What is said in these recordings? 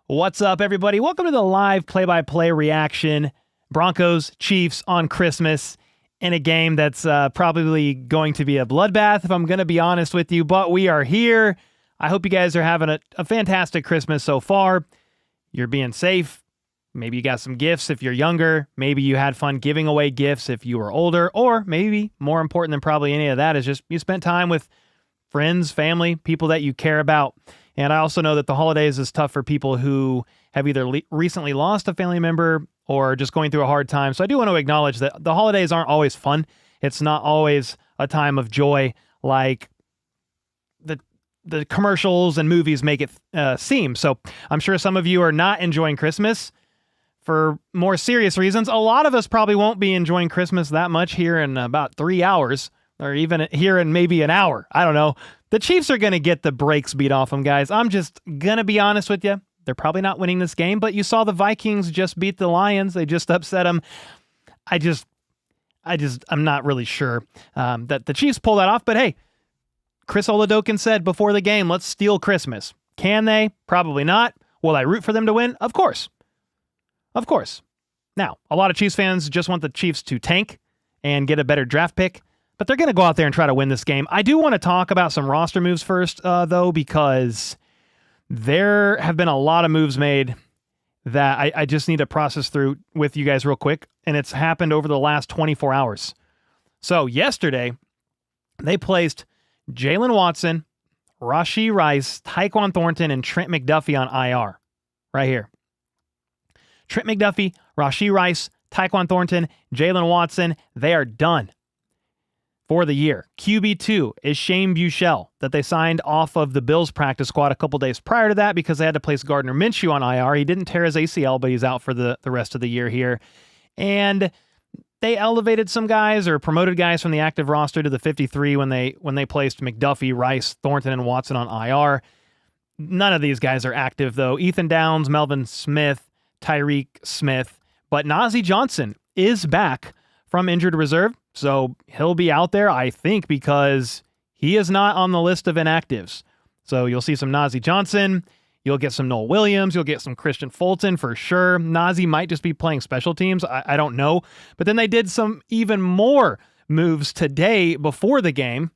What's up, everybody? Welcome to the live play-by-play reaction. Broncos, Chiefs on Christmas in a game that's probably going to be a bloodbath, if I'm going to be honest with you, but we are here. I hope you guys are having a fantastic Christmas so far. You're being safe. Maybe you got some gifts if you're younger. Maybe you had fun giving away gifts if you were older, or maybe more important than probably any of that is just you spent time with friends, family, people that you care about. And I also know that the holidays is tough for people who have either recently lost a family member or just going through a hard time. So I do want to acknowledge that the holidays aren't always fun. It's not always a time of joy like the commercials and movies make it seem. So I'm sure some of you are not enjoying Christmas for more serious reasons. A lot of us probably won't be enjoying Christmas that much here in about 3 hours, or even here in maybe an hour. I don't know. The Chiefs are going to get the brakes beat off them, guys. I'm just going to be honest with you. They're probably not winning this game, but you saw the Vikings just beat the Lions. They just upset them. I'm not really sure that the Chiefs pull that off, but hey, Chris Oladokin said before the game, let's steal Christmas. Can they? Probably not. Will I root for them to win? Of course. Of course. Now, a lot of Chiefs fans just want the Chiefs to tank and get a better draft pick, but they're going to go out there and try to win this game. I do want to talk about some roster moves first, though, because there have been a lot of moves made that I just need to process through with you guys real quick, and it's happened over the last 24 hours. So yesterday, they placed Jalen Watson, Rashee Rice, Tyquan Thornton, and Trent McDuffie on IR. Right here. Trent McDuffie, Rashee Rice, Tyquan Thornton, Jalen Watson, they are done for the year. QB2 is Shane Buechele, that they signed off of the Bills practice squad a couple days prior to that because they had to place Gardner Minshew on IR. He didn't tear his ACL, but he's out for the rest of the year here. And they elevated some guys or promoted guys from the active roster to the 53 when they placed McDuffie, Rice, Thornton, and Watson on IR. None of these guys are active, though. Ethan Downs, Melvin Smith, Tyreek Smith, but Najee Johnson is back from injured reserve, so he'll be out there, I think, because he is not on the list of inactives. So you'll see some Najee Johnson, you'll get some Noel Williams, you'll get some Christian Fulton for sure. Najee might just be playing special teams, I don't know. But then they did some even more moves today before the game.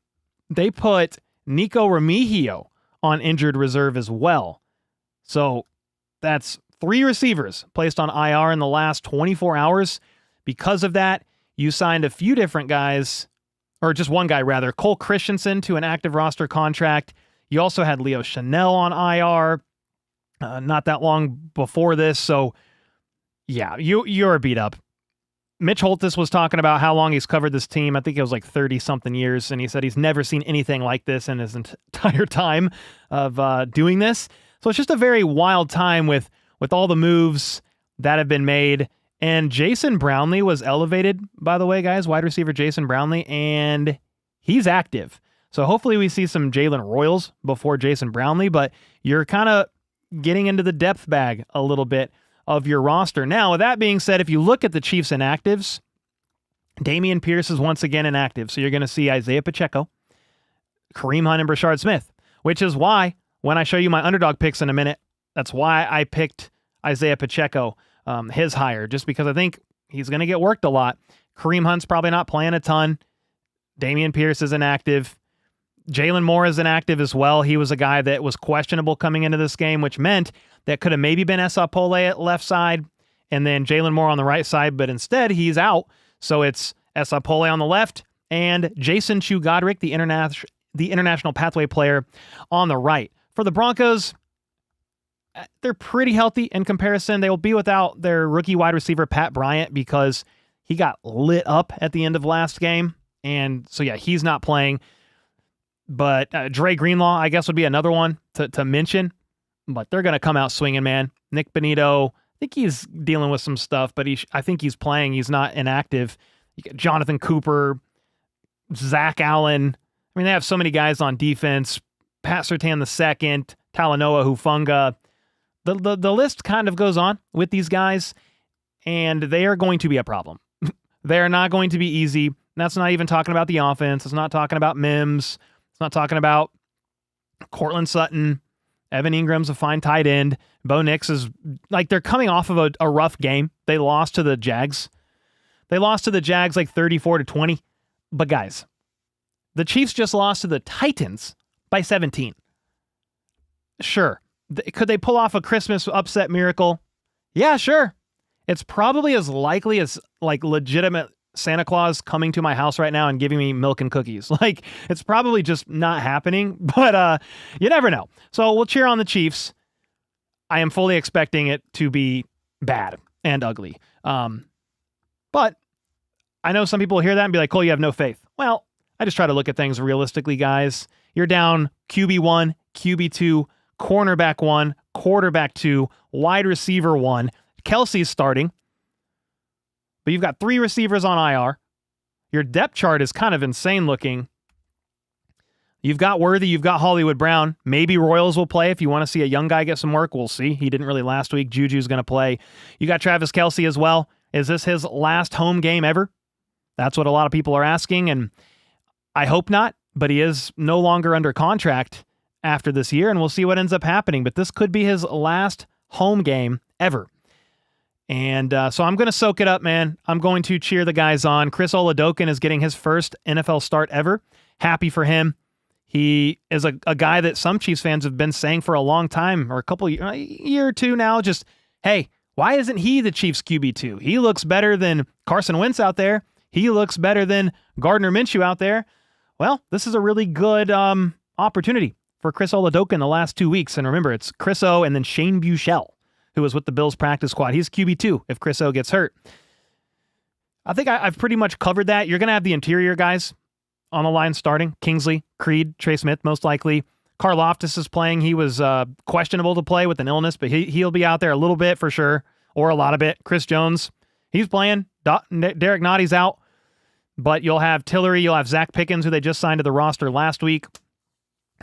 They put Nico Remigio on injured reserve as well. So that's 3 receivers placed on IR in the last 24 hours. Because of that, you signed a few different guys, or just one guy rather, Cole Christensen to an active roster contract. You also had Leo Chanel on IR not that long before this. So yeah, you're beat up. Mitch Holthus was talking about how long he's covered this team. I think it was like 30-something years, and he said he's never seen anything like this in his entire time of doing this. So it's just a very wild time with all the moves that have been made. And Jason Brownlee was elevated, by the way, guys, wide receiver Jason Brownlee, and he's active. So hopefully we see some Jalen Royals before Jason Brownlee, but you're kind of getting into the depth bag a little bit of your roster. Now, with that being said, if you look at the Chiefs inactives, Dameon Pierce is once again inactive. So you're going to see Isaiah Pacheco, Kareem Hunt, and Brashard Smith, which is why when I show you my underdog picks in a minute, that's why I picked Isaiah Pacheco, his hire, just because I think he's going to get worked a lot. Kareem Hunt's probably not playing a ton. Dameon Pierce is inactive. Jalen Moore is inactive as well. He was a guy that was questionable coming into this game, which meant that could have maybe been Esapole at left side and then Jalen Moore on the right side, but instead he's out. So it's Esapole on the left and Jason Chu-Godric, the international pathway player, on the right. For the Broncos, they're pretty healthy in comparison. They will be without their rookie wide receiver, Pat Bryant, because he got lit up at the end of last game. And so, yeah, he's not playing. But Dre Greenlaw, I guess, would be another one to mention. But they're going to come out swinging, man. Nick Benito, I think he's dealing with some stuff, but I think he's playing. He's not inactive. You get Jonathan Cooper, Zach Allen. I mean, they have so many guys on defense. Pat Surtain II, Talanoa Hufanga. The list kind of goes on with these guys, and they are going to be a problem. They are not going to be easy. That's not even talking about the offense. It's not talking about Mims. It's not talking about Cortland Sutton. Evan Ingram's a fine tight end. Bo Nix is like, they're coming off of a rough game. They lost to the Jags. They lost to the Jags like 34-20. But guys, the Chiefs just lost to the Titans by 17. Sure. Could they pull off a Christmas upset miracle? Yeah, sure. It's probably as likely as like legitimate Santa Claus coming to my house right now and giving me milk and cookies. Like, it's probably just not happening, but you never know. So we'll cheer on the Chiefs. I am fully expecting it to be bad and ugly. But I know some people will hear that and be like, Cole, you have no faith. Well, I just try to look at things realistically, guys. You're down QB1, QB2, cornerback 1, quarterback 2, wide receiver 1. Kelsey's starting. But you've got 3 receivers on IR. Your depth chart is kind of insane looking. You've got Worthy, you've got Hollywood Brown. Maybe Royals will play if you want to see a young guy get some work. We'll see. He didn't really last week. Juju's going to play. You got Travis Kelce as well. Is this his last home game ever? That's what a lot of people are asking, and I hope not, but he is no longer under contract after this year, and we'll see what ends up happening. But this could be his last home game ever. And so I'm going to soak it up, man. I'm going to cheer the guys on. Chris Oladokun is getting his first NFL start ever. Happy for him. He is a guy that some Chiefs fans have been saying for a long time, or a year or two now, just, hey, why isn't he the Chiefs QB2? He looks better than Carson Wentz out there. He looks better than Gardner Minshew out there. Well, this is a really good opportunity for Chris Oladokun the last 2 weeks. And remember, it's Chris O and then Shane Buechele, who was with the Bills practice squad. He's QB2 if Chris O gets hurt. I think I've pretty much covered that. You're going to have the interior guys on the line starting. Kingsley, Creed, Trey Smith, most likely. Karlaftis is playing. He was questionable to play with an illness, but he'll be out there a little bit for sure, or a lot of it. Chris Jones, he's playing. Derek Notty's out, but you'll have Tillery, you'll have Zach Pickens, who they just signed to the roster last week.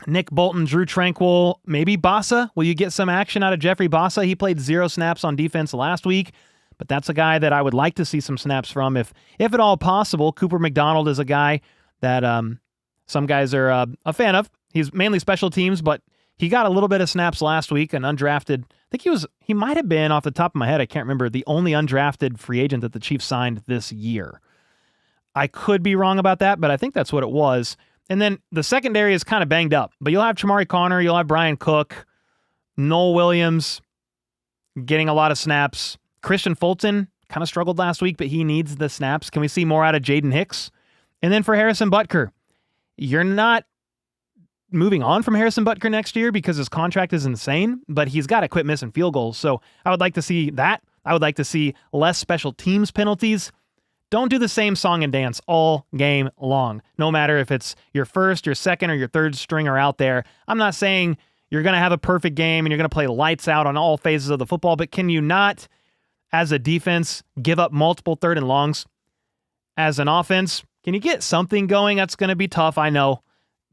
Nick Bolton, Drew Tranquill, maybe Bassa. Will you get some action out of Jeffrey Bassa? He played 0 snaps on defense last week, but that's a guy that I would like to see some snaps from if at all possible. Cooper McDonald is a guy that some guys are a fan of. He's mainly special teams, but he got a little bit of snaps last week, an undrafted. I think he might have been, off the top of my head, I can't remember, the only undrafted free agent that the Chiefs signed this year. I could be wrong about that, but I think that's what it was. And then the secondary is kind of banged up, but you'll have Chamari Connor, you'll have Brian Cook, Noel Williams getting a lot of snaps. Christian Fulton kind of struggled last week, but he needs the snaps. Can we see more out of Jaden Hicks? And then for Harrison Butker, you're not moving on from Harrison Butker next year because his contract is insane, but he's got to quit missing field goals. So I would like to see that. I would like to see less special teams penalties. Don't do the same song and dance all game long, no matter if it's your first, your second, or your third stringer out there. I'm not saying you're going to have a perfect game and you're going to play lights out on all phases of the football, but can you not, as a defense, give up multiple third and longs? As an offense, can you get something going? That's going to be tough, I know.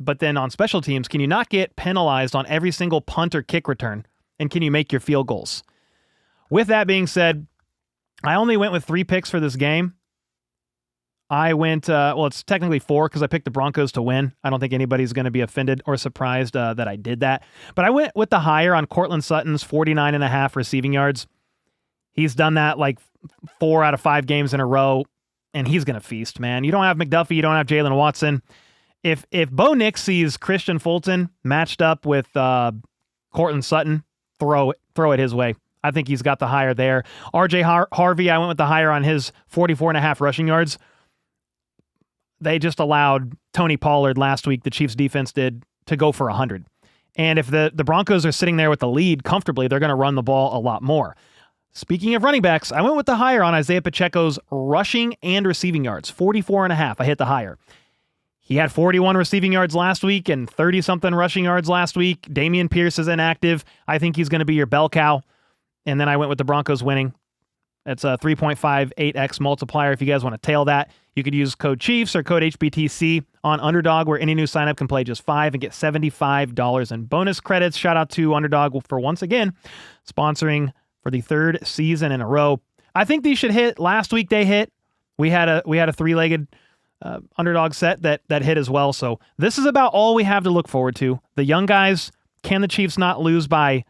But then on special teams, can you not get penalized on every single punt or kick return? And can you make your field goals? With that being said, I only went with 3 picks for this game. I went, it's technically 4 because I picked the Broncos to win. I don't think anybody's going to be offended or surprised that I did that. But I went with the higher on Cortland Sutton's 49.5 receiving yards. He's done that like 4 out of 5 games in a row, and he's going to feast, man. You don't have McDuffie, you don't have Jalen Watson. If Bo Nix sees Christian Fulton matched up with Cortland Sutton, throw it his way. I think he's got the higher there. RJ Harvey, I went with the higher on his 44.5 rushing yards. They just allowed Tony Pollard last week, the Chiefs defense did, to go for 100. And if the Broncos are sitting there with the lead comfortably, they're going to run the ball a lot more. Speaking of running backs, I went with the higher on Isaiah Pacheco's rushing and receiving yards, 44.5. I hit the higher. He had 41 receiving yards last week and 30-something rushing yards last week. Dameon Pierce is inactive. I think he's going to be your bell cow. And then I went with the Broncos winning. It's a 3.58x multiplier. If you guys want to tail that, you could use code Chiefs or code HBTC on Underdog, where any new signup can play just $5 and get $75 in bonus credits. Shout out to Underdog for once again sponsoring for the 3rd season in a row. I think these should hit. Last week they hit. We had a 3-legged Underdog set that hit as well. So this is about all we have to look forward to. The young guys can the Chiefs not lose by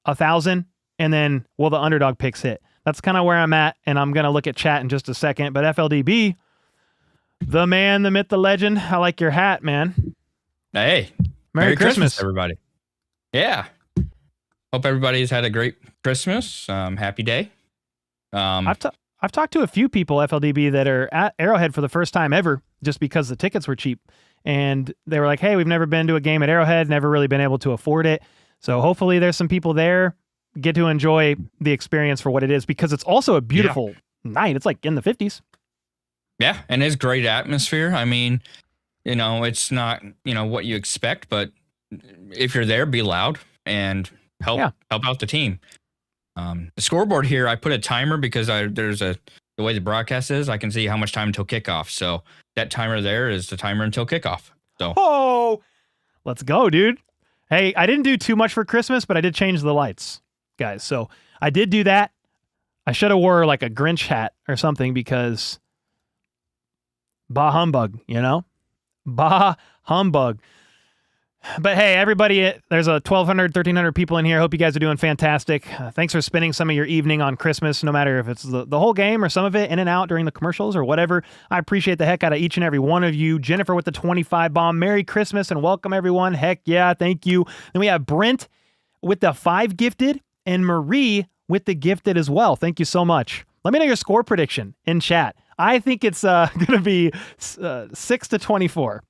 1,000? And then will the underdog picks hit? That's kind of where I'm at, and I'm going to look at chat in just a second. But FLDB, the man, the myth, the legend, I like your hat, man. Hey, Merry Christmas, everybody. Yeah. Hope everybody's had a great Christmas. Happy day. I've talked to a few people, FLDB, that are at Arrowhead for the first time ever just because the tickets were cheap. And they were like, hey, we've never been to a game at Arrowhead, never really been able to afford it. So hopefully there's some people there get to enjoy the experience for what it is, because it's also a beautiful night. It's like in the 50s. Yeah, and it's great atmosphere. I mean, it's not, what you expect, but if you're there, be loud and help out the team. The scoreboard here, I put a timer because the way the broadcast is, I can see how much time until kickoff. So that timer there is the timer until kickoff. So let's go, dude. Hey, I didn't do too much for Christmas, but I did change the lights, guys. So I did do that. I should have wore like a Grinch hat or something, because bah humbug, bah humbug. But hey, everybody, there's a 1,200, 1,300 people in here. Hope you guys are doing fantastic. Thanks for spending some of your evening on Christmas, no matter if it's the whole game or some of it in and out during the commercials or whatever. I appreciate the heck out of each and every one of you. Jennifer with the 25 bomb. Merry Christmas and welcome, everyone. Heck yeah, thank you. Then we have Brent with the 5 gifted and Marie with the gifted as well. Thank you so much. Let me know your score prediction in chat. I think it's going to be 6-24.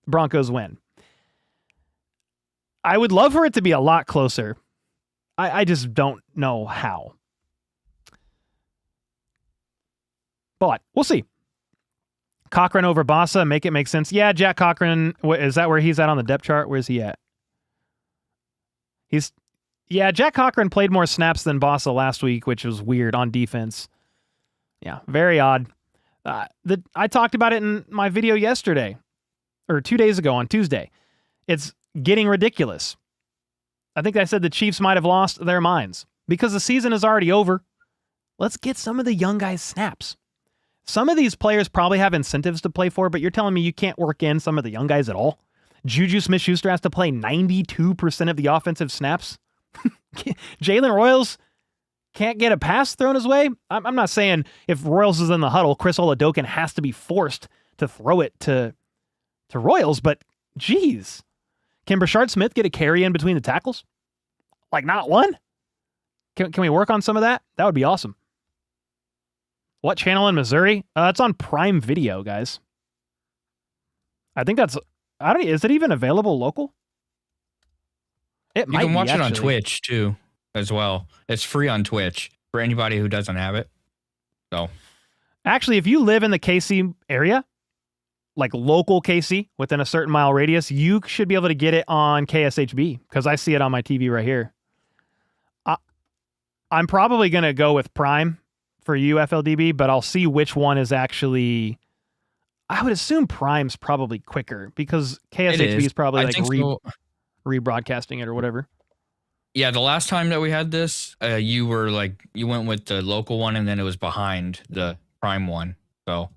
Broncos win. I would love for it to be a lot closer. I just don't know how. But we'll see. Cochran over Bossa, make it make sense. Yeah, Jack Cochran, is that where he's at on the depth chart? Where's he at? Jack Cochran played more snaps than Bossa last week, which was weird on defense. Yeah, very odd. I talked about it in my video yesterday, or 2 days ago on Tuesday. It's getting ridiculous. I think I said the Chiefs might have lost their minds because the season is already over. Let's get some of the young guys snaps. Some of these players probably have incentives to play for, but you're telling me you can't work in some of the young guys at all? Juju Smith-Schuster has to play 92% of the offensive snaps. Jalen Royals can't get a pass thrown his way. I'm not saying if Royals is in the huddle, Chris Oladokun has to be forced to throw it to Royals, but geez. Can Brashard Smith get a carry in between the tackles? Like not one? Can we work on some of that? That would be awesome. What channel in Missouri? It's on Prime Video, guys. I think is it even available local? It might be. You can watch it on Twitch too, as well. It's free on Twitch for anybody who doesn't have it. So, actually, if you live in the KC area, like local KC within a certain mile radius, you should be able to get it on KSHB because I see it on my TV right here. I'm probably going to go with Prime for you, FLDB, but I'll see which one is actually... I would assume Prime's probably quicker because KSHB is probably like rebroadcasting it or whatever. Yeah, the last time that we had this, you went with the local one and then it was behind the Prime one. So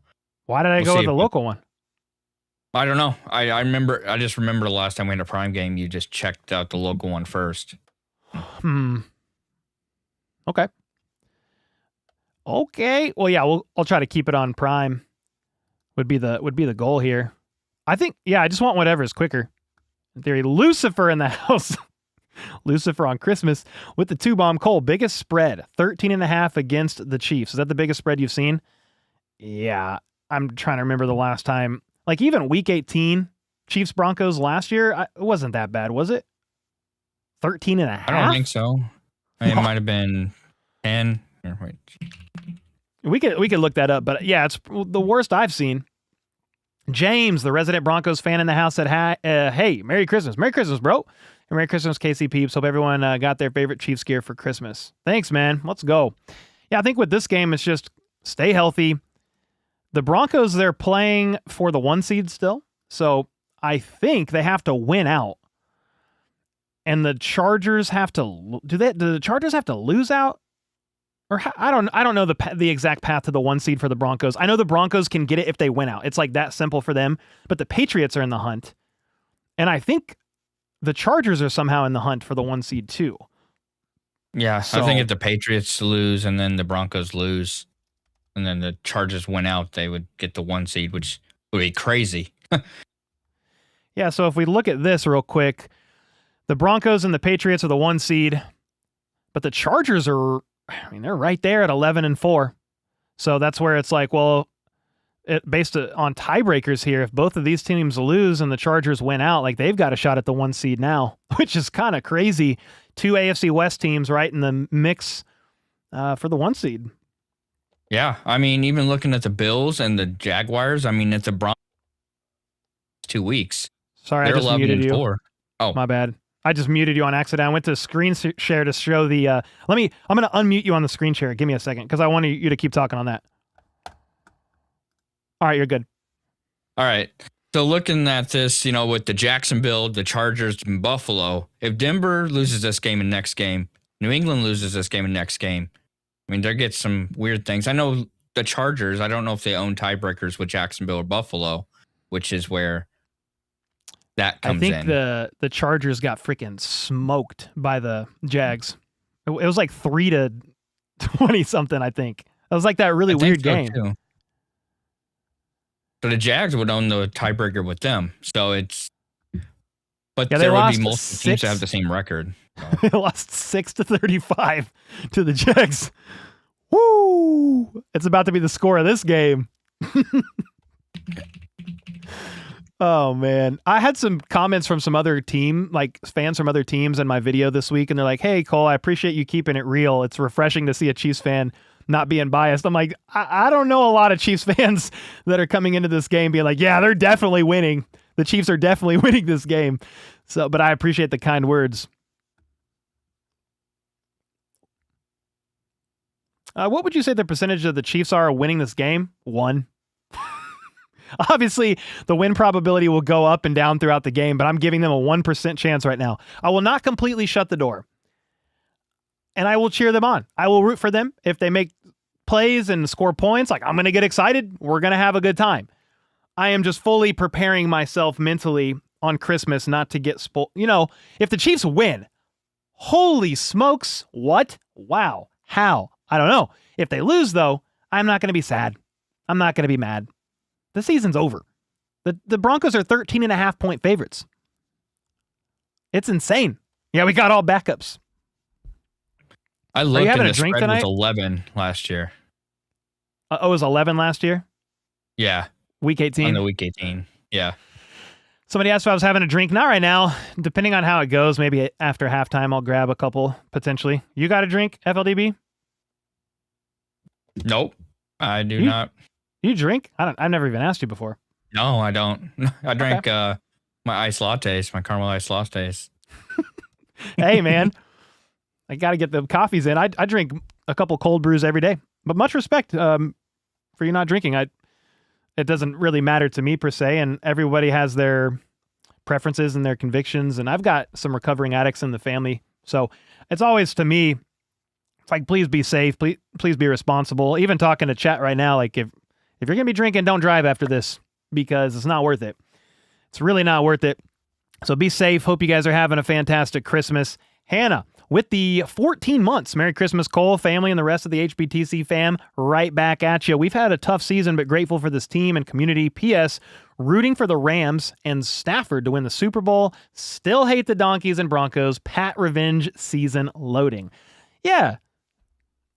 why did I go with the local one? I don't know. I just remember the last time we had a Prime game, you just checked out the local one first. Okay. Well, yeah, I'll try to keep it on Prime. Would be the goal here. I think, I just want whatever is quicker. In theory, Lucifer in the house. Lucifer on Christmas with the 2-bomb. Cole, biggest spread, 13.5 against the Chiefs. Is that the biggest spread you've seen? Yeah, I'm trying to remember the last time. Like even week 18, Chiefs Broncos last year, it wasn't that bad, was it? 13.5? I don't think so. It might have been 10. Wait. We could look that up, but yeah, it's the worst I've seen. James, the resident Broncos fan in the house, said, hey, Merry Christmas. Merry Christmas, bro. And Merry Christmas, KC Peeps. Hope everyone got their favorite Chiefs gear for Christmas. Thanks, man. Let's go. Yeah, I think with this game, it's just stay healthy. The Broncos, they're playing for the 1 seed still. So I think they have to win out. And the Chargers have to... Do the Chargers have to lose out? Or I don't know the exact path to the 1 seed for the Broncos. I know the Broncos can get it if they win out. It's like that simple for them. But the Patriots are in the hunt. And I think the Chargers are somehow in the hunt for the 1 seed too. Yeah, so, I think if the Patriots lose and then the Broncos lose and then the Chargers win out, they would get the 1 seed, which would be crazy. Yeah, so if we look at this real quick, the Broncos and the Patriots are the 1 seed, but the Chargers are, they're right there at 11-4. So that's where it's like, well, based on tiebreakers here, if both of these teams lose and the Chargers win out, like they've got a shot at the 1 seed now, which is kind of crazy. 2 AFC West teams right in the mix for the 1 seed. Yeah, even looking at the Bills and the Jaguars, at the Broncos 2 weeks. Sorry, I just muted you. Oh, my bad. I just muted you on accident. I went to screen share to show the. I'm going to unmute you on the screen share. Give me a second because I want you to keep talking on that. All right, you're good. All right. So looking at this, with the Jacksonville, the Chargers, and Buffalo, if Denver loses this game and next game, New England loses this game and next game, there gets some weird things. I know the Chargers, I don't know if they own tiebreakers with Jacksonville or Buffalo, which is where that comes in. I think the Chargers got freaking smoked by the Jags. It was like 3-20 something, I think. It was like that really weird game. Too. So the Jags would own the tiebreaker with them. So it's, but there would be multiple teams that have the same record. So. They lost 6-35 to the Jags. Woo! It's about to be the score of this game. Oh man, I had some comments from some other team, like fans from other teams in my video this week, and they're like, "Hey Cole, I appreciate you keeping it real. It's refreshing to see a Chiefs fan not being biased." I'm like, I don't know a lot of Chiefs fans that are coming into this game being like, "Yeah, they're definitely winning. The Chiefs are definitely winning this game." So, but I appreciate the kind words. What would you say the percentage of the Chiefs are winning this game? 1. Obviously, the win probability will go up and down throughout the game, but I'm giving them a 1% chance right now. I will not completely shut the door. And I will cheer them on. I will root for them. If they make plays and score points, like I'm going to get excited. We're going to have a good time. I am just fully preparing myself mentally on Christmas not to get spoiled. If the Chiefs win, holy smokes, what? Wow. How? I don't know. If they lose, though, I'm not going to be sad. I'm not going to be mad. The season's over. The Broncos are 13.5-point favorites. It's insane. Yeah, we got all backups. I looked and the spread was 11 last year. It was 11 last year? Yeah. Week 18? On the week 18, yeah. Somebody asked if I was having a drink. Not right now. Depending on how it goes, maybe after halftime I'll grab a couple, potentially. You got a drink, FLDB? Nope, I do not. You drink? I've never even asked you before. No, I don't. I drank my iced lattes, my caramel iced lattes. Hey, man. I got to get the coffees in. I drink a couple cold brews every day. But much respect for you not drinking. It doesn't really matter to me per se, and everybody has their preferences and their convictions, and I've got some recovering addicts in the family. So it's always, to me, it's like, please be safe. Please be responsible. Even talking to chat right now, like if you're going to be drinking, don't drive after this because it's not worth it. It's really not worth it. So be safe. Hope you guys are having a fantastic Christmas. Hannah, with the 14 months, Merry Christmas, Cole, family, and the rest of the HBTC fam, right back at you. We've had a tough season, but grateful for this team and community. P.S. Rooting for the Rams and Stafford to win the Super Bowl. Still hate the Donkeys and Broncos. Pat revenge season loading. Yeah,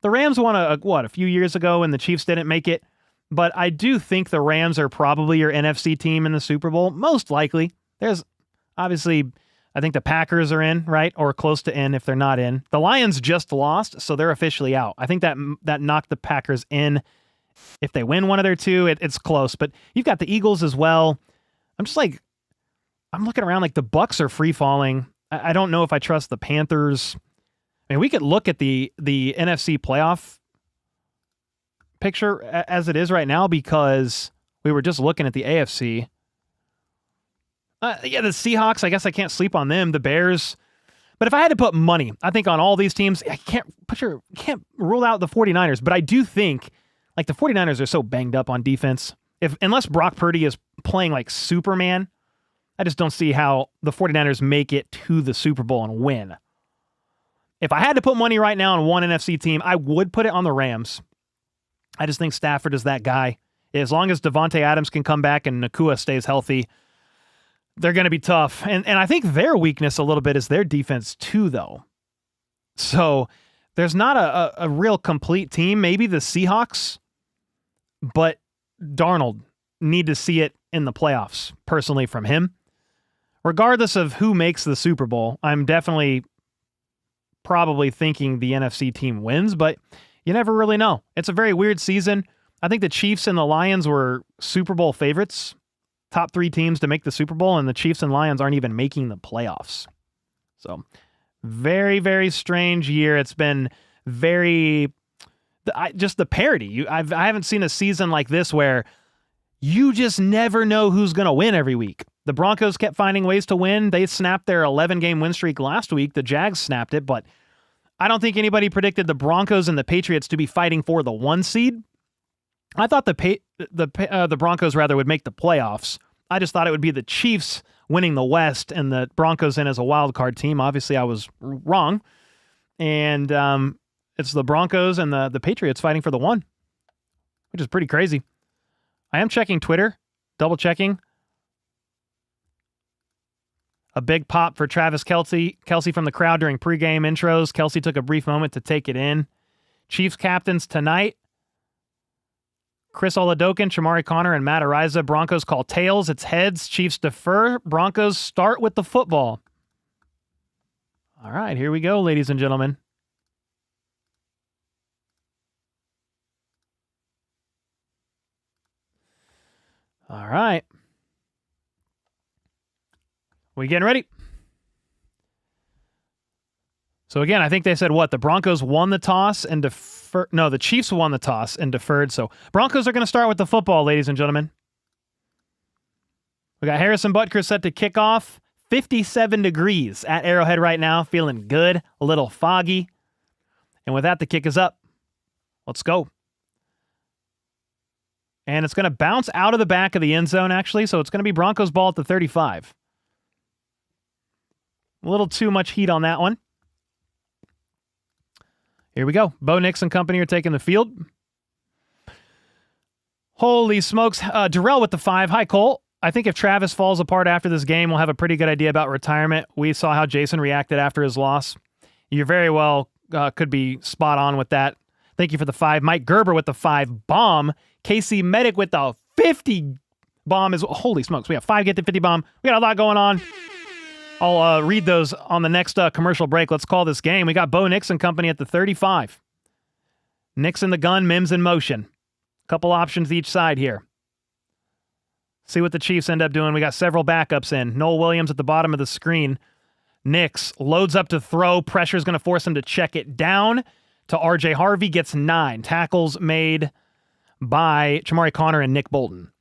the Rams won a few years ago, and the Chiefs didn't make it. But I do think the Rams are probably your NFC team in the Super Bowl, most likely. There's obviously, I think the Packers are in, right? Or close to in if they're not in. The Lions just lost, so they're officially out. I think that knocked the Packers in. If they win one of their two, it's close. But you've got the Eagles as well. I'm looking around like the Bucks are free falling. I don't know if I trust the Panthers. I mean, we could look at the NFC playoff picture as it is right now because we were just looking at the AFC. The Seahawks, I guess I can't sleep on them. The Bears. But if I had to put money, I think on all these teams, I can't rule out the 49ers, but I do think like the 49ers are so banged up on defense. Unless Brock Purdy is playing like Superman, I just don't see how the 49ers make it to the Super Bowl and win. If I had to put money right now on one NFC team, I would put it on the Rams. I just think Stafford is that guy. As long as Devontae Adams can come back and Nakua stays healthy, they're going to be tough. And I think their weakness a little bit is their defense too, though. So there's not a real complete team. Maybe the Seahawks, but Darnold, need to see it in the playoffs, personally, from him. Regardless of who makes the Super Bowl, I'm definitely probably thinking the NFC team wins, but you never really know. It's a very weird season. I think the Chiefs and the Lions were Super Bowl favorites, top 3 teams to make the Super Bowl, and the Chiefs and Lions aren't even making the playoffs. So, very, very strange year. It's been very, just the parity. I haven't seen a season like this where you just never know who's going to win every week. The Broncos kept finding ways to win. They snapped their 11-game win streak last week. The Jags snapped it, but I don't think anybody predicted the Broncos and the Patriots to be fighting for the 1 seed. I thought the Broncos rather would make the playoffs. I just thought it would be the Chiefs winning the West and the Broncos in as a wild card team. Obviously, I was wrong. And it's the Broncos and the Patriots fighting for the 1, which is pretty crazy. I am checking Twitter, double checking. A big pop for Travis Kelce. Kelce from the crowd during pregame intros. Kelce took a brief moment to take it in. Chiefs captains tonight: Chris Oladokun, Chamari Connor, and Matt Araiza. Broncos call tails. It's heads. Chiefs defer. Broncos start with the football. All right, here we go, ladies and gentlemen. All right. We getting ready? So again, I think they said what? The Broncos won the toss and deferred. No, the Chiefs won the toss and deferred. So Broncos are going to start with the football, ladies and gentlemen. We got Harrison Butker set to kick off. 57 degrees at Arrowhead right now. Feeling good. A little foggy. And with that, the kick is up. Let's go. And it's going to bounce out of the back of the end zone, actually. So it's going to be Broncos ball at the 35. A little too much heat on that one. Here we go. Bo Nix and company are taking the field. Holy smokes. Darrell with the 5. Hi, Cole. I think if Travis falls apart after this game, we'll have a pretty good idea about retirement. We saw how Jason reacted after his loss. You very well could be spot on with that. Thank you for the 5. Mike Gerber with the 5 bomb. KC Medic with the 50 bomb. Holy smokes. We have 5 get to 50 bomb. We got a lot going on. I'll read those on the next commercial break. Let's call this game. We got Bo Nix and company at the 35. Nix in the gun, Mims in motion. Couple options each side here. See what the Chiefs end up doing. We got several backups in. Noel Williams at the bottom of the screen. Nix loads up to throw. Pressure is going to force him to check it down to RJ Harvey. Gets 9. Tackles made by Chamari Connor and Nick Bolton.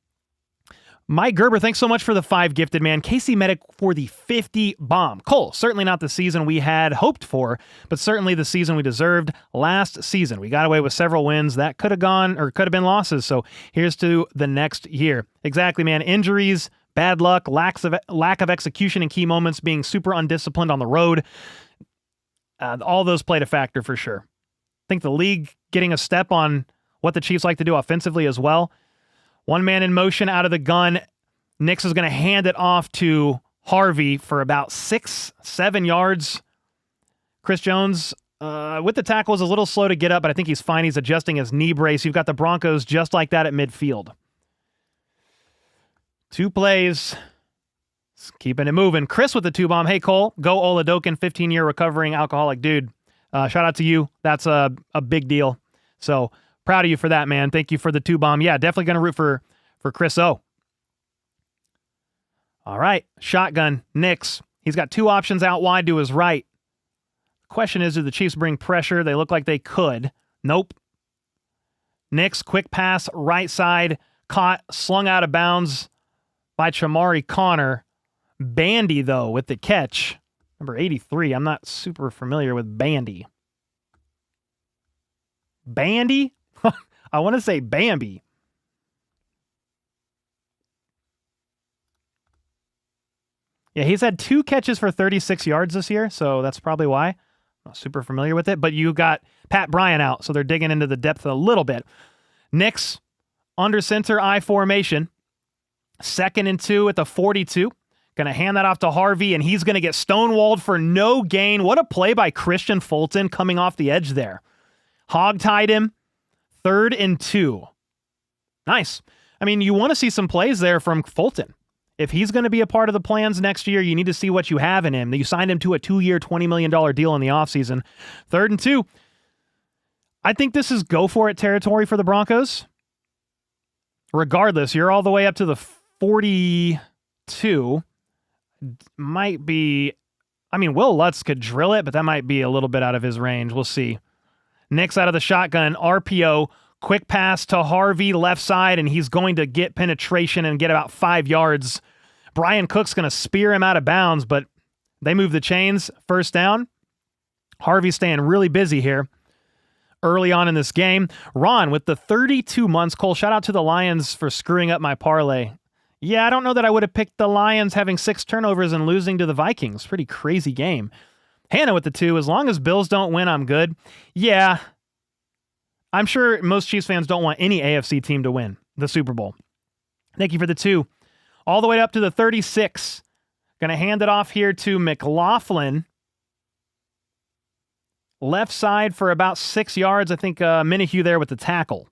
Mike Gerber, thanks so much for the 5 gifted, man. Casey Medic for the 50 bomb. Cole, certainly not the season we had hoped for, but certainly the season we deserved last season. We got away with several wins that could have gone or could have been losses. So here's to the next year. Exactly, man. Injuries, bad luck, lack of execution in key moments, being super undisciplined on the road. All those played a factor for sure. I think the league getting a step on what the Chiefs like to do offensively as well. One man in motion out of the gun. Nix is going to hand it off to Harvey for about 6-7 yards. Chris Jones with the tackle is a little slow to get up, but I think he's fine. He's adjusting his knee brace. You've got the Broncos just like that at midfield. 2 plays. Keeping it moving. Chris with the 2 bomb. Hey, Cole, go Oladokun, 15-year recovering alcoholic dude. Shout out to you. That's a big deal. So proud of you for that, man. Thank you for the 2 bomb. Yeah, definitely going to root for Chris O. All right, shotgun, Nix. He's got 2 options out wide to his right. The question is, do the Chiefs bring pressure? They look like they could. Nope. Nix, quick pass, right side, caught, slung out of bounds by Chamari Connor. Bandy, though, with the catch. Number 83, I'm not super familiar with Bandy. Bandy? I want to say Bambi. Yeah, he's had 2 catches for 36 yards this year, so that's probably why. I'm not super familiar with it, but you got Pat Bryant out, so they're digging into the depth a little bit. Knicks under center I formation. 2nd and 2 at the 42. Going to hand that off to Harvey, and he's going to get stonewalled for no gain. What a play by Christian Fulton coming off the edge there. Hog-tied him. 3rd and 2. Nice. I mean, you want to see some plays there from Fulton. If he's going to be a part of the plans next year, you need to see what you have in him. You signed him to a 2-year, $20 million deal in the offseason. 3rd and 2. I think this is go-for-it territory for the Broncos. Regardless, you're all the way up to the 42. Might be... I mean, Will Lutz could drill it, but that might be a little bit out of his range. We'll see. Knicks out of the shotgun. RPO. Quick pass to Harvey, left side, and he's going to get penetration and get about 5 yards. Brian Cook's going to spear him out of bounds, but they move the chains. 1st down. Harvey's staying really busy here early on in this game. Ron with the 32 months. Cole, shout out to the Lions for screwing up my parlay. Yeah, I don't know that I would have picked the Lions having 6 turnovers and losing to the Vikings. Pretty crazy game. Hannah with the 2. As long as Bills don't win, I'm good. Yeah, I'm sure most Chiefs fans don't want any AFC team to win the Super Bowl. Thank you for the 2. All the way up to the 36. Going to hand it off here to McLaughlin. Left side for about 6 yards. I think Minihue there with the tackle.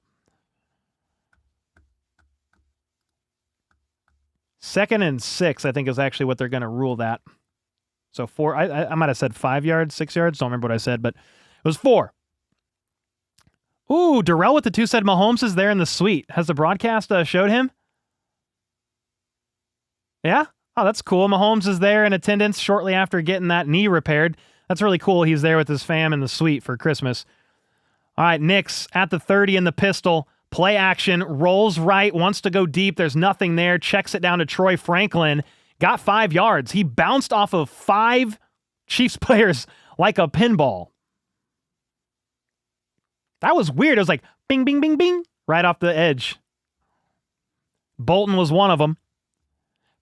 2nd and 6, I think, is actually what they're going to rule that. So 4, I might have said 5 yards, 6 yards. Don't remember what I said, but it was 4. Ooh, Darrell with the 2 said Mahomes is there in the suite. Has the broadcast showed him? Yeah? Oh, that's cool. Mahomes is there in attendance shortly after getting that knee repaired. That's really cool. He's there with his fam in the suite for Christmas. All right, Knicks at the 30 in the pistol. Play action. Rolls right. Wants to go deep. There's nothing there. Checks it down to Troy Franklin. Got 5 yards. He bounced off of 5 Chiefs players like a pinball. That was weird. It was like bing, bing, bing, bing, right off the edge. Bolton was one of them.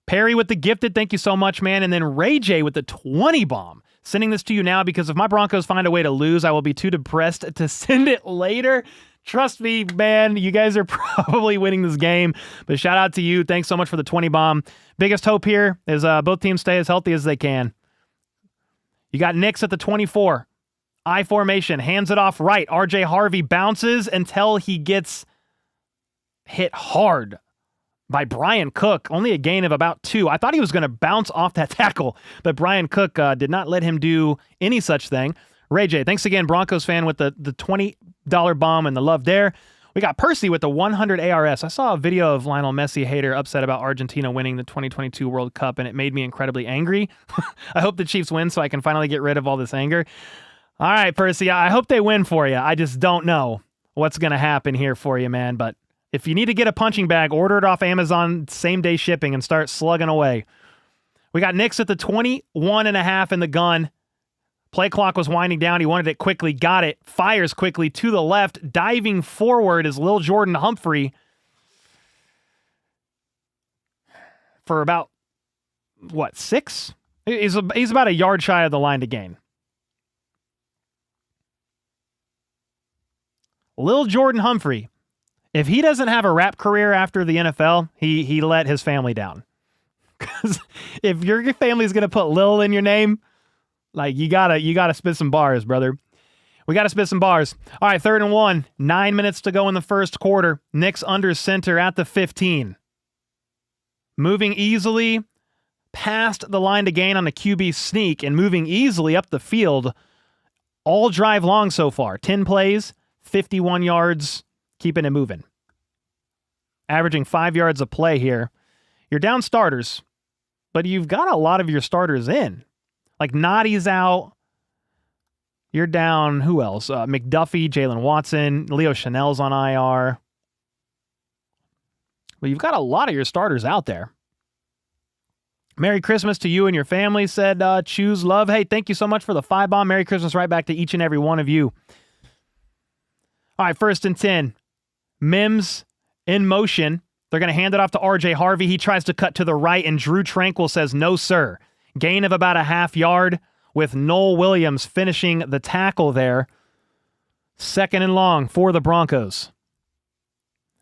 Perry with the gifted. Thank you so much, man. And then Ray J with the 20 bomb. Sending this to you now because if my Broncos find a way to lose, I will be too depressed to send it later. Trust me, man, you guys are probably winning this game. But shout out to you. Thanks so much for the 20 bomb. Biggest hope here is both teams stay as healthy as they can. You got Knicks at the 24. I formation, hands it off right. RJ Harvey bounces until he gets hit hard by Brian Cook. Only a gain of about 2. I thought he was going to bounce off that tackle, but Brian Cook did not let him do any such thing. Ray J, thanks again, Broncos fan, with the $20 bomb and the love there. We got Percy with the 100 ARS. I saw a video of Lionel Messi hater upset about Argentina winning the 2022 World Cup, and it made me incredibly angry. I hope the Chiefs win so I can finally get rid of all this anger. All right, Percy, I hope they win for you. I just don't know what's going to happen here for you, man. But if you need to get a punching bag, order it off Amazon, same-day shipping, and start slugging away. We got Knicks at the 21.5 in the gun. Play clock was winding down. He wanted it quickly, got it, fires quickly to the left. Diving forward is Lil Jordan Humphrey for about, 6? He's about a yard shy of the line to gain. Lil Jordan Humphrey, if he doesn't have a rap career after the NFL, he let his family down. Because if your family's going to put Lil in your name, like you gotta spit some bars, brother. We got to spit some bars. All right, 3rd and 1. 9 minutes to go in the first quarter. Knicks under center at the 15. Moving easily past the line to gain on a QB sneak and moving easily up the field all drive long so far. 10 plays. 51 yards, keeping it moving. Averaging 5 yards a play here. You're down starters, but you've got a lot of your starters in. Like Noddy's out. You're down, who else? McDuffie, Jalen Watson, Leo Chanel's on IR. But you've got a lot of your starters out there. Merry Christmas to you and your family, said Choose Love. Hey, thank you so much for the 5 bomb. Merry Christmas right back to each and every one of you. All right, 1st and 10. Mims in motion. They're going to hand it off to RJ Harvey. He tries to cut to the right, and Drew Tranquil says, no, sir. Gain of about a half yard with Noel Williams finishing the tackle there. 2nd and long for the Broncos.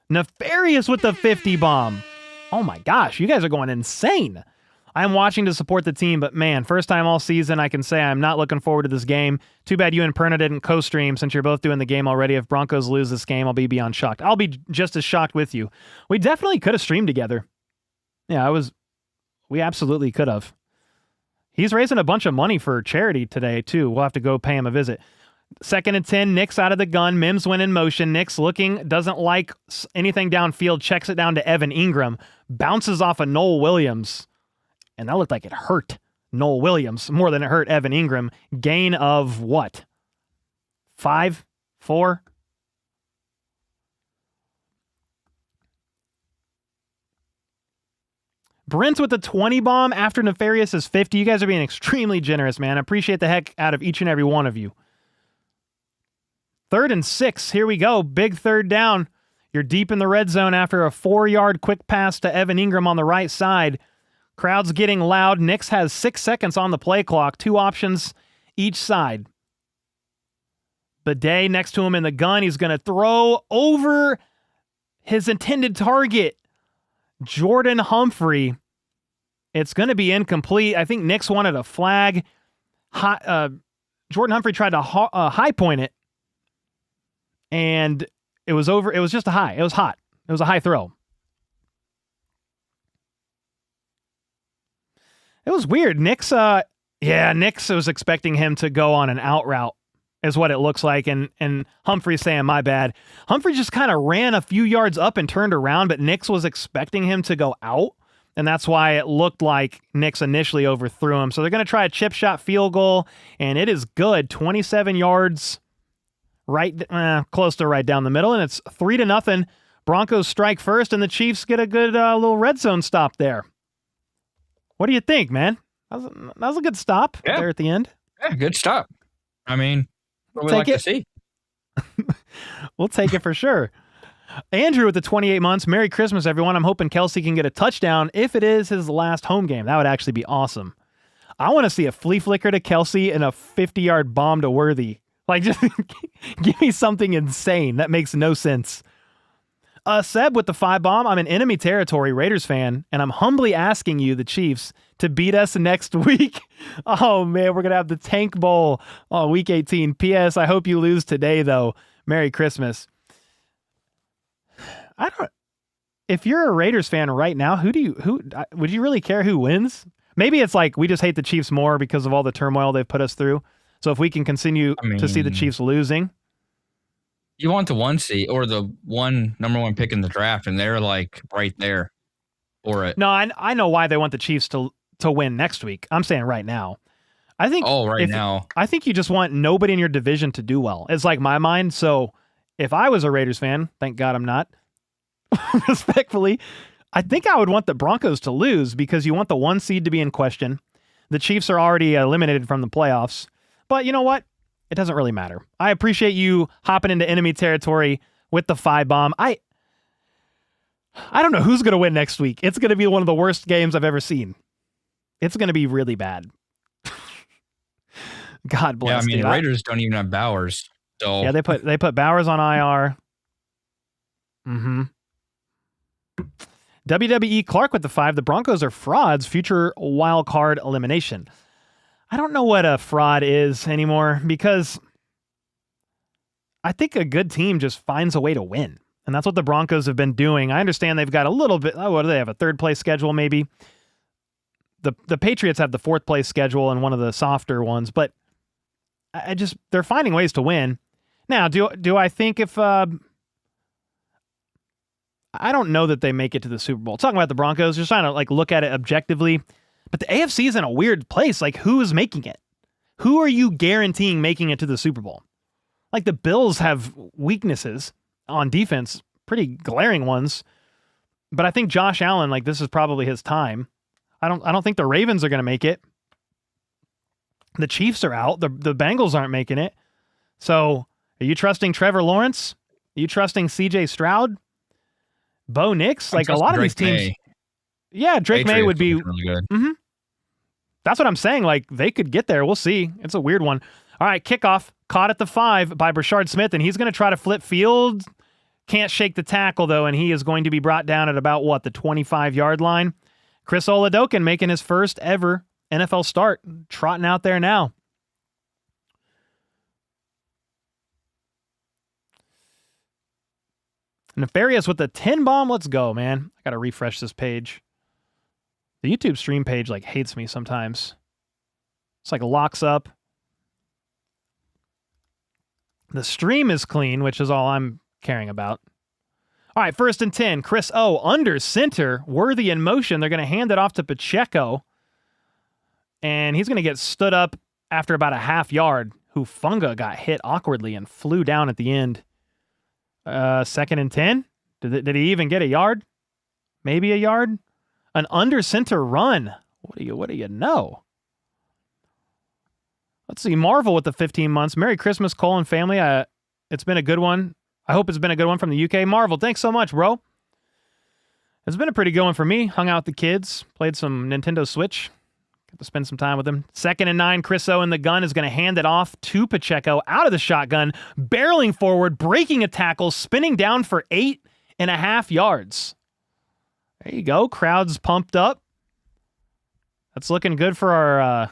Nefarious with the 50 bomb. Oh my gosh, you guys are going insane. I'm watching to support the team, but man, first time all season, I can say I'm not looking forward to this game. Too bad you and Perna didn't co-stream since you're both doing the game already. If Broncos lose this game, I'll be beyond shocked. I'll be just as shocked with you. We definitely could have streamed together. Yeah, we absolutely could have. He's raising a bunch of money for charity today, too. We'll have to go pay him a visit. 2nd and 10, Nix out of the gun. Mims went in motion. Nix looking, doesn't like anything downfield, checks it down to Evan Ingram, bounces off of Noel Williams. And that looked like it hurt Noel Williams more than it hurt Evan Ingram. Gain of what? 5? 4? Brent with the 20 bomb after Nefarious' 50. You guys are being extremely generous, man. I appreciate the heck out of each and every one of you. 3rd and 6. Here we go. Big 3rd down. You're deep in the red zone after a 4-yard quick pass to Evan Ingram on the right side. Crowd's getting loud. Nix has 6 seconds on the play clock. 2 options each side. Bidet next to him in the gun. He's going to throw over his intended target, Jordan Humphrey. It's going to be incomplete. I think Nix wanted a flag. Jordan Humphrey tried to high point it, and it was over. It was just a high. It was hot. It was a high throw. It was weird. Nix was expecting him to go on an out route, is what it looks like. And Humphrey's saying, my bad. Humphrey just kind of ran a few yards up and turned around, but Nix was expecting him to go out. And that's why it looked like Nix initially overthrew him. So they're going to try a chip shot field goal, and it is good. 27 yards, close to right down the middle, and it's 3-0. Broncos strike first, and the Chiefs get a good little red zone stop there. What do you think, man? That was a good stop there at the end. Yeah, good stop. I mean, what we like to see. We'll take it for sure. Andrew with the 28 months. Merry Christmas, everyone. I'm hoping Kelsey can get a touchdown if it is his last home game. That would actually be awesome. I want to see a flea flicker to Kelsey and a 50-yard bomb to Worthy. Like, just give me something insane. That makes no sense. Seb with the 5 bomb. I'm in enemy territory, Raiders fan, and I'm humbly asking you, the Chiefs, to beat us next week. Oh, man, we're going to have the Tank Bowl week 18. P.S. I hope you lose today, though. Merry Christmas. If you're a Raiders fan right now, who would you really care who wins? Maybe it's like we just hate the Chiefs more because of all the turmoil they've put us through. So if we can continue to see the Chiefs losing. You want the 1 seed or the number 1 pick in the draft, and they're like right there for it. No, I know why they want the Chiefs to win next week. I'm saying right now. I think now. I think you just want nobody in your division to do well. It's like my mind. So if I was a Raiders fan, thank God I'm not, respectfully, I think I would want the Broncos to lose because you want the 1 seed to be in question. The Chiefs are already eliminated from the playoffs. But you know what? It doesn't really matter. I appreciate you hopping into enemy territory with the 5 bomb. I don't know who's going to win next week. It's going to be one of the worst games I've ever seen. It's going to be really bad. God bless. Yeah, I mean, the Raiders don't even have Bowers. So yeah, they put Bowers on IR. Mm-hmm. WWE Clark with the 5. The Broncos are frauds. Future wild card elimination. I don't know what a fraud is anymore because I think a good team just finds a way to win. And that's what the Broncos have been doing. I understand they've got a little bit, what do they have, a 3rd place schedule maybe? The Patriots have the 4th place schedule and one of the softer ones, but they're finding ways to win. Now, do I think if, I don't know that they make it to the Super Bowl. Talking about the Broncos, just trying to like look at it objectively. But the AFC is in a weird place. Like, who is making it? Who are you guaranteeing making it to the Super Bowl? Like, the Bills have weaknesses on defense, pretty glaring ones. But I think Josh Allen, like, this is probably his time. I don't think the Ravens are going to make it. The Chiefs are out. The Bengals aren't making it. So, are you trusting Trevor Lawrence? Are you trusting CJ Stroud? Bo Nix? Like, a lot of these teams... Yeah, Drake May would be really good. Mm-hmm. That's what I'm saying. Like, they could get there. We'll see. It's a weird one. All right, kickoff. Caught at the 5 by Brashard Smith, and he's going to try to flip field. Can't shake the tackle, though, and he is going to be brought down at about, the 25-yard line. Chris Oladokun making his first ever NFL start, trotting out there now. Nefarious with the 10 bomb. Let's go, man. I got to refresh this page. The YouTube stream page, hates me sometimes. It's locks up. The stream is clean, which is all I'm caring about. All right, 1st and 10. Chris O under center. Worthy in motion. They're going to hand it off to Pacheco. And he's going to get stood up after about a half yard. Hufanga got hit awkwardly and flew down at the end. 2nd and 10. Did he even get a yard? Maybe a yard? An under center run. What do you know? Let's see. Marvel with the 15 months. Merry Christmas, Cole and family. It's been a good one. I hope it's been a good one from the UK. Marvel, thanks so much, bro. It's been a pretty good one for me. Hung out with the kids. Played some Nintendo Switch. Got to spend some time with them. 2nd and 9. Chris O in the gun is going to hand it off to Pacheco out of the shotgun. Barreling forward, breaking a tackle, spinning down for 8.5 yards. There you go. Crowd's pumped up. That's looking good for our...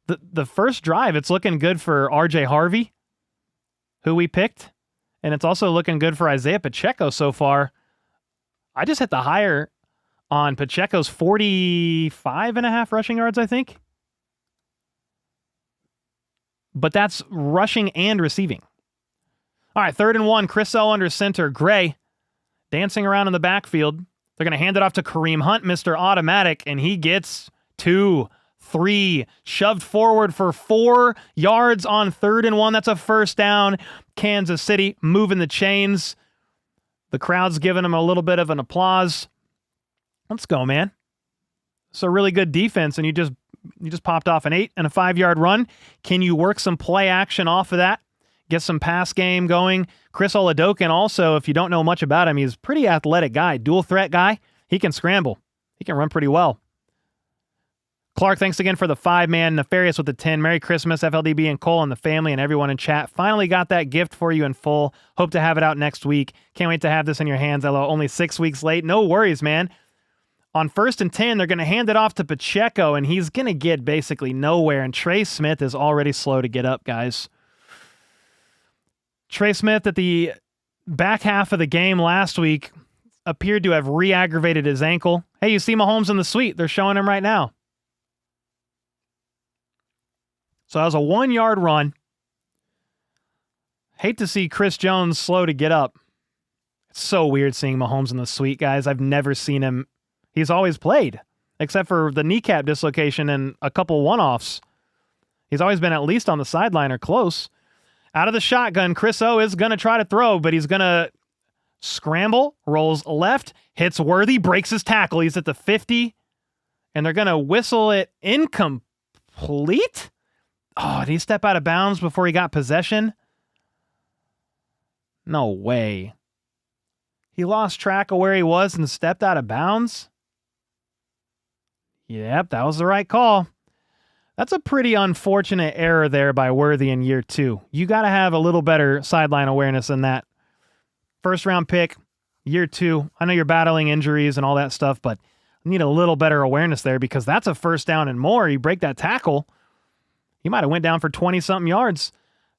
The first drive, it's looking good for RJ Harvey, who we picked. And it's also looking good for Isaiah Pacheco so far. I just hit the higher on Pacheco's 45.5 rushing yards, I think. But that's rushing and receiving. All right, 3rd and 1. Chris O under center. Gray dancing around in the backfield. They're going to hand it off to Kareem Hunt, Mr. Automatic, and he gets 2, 3, shoved forward for 4 yards on 3rd and 1. That's a first down. Kansas City moving the chains. The crowd's giving him a little bit of an applause. Let's go, man. It's a really good defense, and you just popped off an 8 and a 5-yard run. Can you work some play action off of that? Get some pass game going. Chris Oladokun also, if you don't know much about him, he's a pretty athletic guy, dual threat guy. He can scramble. He can run pretty well. Clark, thanks again for the 5-man. Nefarious with the 10. Merry Christmas, FLDB and Cole and the family and everyone in chat. Finally got that gift for you in full. Hope to have it out next week. Can't wait to have this in your hands. LO, only 6 weeks late. No worries, man. On 1st and 10, they're going to hand it off to Pacheco, and he's going to get basically nowhere. And Trey Smith is already slow to get up, guys. Trey Smith at the back half of the game last week appeared to have re-aggravated his ankle. Hey, you see Mahomes in the suite. They're showing him right now. So that was a 1-yard run. Hate to see Chris Jones slow to get up. It's so weird seeing Mahomes in the suite, guys. I've never seen him. He's always played, except for the kneecap dislocation and a couple one-offs. He's always been at least on the sideline or close. Out of the shotgun, Chris O is going to try to throw, but he's going to scramble, rolls left, hits Worthy, breaks his tackle. He's at the 50, and they're going to whistle it incomplete? Oh, did he step out of bounds before he got possession? No way. He lost track of where he was and stepped out of bounds? Yep, that was the right call. That's a pretty unfortunate error there by Worthy in year 2. You got to have a little better sideline awareness than that. First round pick, year 2. I know you're battling injuries and all that stuff, but you need a little better awareness there because that's a first down and more. You break that tackle, he might have went down for 20-something yards.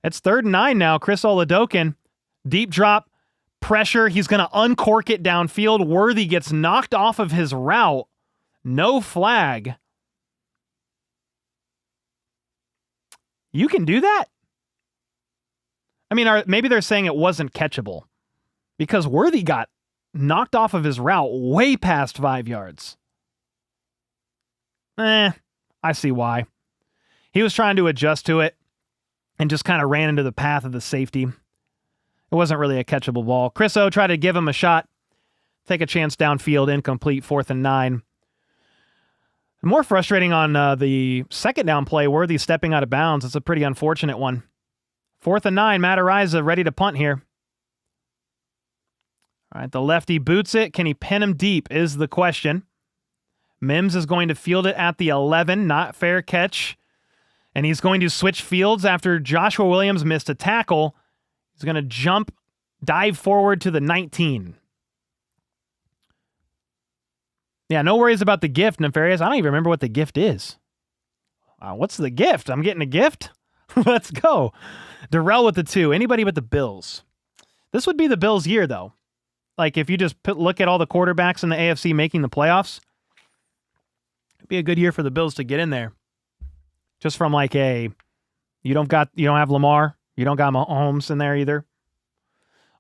It's 3rd and 9 now. Chris Oladokun, deep drop, pressure. He's going to uncork it downfield. Worthy gets knocked off of his route. No flag. You can do that? I mean, maybe they're saying it wasn't catchable because Worthy got knocked off of his route way past 5 yards. I see why. He was trying to adjust to it and just kind of ran into the path of the safety. It wasn't really a catchable ball. Chris O tried to give him a shot. Take a chance downfield, incomplete, 4th and 9. More frustrating on the second down play, Worthy stepping out of bounds. It's a pretty unfortunate one. 4th and 9, Matt Ariza ready to punt here. All right, the lefty boots it. Can he pin him deep is the question. Mims is going to field it at the 11, not fair catch. And he's going to switch fields after Joshua Williams missed a tackle. He's going to dive forward to the 19. Yeah, no worries about the gift, Nefarious. I don't even remember what the gift is. What's the gift? I'm getting a gift? Let's go. Darrell with the 2. Anybody but the Bills. This would be the Bills' year, though. Like, if you just look at all the quarterbacks in the AFC making the playoffs, it'd be a good year for the Bills to get in there. Just from like you don't have Lamar, you don't got Mahomes in there either.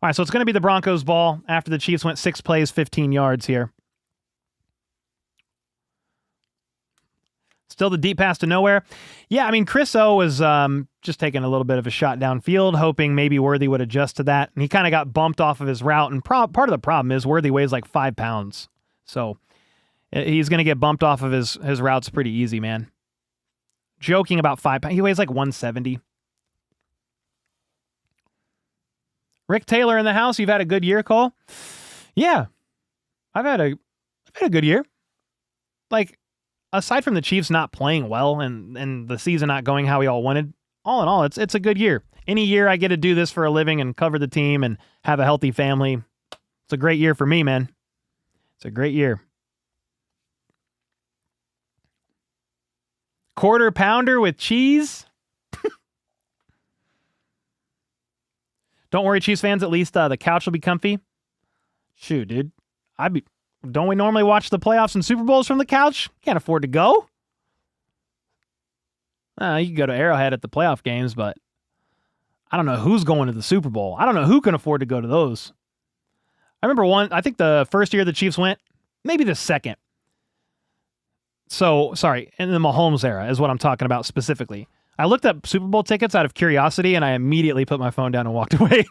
All right, so it's going to be the Broncos' ball after the Chiefs went 6 plays, 15 yards here. Still the deep pass to nowhere. Yeah, I mean, Chris O was just taking a little bit of a shot downfield, hoping maybe Worthy would adjust to that. And he kind of got bumped off of his route. And part of the problem is Worthy weighs like 5 pounds. So he's going to get bumped off of his routes pretty easy, man. Joking about 5 pounds. He weighs like 170. Rick Taylor in the house. You've had a good year, Cole? Yeah. I've had a good year. Like, aside from the Chiefs not playing well and the season not going how we all wanted, all in all, it's a good year. Any year I get to do this for a living and cover the team and have a healthy family, it's a great year for me, man. It's a great year. Quarter pounder with cheese. Don't worry, Chiefs fans. At least the couch will be comfy. Shoot, dude. Don't we normally watch the playoffs and Super Bowls from the couch? Can't afford to go. You can go to Arrowhead at the playoff games, but I don't know who's going to the Super Bowl. I don't know who can afford to go to those. I remember I think the first year the Chiefs went, maybe the second. So, sorry, in the Mahomes era is what I'm talking about specifically. I looked up Super Bowl tickets out of curiosity, and I immediately put my phone down and walked away.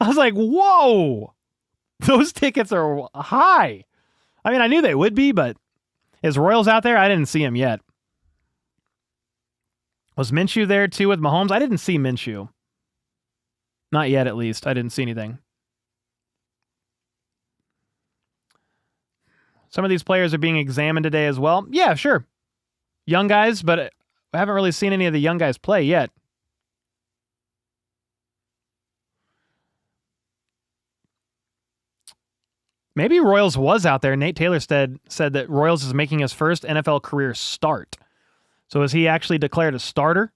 I was like, whoa, those tickets are high. I mean, I knew they would be, but is Royals out there? I didn't see him yet. Was Minshew there too with Mahomes? I didn't see Minshew. Not yet, at least. I didn't see anything. Some of these players are being examined today as well. Yeah, sure. Young guys, but I haven't really seen any of the young guys play yet. Maybe Royals was out there. Nate Taylor said that Royals is making his first NFL career start. So is he actually declared a starter?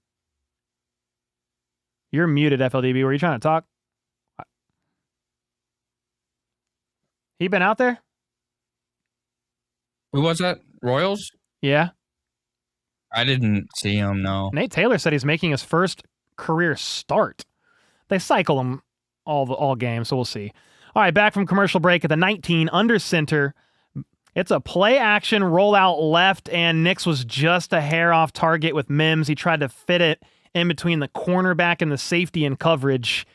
You're muted, FLDB. Were you trying to talk? He been out there? Who was that? Royals? Yeah. I didn't see him, no. Nate Taylor said he's making his first career start. They cycle him all games, so we'll see. All right, back from commercial break at the 19, under center. It's a play action rollout left, and Nix was just a hair off target with Mims. He tried to fit it in between the cornerback and the safety in coverage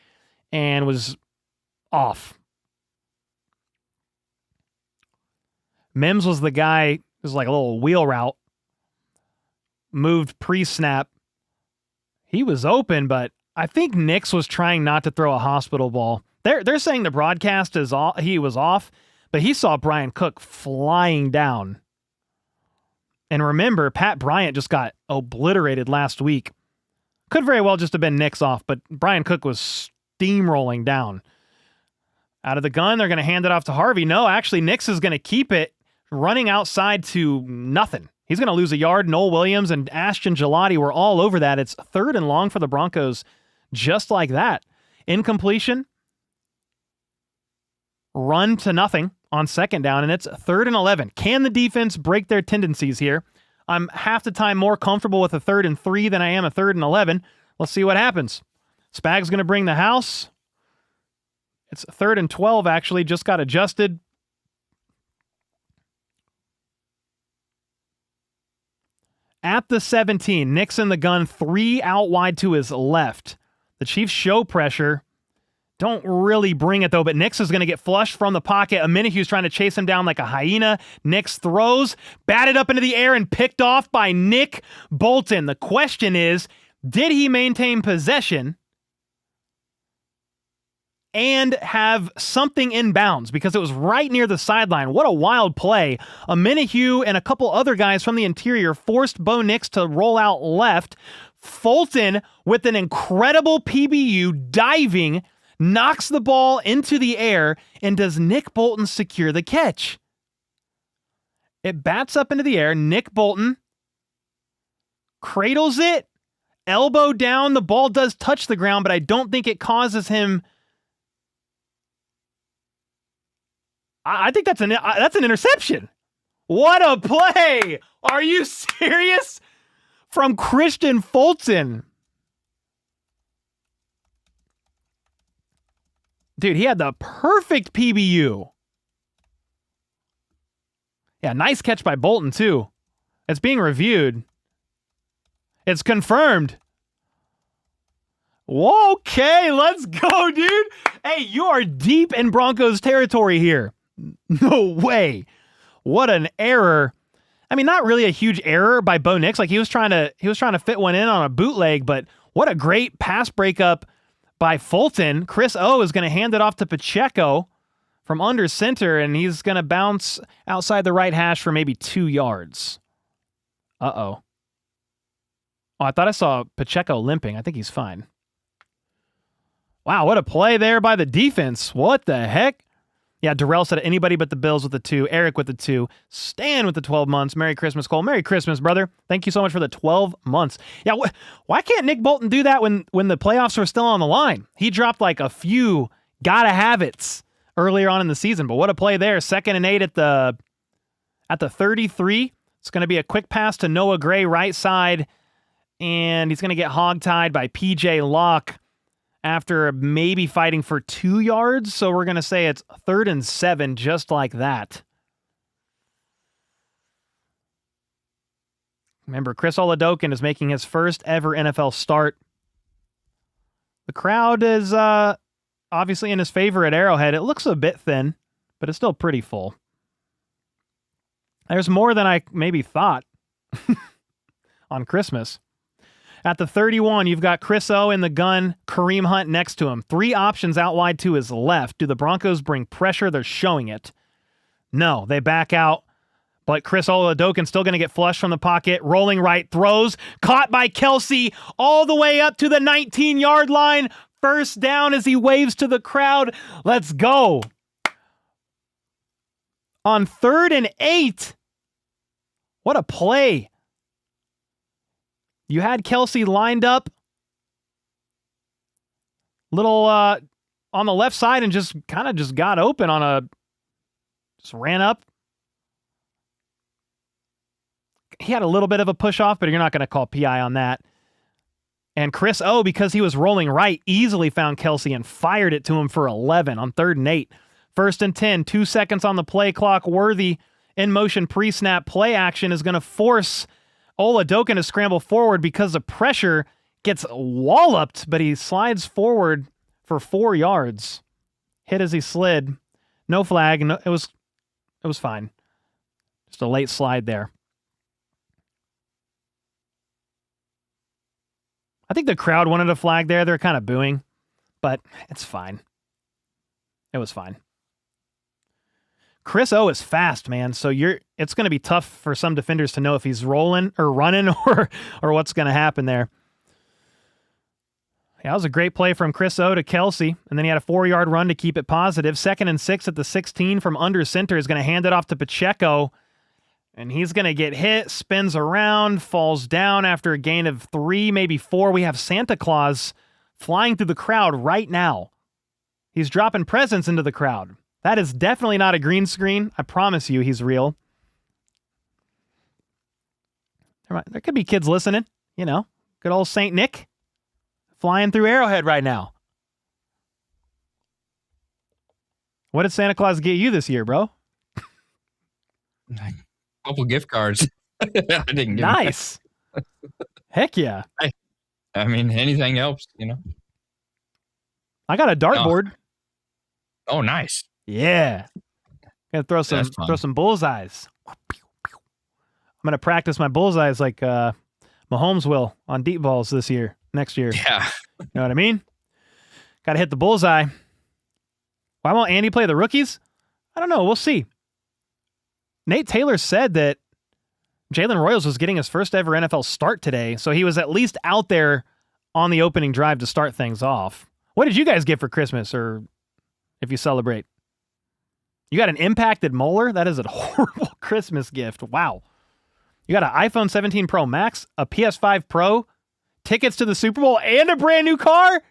and was off. Mims was the guy, it was like a little wheel route, moved pre-snap. He was open, but I think Nix was trying not to throw a hospital ball. They're saying the broadcast is off, he was off, but he saw Brian Cook flying down. And remember, Pat Bryant just got obliterated last week. Could very well just have been Nix off, but Brian Cook was steamrolling down. Out of the gun, they're going to hand it off to Harvey. No, actually, Nix is going to keep it running outside to nothing. He's going to lose a yard. Noel Williams and Ashton Gelati were all over that. It's 3rd and long for the Broncos, just like that. Incompletion. Run to nothing on 2nd down, and it's 3rd and 11. Can the defense break their tendencies here? I'm half the time more comfortable with a 3rd and 3 than I am a 3rd and 11. Let's see what happens. Spag's going to bring the house. It's 3rd and 12, actually. Just got adjusted. At the 17, Nix in the gun, 3 out wide to his left. The Chiefs show pressure. Don't really bring it, though, but Nix is going to get flushed from the pocket. Aminehu's trying to chase him down like a hyena. Nix throws, batted up into the air, and picked off by Nick Bolton. The question is, did he maintain possession? and have something in bounds because it was right near the sideline. What a wild play. A Minihue and a couple other guys from the interior forced Bo Nix to roll out left. Fulton, with an incredible PBU, diving, knocks the ball into the air, and does Nick Bolton secure the catch? It bats up into the air. Nick Bolton cradles it, elbow down. The ball does touch the ground, but I don't think it causes him. I think that's an interception. What a play! Are you serious? From Christian Fulton. Dude, he had the perfect PBU. Yeah, nice catch by Bolton, too. It's being reviewed. It's confirmed. Whoa, okay, let's go, dude. Hey, you are deep in Broncos territory here. No way. What an error. I mean, not really a huge error by Bo Nix. Like he was trying to fit one in on a bootleg, but what a great pass breakup by Fulton. Chris O is going to hand it off to Pacheco from under center, and he's going to bounce outside the right hash for maybe 2 yards. Uh-oh. Oh, I thought I saw Pacheco limping. I think he's fine. Wow, what a play there by the defense. What the heck? Yeah, Darrell said anybody but the Bills with the 2. Eric with the 2. Stan with the 12 months. Merry Christmas, Cole. Merry Christmas, brother. Thank you so much for the 12 months. Yeah, why can't Nick Bolton do that when the playoffs were still on the line? He dropped like a few gotta have it's earlier on in the season, but what a play there. 2nd and 8 at the 33. It's going to be a quick pass to Noah Gray right side, and he's going to get hogtied by PJ Locke after maybe fighting for 2 yards. So we're going to say it's 3rd and 7, just like that. Remember, Chris Oladokun is making his first ever NFL start. The crowd is obviously in his favor at Arrowhead. It looks a bit thin, but it's still pretty full. There's more than I maybe thought on Christmas. At the 31, you've got Chris O in the gun, Kareem Hunt next to him. 3 options out wide to his left. Do the Broncos bring pressure? They're showing it. No, they back out. But Chris Oladokun still going to get flushed from the pocket. Rolling right, throws. Caught by Kelsey all the way up to the 19-yard line. First down as he waves to the crowd. Let's go. On 3rd and 8. What a play. You had Kelsey lined up little on the left side and just got open on just ran up. He had a little bit of a push off, but you're not going to call PI on that. And Chris O, because he was rolling right, easily found Kelsey and fired it to him for 11 on 3rd and 8. 1st and 10, 2 seconds on the play clock. Worthy in motion pre-snap play action is going to force Oladokun to scramble forward because the pressure gets walloped, but he slides forward for 4 yards. Hit as he slid. No flag. No, it was fine. Just a late slide there. I think the crowd wanted a flag there. They're kind of booing, but it's fine. It was fine. Chris O is fast, man. So it's going to be tough for some defenders to know if he's rolling or running or what's going to happen there. Yeah, that was a great play from Chris O to Kelsey, and then he had a 4-yard run to keep it positive. 2nd and 6 at the 16 from under center is going to hand it off to Pacheco, and he's going to get hit, spins around, falls down after a gain of 3, maybe 4. We have Santa Claus flying through the crowd right now. He's dropping presents into the crowd. That is definitely not a green screen. I promise you he's real. There could be kids listening. You know, good old St. Nick flying through Arrowhead right now. What did Santa Claus get you this year, bro? A couple gift cards. I didn't get nice. Heck yeah. I mean, anything helps, you know. I got a dartboard. Oh, nice. Yeah. Gonna throw some bullseyes. I'm gonna practice my bullseyes like Mahomes will on deep balls next year. Yeah. You know what I mean? Gotta hit the bullseye. Why won't Andy play the rookies? I don't know. We'll see. Nate Taylor said that Jalen Royals was getting his first ever NFL start today, so he was at least out there on the opening drive to start things off. What did you guys get for Christmas, or if you celebrate? You got an impacted molar? That is a horrible Christmas gift. Wow. You got an iPhone 17 Pro Max, a PS5 Pro, tickets to the Super Bowl, and a brand new car?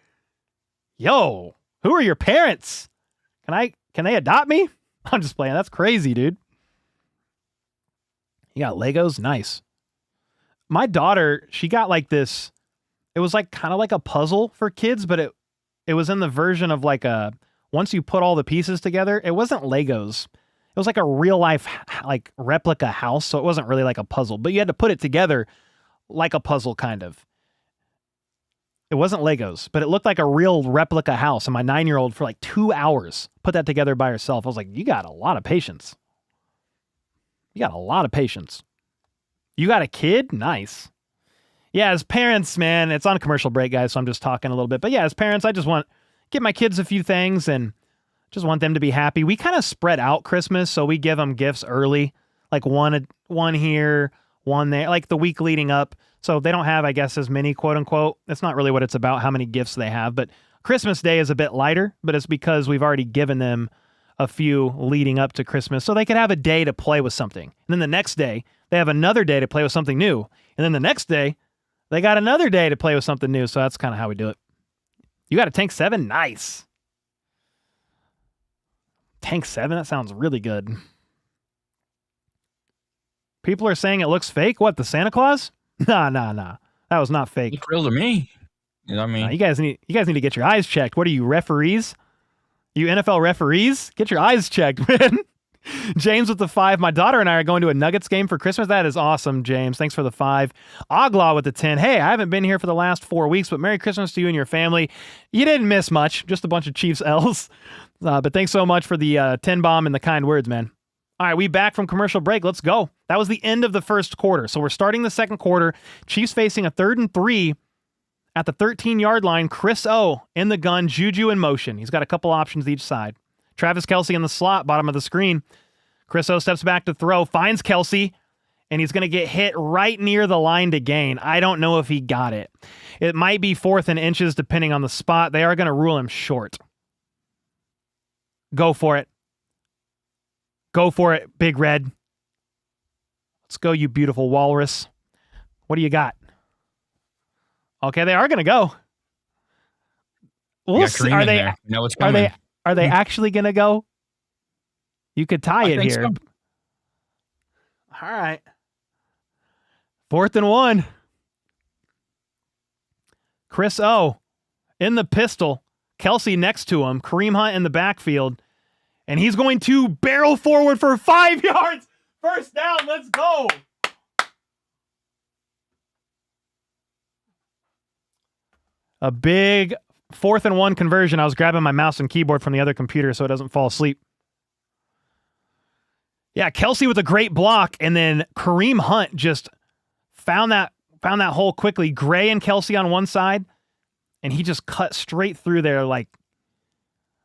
Yo, who are your parents? Can they adopt me? I'm just playing. That's crazy, dude. You got Legos? Nice. My daughter, she got like this, it was like kind of like a puzzle for kids, but it was in the version of like once you put all the pieces together, it wasn't Legos. It was like a real life, like replica house. So it wasn't really like a puzzle, but you had to put it together like a puzzle kind of. It wasn't Legos, but it looked like a real replica house. And my 9-year-old for like 2 hours put that together by herself. I was like, you got a lot of patience. You got a lot of patience. You got a kid? Nice. Yeah, as parents, man, it's on a commercial break, guys, so I'm just talking a little bit. But yeah, as parents, I just want to give my kids a few things and just want them to be happy. We kind of spread out Christmas, so we give them gifts early, like one here, one there, like the week leading up. So they don't have, I guess, as many, quote unquote. That's not really what it's about, how many gifts they have. But Christmas Day is a bit lighter, but it's because we've already given them a few leading up to Christmas, so they could have a day to play with something. And then the next day, they have another day to play with something new. And then the next day, they got another day to play with something new. So that's kind of how we do it. You got a Tank 7? Nice. Tank 7? That sounds really good. People are saying it looks fake. What, the Santa Claus? Nah. That was not fake. Look real to me. You know what I mean? You guys need to get your eyes checked. What are you, referees? You NFL referees? Get your eyes checked, man. James with the 5. My daughter and I are going to a Nuggets game for Christmas. That is awesome, James. Thanks for the 5. Oglaw with the 10. Hey, I haven't been here for the last 4 weeks, but Merry Christmas to you and your family. You didn't miss much. Just a bunch of Chiefs L's. But thanks so much for the 10 bomb and the kind words, man. All right, we back from commercial break. Let's go. That was the end of the first quarter. So we're starting the second quarter. Chiefs facing a 3rd and 3 at the 13-yard line. Chris O in the gun, Juju in motion. He's got a couple options each side. Travis Kelce in the slot, bottom of the screen. Chris O steps back to throw, finds Kelce, and he's going to get hit right near the line to gain. I don't know if he got it. It might be 4th and inches depending on the spot. They are going to rule him short. Go for it. Go for it, Big Red. Let's go, you beautiful walrus. What do you got? Okay, they are going to go. We'll see. Are they? No, it's coming. Are they actually going to go? You could tie it here. So. All right. 4th and 1. Chris O in the pistol. Kelce next to him. Kareem Hunt in the backfield. And he's going to barrel forward for 5 yards. First down. Let's go. A big 4th and 1 conversion. I was grabbing my mouse and keyboard from the other computer so it doesn't fall asleep. Yeah, Kelce with a great block, and then Kareem Hunt just found that hole quickly. Gray and Kelce on one side, and he just cut straight through there like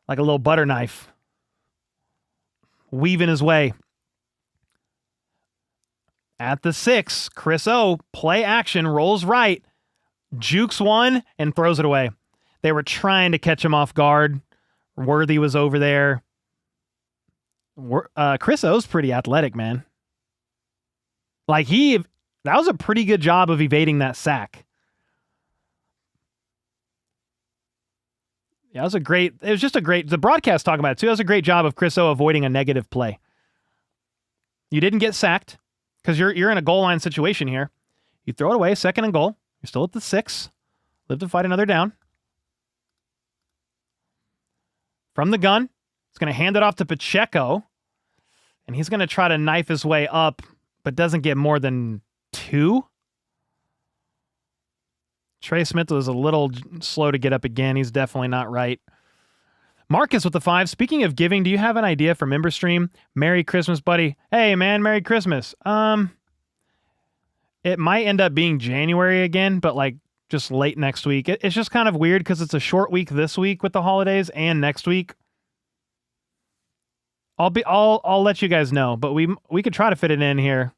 a little butter knife, weaving his way. At the 6, Chris O, play action, rolls right, jukes one, and throws it away. They were trying to catch him off guard. Worthy was over there. Chris O's pretty athletic, man. Like that was a pretty good job of evading that sack. Yeah, the broadcast talking about it too. That was a great job of Chris O avoiding a negative play. You didn't get sacked because you're in a goal line situation here. You throw it away, 2nd and goal. You're still at the 6. Live to fight another down. From the gun, he's going to hand it off to Pacheco, and he's going to try to knife his way up, but doesn't get more than 2. Trey Smith was a little slow to get up again. He's definitely not right. Marcus with the 5. Speaking of giving, do you have an idea for member stream? Merry Christmas, buddy. Hey, man, Merry Christmas. It might end up being January again, but like just late next week. It's just kind of weird because it's a short week this week with the holidays and next week. I'll let you guys know, but we could try to fit it in here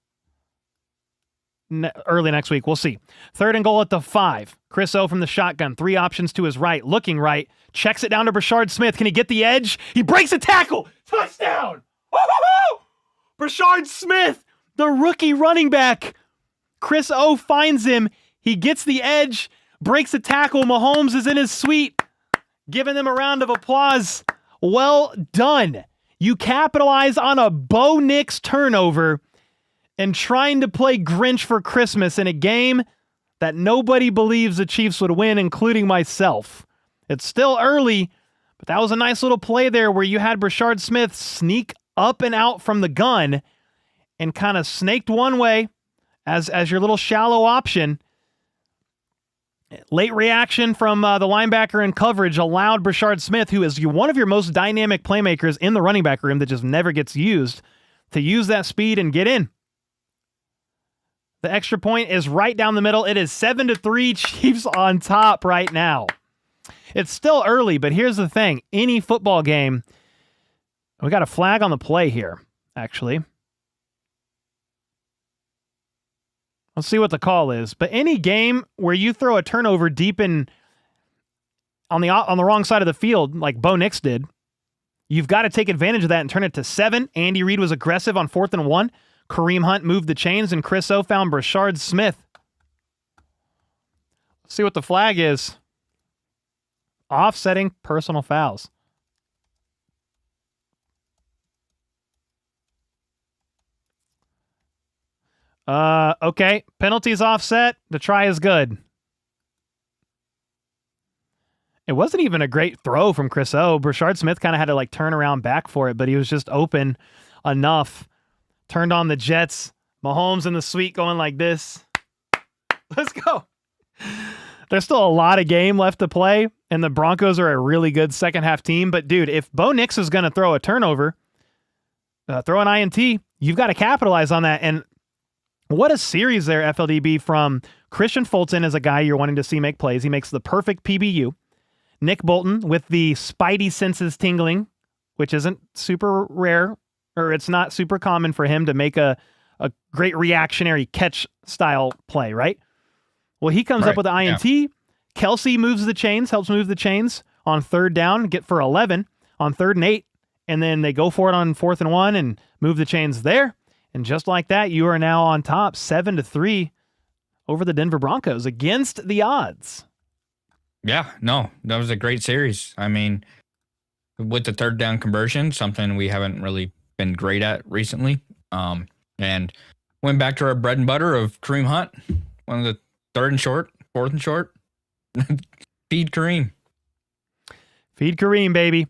early next week. We'll see. 3rd and goal at the 5. Chris O from the shotgun. 3 options to his right. Looking right. Checks it down to Brashard Smith. Can he get the edge? He breaks a tackle. Touchdown. Woo-hoo-hoo! Brashard Smith, the rookie running back. Chris O finds him. He gets the edge. Breaks a tackle. Mahomes is in his suite. Giving them a round of applause. Well done. You capitalize on a Bo Nix turnover and trying to play Grinch for Christmas in a game that nobody believes the Chiefs would win, including myself. It's still early, but that was a nice little play there where you had Brashard Smith sneak up and out from the gun and kind of snaked one way as your little shallow option. Late reaction from the linebacker in coverage allowed Brashard Smith, who is one of your most dynamic playmakers in the running back room that just never gets used, to use that speed and get in. The extra point is right down the middle. It is 7-3, Chiefs on top right now. It's still early, but here's the thing. Any football game, we got a flag on the play here, actually. Let's see what the call is. But any game where you throw a turnover deep in on the wrong side of the field, like Bo Nix did, you've got to take advantage of that and turn it to 7. Andy Reid was aggressive on 4th and 1. Kareem Hunt moved the chains, and Chris O found Brashard Smith. Let's see what the flag is. Offsetting personal fouls. Okay. Penalties offset. The try is good. It wasn't even a great throw from Chris O. Brashard Smith kind of had to turn around back for it, but he was just open enough. Turned on the Jets. Mahomes in the suite going like this. Let's go. There's still a lot of game left to play, and the Broncos are a really good second half team. But, dude, if Bo Nix is going to throw a turnover, throw an INT, you've got to capitalize on that. And what a series there, FLDB, from Christian Fulton as a guy you're wanting to see make plays. He makes the perfect PBU. Nick Bolton with the spidey senses tingling, which isn't super rare, or it's not super common for him to make a great reactionary catch style play, right? Well, he comes up with the INT. Yeah. Kelsey moves the chains, helps move the chains on 3rd down, get for 11 on 3rd and 8, and then they go for it on 4th and 1 and move the chains there. And just like that, you are now on top 7-3 over the Denver Broncos against the odds. Yeah, no, that was a great series. I mean, with the 3rd down conversion, something we haven't really been great at recently. And went back to our bread and butter of Kareem Hunt, one of the 3rd and short, 4th and short. Feed Kareem. Feed Kareem, baby.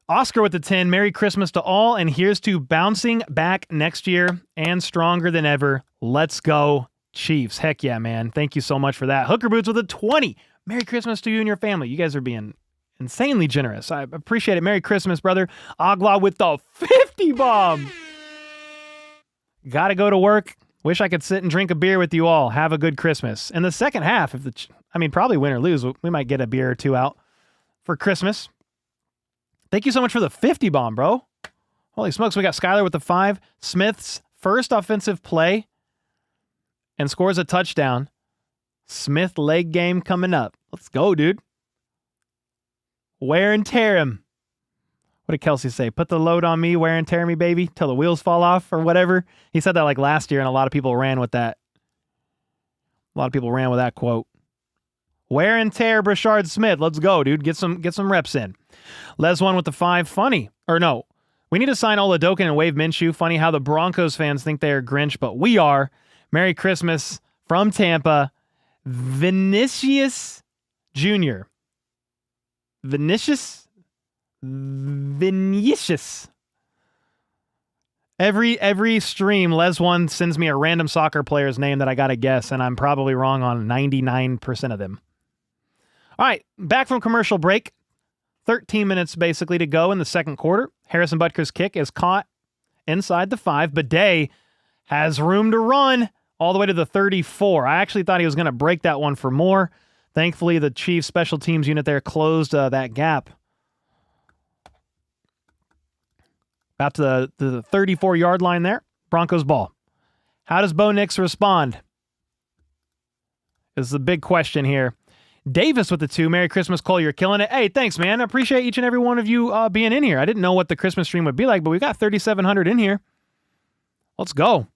Oscar with the 10. Merry Christmas to all, and here's to bouncing back next year and stronger than ever. Let's go, Chiefs. Heck yeah, man. Thank you so much for that. Hooker Boots with a 20. Merry Christmas to you and your family. You guys are being insanely generous. I appreciate it. Merry Christmas, brother. Agla with the 50 bomb. Gotta go to work. Wish I could sit and drink a beer with you all. Have a good Christmas. In the second half, probably win or lose, we might get a beer or two out for Christmas. Thank you so much for the 50 bomb, bro. Holy smokes, we got Skyler with the 5. Smith's first offensive play and scores a touchdown. Smith leg game coming up. Let's go, dude. Wear and tear him. What did Kelsey say? Put the load on me, wear and tear me, baby, till the wheels fall off or whatever. He said that last year, and a lot of people ran with that. A lot of people ran with that quote. Wear and tear Brashard Smith. Let's go, dude. Get some reps in. Les one with the 5. Funny. Or no. We need to sign Oladokin and Wave Minshew. Funny how the Broncos fans think they are Grinch, but we are. Merry Christmas from Tampa. Vinicius Jr. Vinicius. Every stream, Les1 sends me a random soccer player's name that I got to guess, and I'm probably wrong on 99% of them. All right, back from commercial break. 13 minutes basically to go in the second quarter. Harrison Butker's kick is caught inside the 5. Bidet has room to run all the way to the 34. I actually thought he was going to break that one for more. Thankfully, the Chiefs special teams unit there closed that gap. About to the 34-yard line there. Broncos ball. How does Bo Nix respond? Is the big question here. Davis with the 2. Merry Christmas, Cole. You're killing it. Hey, thanks, man. I appreciate each and every one of you being in here. I didn't know what the Christmas stream would be like, but we've got 3,700 in here. Let's go.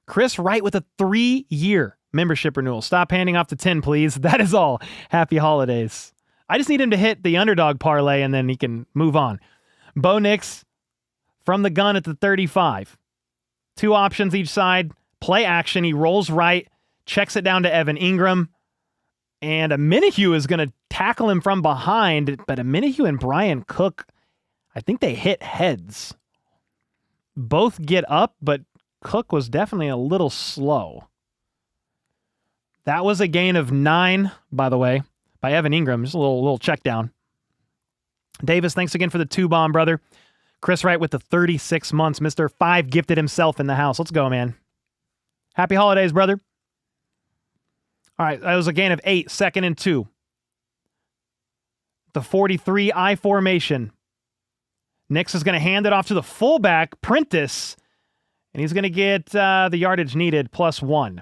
Chris Wright with a 3-year membership renewal. Stop handing off the 10, please. That is all. Happy holidays. I just need him to hit the underdog parlay, and then he can move on. Bo Nix from the gun at the 35. 2 options each side. Play action. He rolls right. Checks it down to Evan Ingram. And Minihue is going to tackle him from behind. But Minihue and Brian Cook, I think they hit heads. Both get up, but Cook was definitely a little slow. That was a gain of 9, by the way, by Evan Ingram. Just a little check down. Davis, thanks again for the 2-bomb, brother. Chris Wright with the 36 months. Mr. 5 gifted himself in the house. Let's go, man. Happy holidays, brother. All right, that was a gain of 8, 2nd and 2. The 43 I formation. Nix is going to hand it off to the fullback, Prentice, and he's going to get the yardage needed, +1.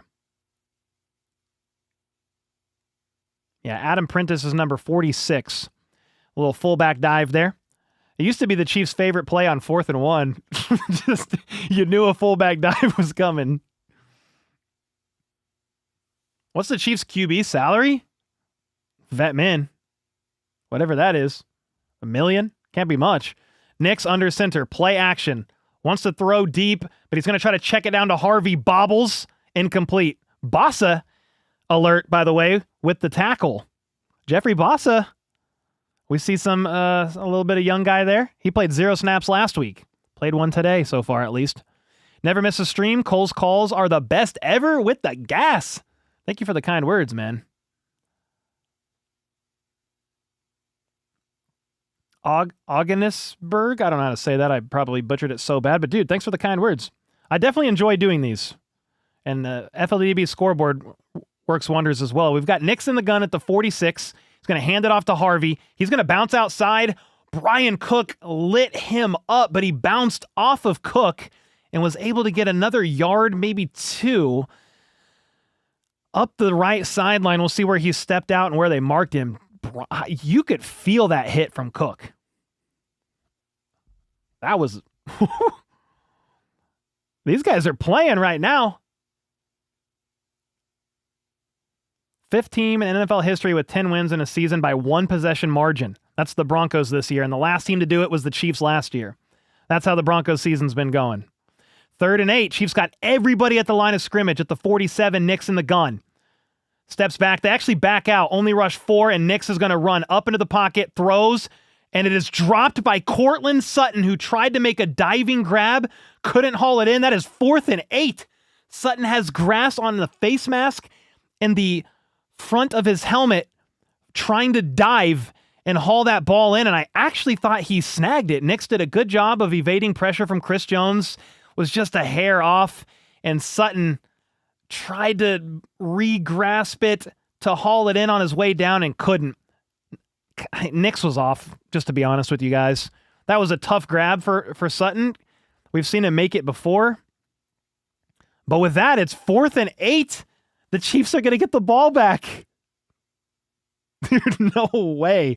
Yeah, Adam Prentice is number 46. A little fullback dive there. It used to be the Chiefs' favorite play on 4th and 1. Just, you knew a fullback dive was coming. What's the Chiefs' QB salary? Vet min. Whatever that is. $1 million? Can't be much. Nix under center. Play action. Wants to throw deep, but he's going to try to check it down to Harvey. Bobbles. Incomplete. Bossa alert, by the way, with the tackle. Jeffrey Bossa. We see some a little bit of young guy there. He played 0 snaps last week. Played 1 today so far, at least. Never miss a stream. Cole's calls are the best ever with the gas. Thank you for the kind words, man. Oggenesberg? I don't know how to say that. I probably butchered it so bad. But, dude, thanks for the kind words. I definitely enjoy doing these. And the FLDB scoreboard works wonders as well. We've got Nix in the gun at the 46. He's going to hand it off to Harvey. He's going to bounce outside. Brian Cook lit him up, but he bounced off of Cook and was able to get another yard, maybe 2, up the right sideline. We'll see where he stepped out and where they marked him. You could feel that hit from Cook. That was... These guys are playing right now. 5th team in NFL history with 10 wins in a season by 1 possession margin. That's the Broncos this year, and the last team to do it was the Chiefs last year. That's how the Broncos season's been going. 3rd and 8. Chiefs got everybody at the line of scrimmage at the 47. Nix in the gun. Steps back. They actually back out. Only rush 4, and Nix is going to run up into the pocket, throws, and it is dropped by Cortland Sutton, who tried to make a diving grab, couldn't haul it in. That is 4th and 8. Sutton has grass on the face mask and the front of his helmet, trying to dive and haul that ball in, and I actually thought he snagged it. Nix did a good job of evading pressure from Chris Jones, was just a hair off, and Sutton tried to re-grasp it to haul it in on his way down and couldn't. Nix was off, just to be honest with you guys. That was a tough grab for Sutton. We've seen him make it before. But with that, it's 4th and 8. The Chiefs are going to get the ball back. There's no way.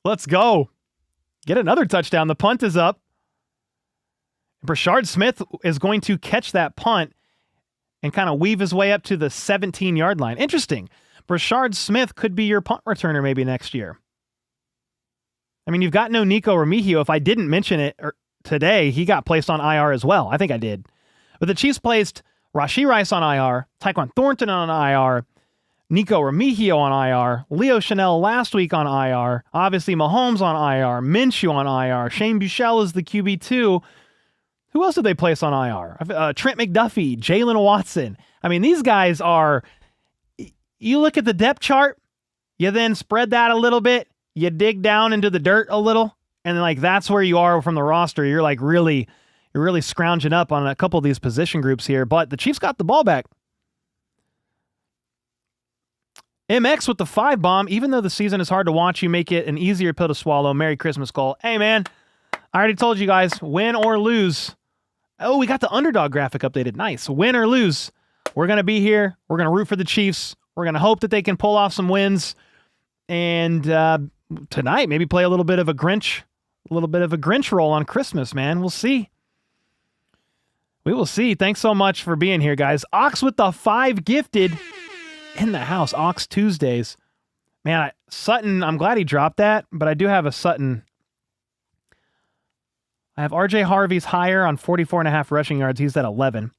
Let's go. Get another touchdown. The punt is up. Brashard Smith is going to catch that punt and kind of weave his way up to the 17-yard line. Interesting. Brashard Smith could be your punt returner maybe next year. I mean, you've got no Nico Remigio. If I didn't mention it today, he got placed on IR as well. I think I did. But the Chiefs placed Rashee Rice on IR, Tyquan Thornton on IR, Nico Remigio on IR, Leo Chanel last week on IR, obviously Mahomes on IR, Minshew on IR, Shane Buechele is the QB2. Who else did they place on IR? Trent McDuffie, Jalen Watson. I mean, these guys are... You look at the depth chart, you then spread that a little bit, you dig down into the dirt a little, and then, like, that's where you are from the roster. You're like really scrounging up on a couple of these position groups here, but the Chiefs got the ball back. MX with the 5-bomb. Even though the season is hard to watch, you make it an easier pill to swallow. Merry Christmas, Cole. Hey, man, I already told you guys, win or lose. Oh, we got the underdog graphic updated. Nice. Win or lose, we're going to be here. We're going to root for the Chiefs. We're going to hope that they can pull off some wins. And tonight, maybe play a little bit of a Grinch role on Christmas, man. We'll see. We will see. Thanks so much for being here, guys. Ox with the 5 gifted in the house. Ox Tuesdays. Man, Sutton, I'm glad he dropped that, but I do have a Sutton. I have RJ Harvey's higher on 44.5 rushing yards. He's at 11.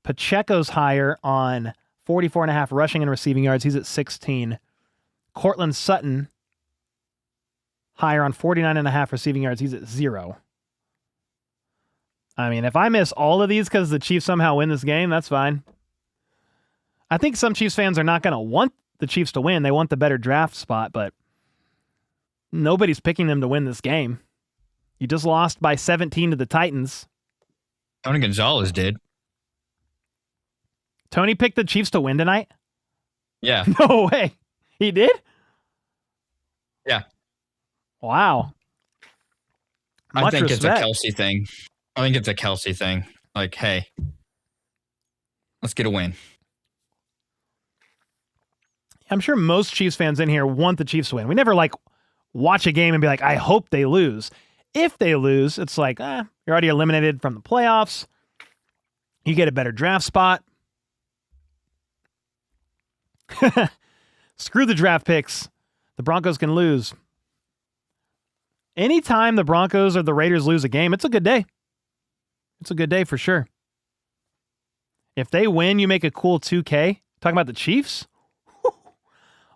Pacheco's higher on 44.5 rushing and receiving yards. He's at 16. Cortland Sutton higher on 49.5 receiving yards. He's at 0. I mean, if I miss all of these because the Chiefs somehow win this game, that's fine. I think some Chiefs fans are not going to want the Chiefs to win. They want the better draft spot, but nobody's picking them to win this game. You just lost by 17 to the Titans. Tony Gonzalez did. Tony picked the Chiefs to win tonight? Yeah. No way. He did? Yeah. Wow. I think it's a Kelsey thing. Like, hey, let's get a win. I'm sure most Chiefs fans in here want the Chiefs to win. We never watch a game and be like, I hope they lose. If they lose, it's like, you're already eliminated from the playoffs. You get a better draft spot. Screw the draft picks. The Broncos can lose. Anytime the Broncos or the Raiders lose a game, it's a good day. It's a good day for sure. If they win, you make a cool 2K. Talking about the Chiefs?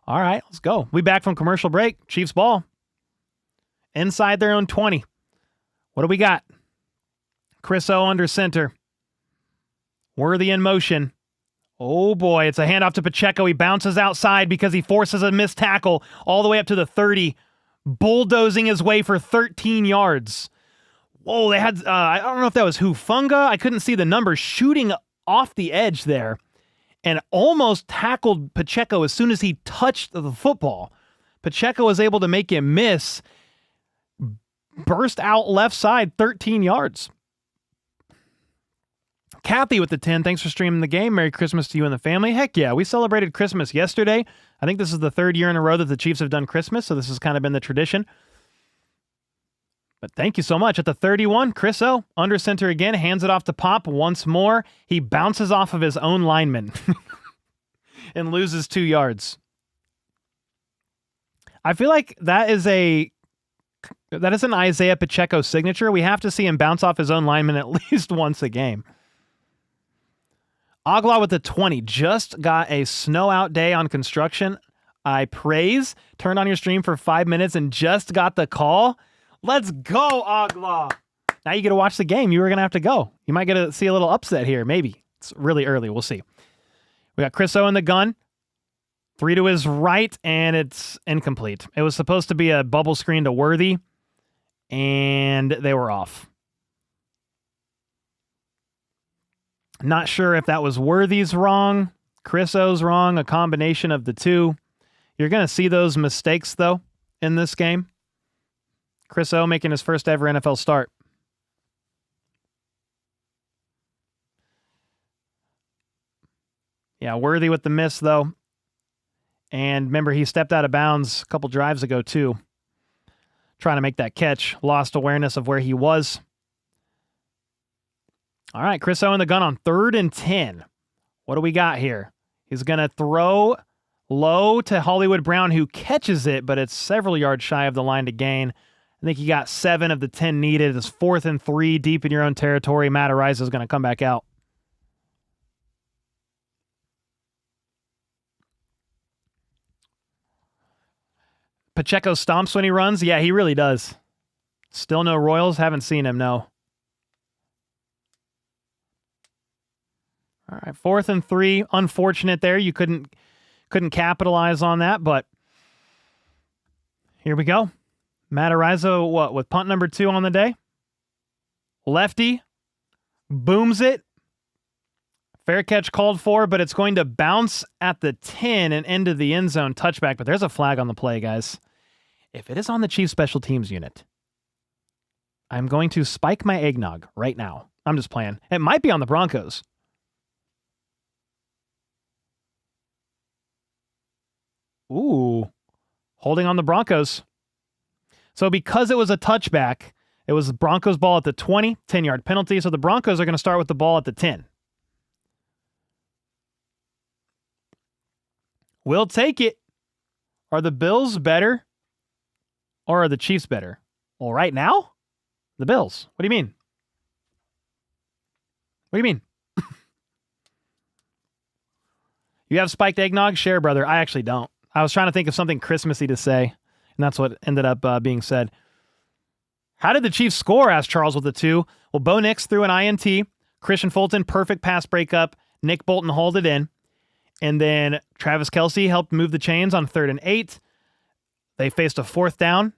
All right, let's go. We back from commercial break. Chiefs ball. Inside their own 20. What do we got? Chris O under center. Worthy in motion. Oh boy, it's a handoff to Pacheco. He bounces outside because he forces a missed tackle all the way up to the 30. Bulldozing his way for 13 yards. Whoa, they had, I don't know if that was Hufunga. I couldn't see the numbers, shooting off the edge there and almost tackled Pacheco as soon as he touched the football. Pacheco was able to make him miss. Burst out left side, 13 yards. Kathy with the 10. Thanks for streaming the game. Merry Christmas to you and the family. Heck yeah, we celebrated Christmas yesterday. I think this is the 3rd year in a row that the Chiefs have done Christmas, so this has kind of been the tradition. But thank you so much. At the 31, Chris O, under center again, hands it off to Pop once more. He bounces off of his own lineman and loses 2 yards. I feel like that is an Isaiah Pacheco signature. We have to see him bounce off his own lineman at least once a game. Agla with the 20. Just got a snow out day on construction. I praise. Turned on your stream for 5 minutes and just got the call. Let's go, Agla. Now you get to watch the game. You were going to have to go. You might get to see a little upset here. Maybe. It's really early. We'll see. We got Chris O in the gun. 3 to his right, and it's incomplete. It was supposed to be a bubble screen to Worthy, and they were off. Not sure if that was Worthy's wrong, Chris O's wrong, a combination of the two. You're going to see those mistakes, though, in this game. Chris O making his first ever NFL start. Yeah, Worthy with the miss, though. And remember, he stepped out of bounds a couple drives ago, too. Trying to make that catch. Lost awareness of where he was. All right, Chris O in the gun on 3rd and 10. What do we got here? He's going to throw low to Hollywood Brown, who catches it, but it's several yards shy of the line to gain. I think he got 7 of the 10 needed. It's 4th and 3, deep in your own territory. Matt Ariza is going to come back out. Pacheco stomps when he runs. Yeah, he really does. Still no Royals. Haven't seen him, no. All right, 4th and 3. Unfortunate there. You couldn't capitalize on that, but here we go. Matt Ariza, with punt number 2 on the day? Lefty. Booms it. Fair catch called for, but it's going to bounce at the 10 and into the end zone touchback. But there's a flag on the play, guys. If it is on the Chiefs special teams unit, I'm going to spike my eggnog right now. I'm just playing. It might be on the Broncos. Ooh, holding on the Broncos. So because it was a touchback, it was the Broncos ball at the 20, 10-yard penalty. So the Broncos are going to start with the ball at the 10. We'll take it. Are the Bills better or are the Chiefs better? Well, right now, the Bills. What do you mean? What do you mean? You have spiked eggnog? Share, brother. I actually don't. I was trying to think of something Christmassy to say, and that's what ended up being said. How did the Chiefs score? Asked Charles with the 2. Well, Bo Nix threw an INT. Christian Fulton, perfect pass breakup. Nick Bolton hauled it in. And then Travis Kelce helped move the chains on 3rd and 8. They faced a 4th down.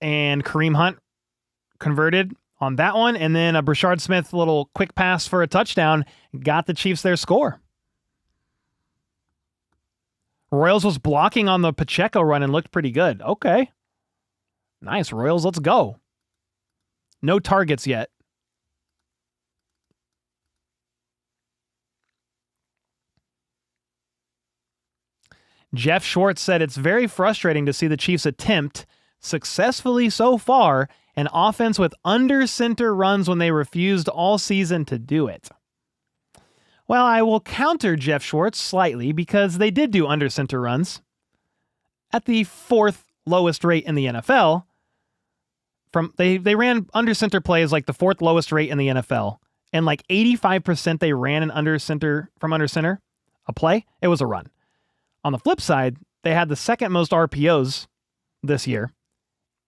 And Kareem Hunt converted on that one. And then a Brashard Smith little quick pass for a touchdown got the Chiefs their score. Royals was blocking on the Pacheco run and looked pretty good. Okay. Nice, Royals. Let's go. No targets yet. Jeff Schwartz said it's very frustrating to see the Chiefs attempt, successfully so far, an offense with under-center runs when they refused all season to do it. Well, I will counter Jeff Schwartz slightly because they did do under-center runs at the 4th lowest rate in the NFL. They ran under-center plays like the 4th lowest rate in the NFL, and like 85% they ran an under-center from under-center a play. It was a run. On the flip side, they had the 2nd most RPOs this year,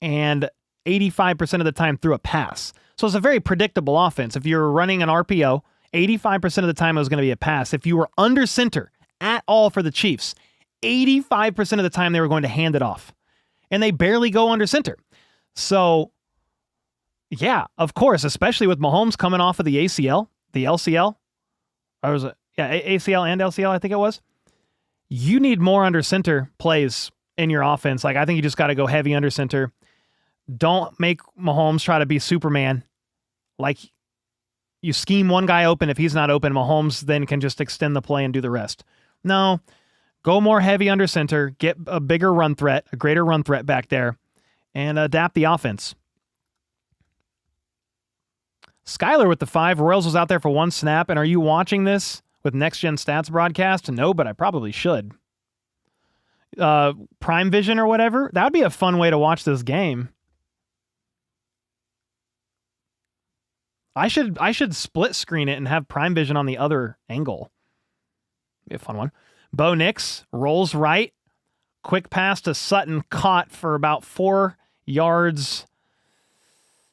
and 85% of the time threw a pass. So it's a very predictable offense. If you're running an RPO, 85% of the time it was going to be a pass. If you were under center at all for the Chiefs, 85% of the time they were going to hand it off. And they barely go under center. So, yeah, of course, especially with Mahomes coming off of the ACL, the LCL, or was it? Yeah, ACL and LCL, I think it was. You need more under center plays in your offense. Like, I think you just got to go heavy under center. Don't make Mahomes try to be Superman. Like, you scheme one guy open. If he's not open, Mahomes then can just extend the play and do the rest. No, go more heavy under center, get a bigger run threat, a greater run threat back there, and adapt the offense. Skyler with the 5. Royals was out there for 1 snap. And are you watching this with Next Gen Stats broadcast? No, but I probably should. Prime Vision or whatever. That would be a fun way to watch this game. I should split screen it and have Prime Vision on the other angle. Be a fun one. Bo Nix rolls right. Quick pass to Sutton, caught for about 4 yards.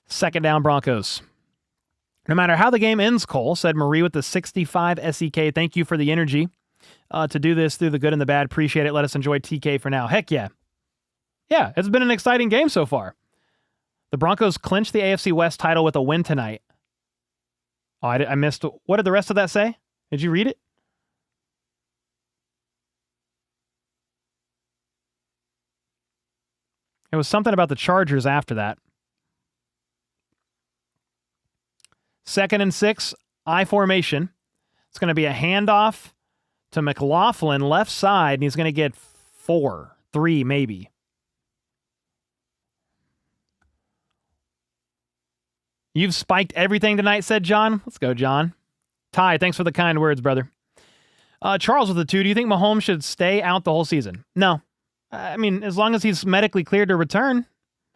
2nd down, Broncos. No matter how the game ends, Cole, said Marie with the 65 SEK. Thank you for the energy to do this through the good and the bad. Appreciate it. Let us enjoy TK for now. Heck yeah. Yeah, it's been an exciting game so far. The Broncos clinched the AFC West title with a win tonight. Oh, I missed. What did the rest of that say? Did you read it? It was something about the Chargers after that. 2nd and 6, I formation. It's going to be a handoff to McLaughlin, left side, and he's going to get 3 maybe. You've spiked everything tonight, said John. Let's go, John. Ty, thanks for the kind words, brother. Charles with the 2. Do you think Mahomes should stay out the whole season? No. I mean, as long as he's medically cleared to return.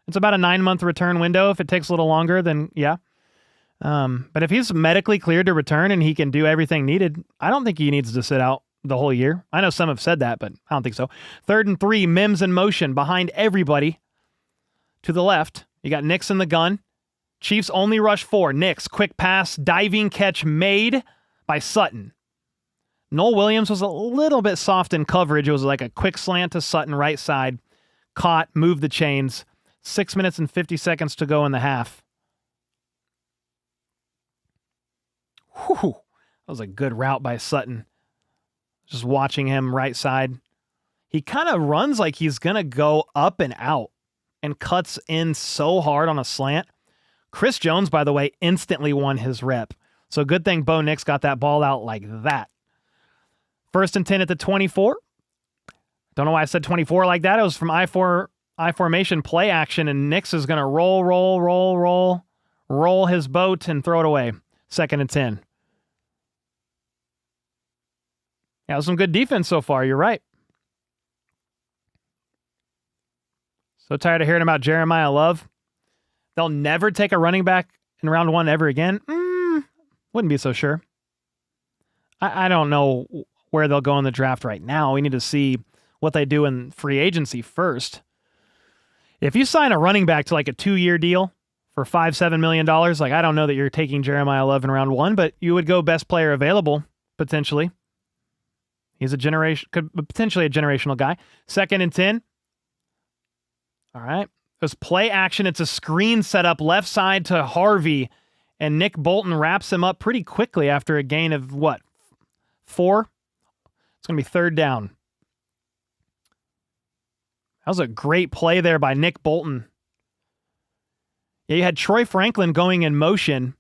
It's about a 9-month return window. If it takes a little longer, then yeah. But if he's medically cleared to return and he can do everything needed, I don't think he needs to sit out the whole year. I know some have said that, but I don't think so. 3rd and 3, Mims in motion behind everybody. To the left, you got Nix in the gun. Chiefs only rush 4. Nix, quick pass, diving catch made by Sutton. Noel Williams was a little bit soft in coverage. It was like a quick slant to Sutton, right side. Caught, moved the chains. 6 minutes and 50 seconds to go in the half. Whew. That was a good route by Sutton. Just watching him right side. He kind of runs like he's going to go up and out. and cuts in so hard on a slant. Chris Jones, by the way, instantly won his rep. So good thing Bo Nix got that ball out like that. 1st and 10 at the 24. Don't know why I said 24 like that. It was from I formation play action, and Nix is going to roll his boat and throw it away. 2nd and 10. Yeah, some good defense so far. You're right. So tired of hearing about Jeremiah Love. They'll never take a running back in round 1 ever again. Wouldn't be so sure. I don't know where they'll go in the draft right now. We need to see what they do in free agency first. If you sign a running back to like a 2-year deal for $5-7 million, like I don't know that you're taking Jeremiah Love in round 1, but you would go best player available potentially. He's potentially a generational guy. 2nd and 10. All right. There's play action. It's a screen setup left side to Harvey, and Nick Bolton wraps him up pretty quickly after a gain of what? 4? It's going to be 3rd down. That was a great play there by Nick Bolton. Yeah, you had Troy Franklin going in motion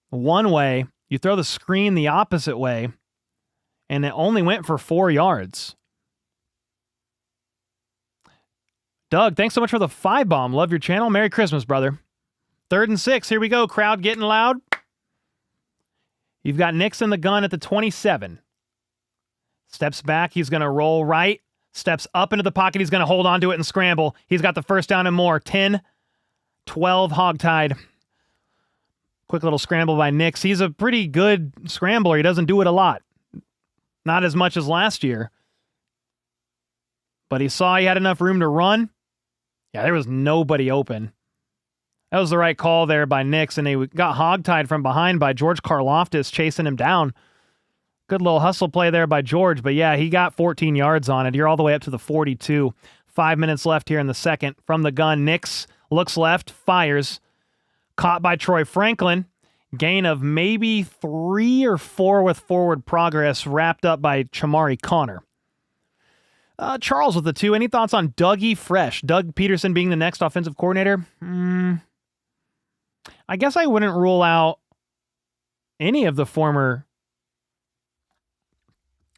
one way. You throw the screen the opposite way, and it only went for 4 yards. Doug, thanks so much for the 5-bomb. Love your channel. Merry Christmas, brother. 3rd and 6. Here we go. Crowd getting loud. You've got Nix in the gun at the 27. Steps back. He's going to roll right. Steps up into the pocket. He's going to hold on to it and scramble. He's got the 1st down and more. 10, 12, hogtied. Quick little scramble by Nix. He's a pretty good scrambler. He doesn't do it a lot. Not as much as last year. But he saw he had enough room to run. Yeah, there was nobody open. That was the right call there by Nix, and they got hogtied from behind by George Karlaftis chasing him down. Good little hustle play there by George, but yeah, he got 14 yards on it. You're all the way up to the 42. 5 minutes left here in the second. From the gun, Nix looks left, fires. Caught by Troy Franklin. Gain of maybe 3 or 4 with forward progress, wrapped up by Chamari Connor. Charles with the 2. Any thoughts on Dougie Fresh? Doug Peterson being the next offensive coordinator? I guess I wouldn't rule out any of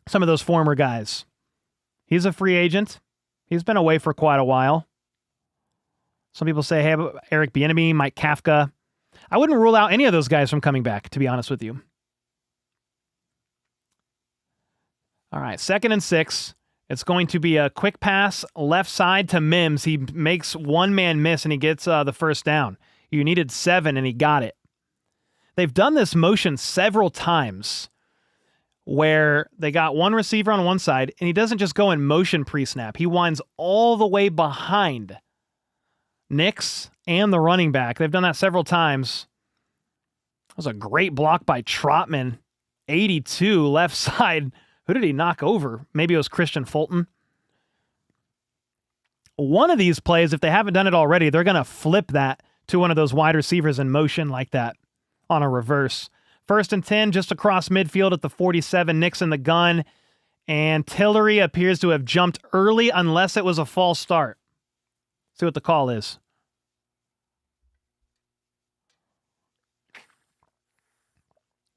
some of those former guys. He's a free agent. He's been away for quite a while. Some people say, hey, Eric Bieniemy, Mike Kafka. I wouldn't rule out any of those guys from coming back, to be honest with you. All right, 2nd and 6. It's going to be a quick pass left side to Mims. He makes one man miss, and he gets the 1st down. You needed 7, and he got it. They've done this motion several times where they got one receiver on one side, and he doesn't just go in motion pre-snap. He winds all the way behind Nix and the running back. They've done that several times. That was a great block by Trotman. 82 left side. Who did he knock over? Maybe it was Christian Fulton. One of these plays, if they haven't done it already, they're going to flip that to one of those wide receivers in motion like that on a reverse. 1st and 10, just across midfield at the 47. Nix in the gun. And Tillery appears to have jumped early unless it was a false start. See what the call is. I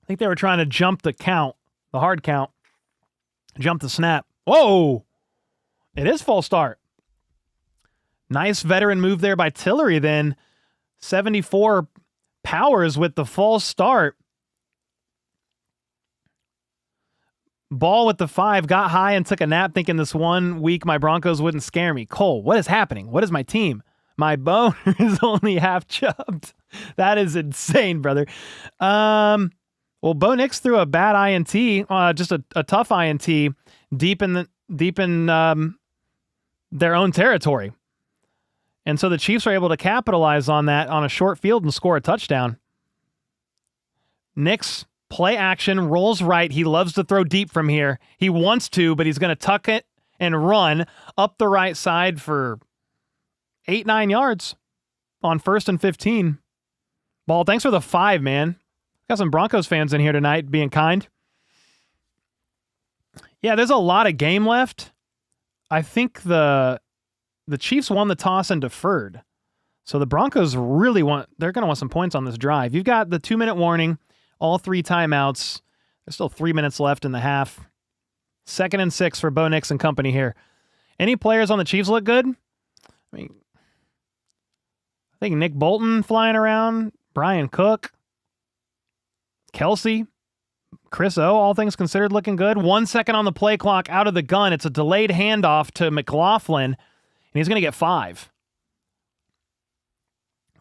think they were trying to jump the count, the hard count. Jump the snap. Whoa! It is false start. Nice veteran move there by Tillery then. 74 powers with the false start. Ball with the 5, got high and took a nap thinking this 1 week my Broncos wouldn't scare me. Cole, what is happening? What is my team? My boner is only half chubbed. That is insane, brother. Well, Bo Nix threw a bad INT, just a tough INT deep in their own territory. And so the Chiefs are able to capitalize on that on a short field and score a touchdown. Nix, play action, rolls right. He loves to throw deep from here. He wants to, but he's going to tuck it and run up the right side for 8-9 yards on 1st and 15. Ball, thanks for the 5, man. Got some Broncos fans in here tonight being kind. Yeah, there's a lot of game left. I think the the Chiefs won the toss and deferred. So the Broncos they're going to want some points on this drive. You've got the 2-minute warning, all 3 timeouts. There's still 3 minutes left in the half. 2nd and 6 for Bo Nix and company here. Any players on the Chiefs look good? I mean, I think Nick Bolton flying around, Brian Cook, Kelsey, Chris O, all things considered, looking good. 1 second on the play clock out of the gun. It's a delayed handoff to McLaughlin, and he's going to get 5.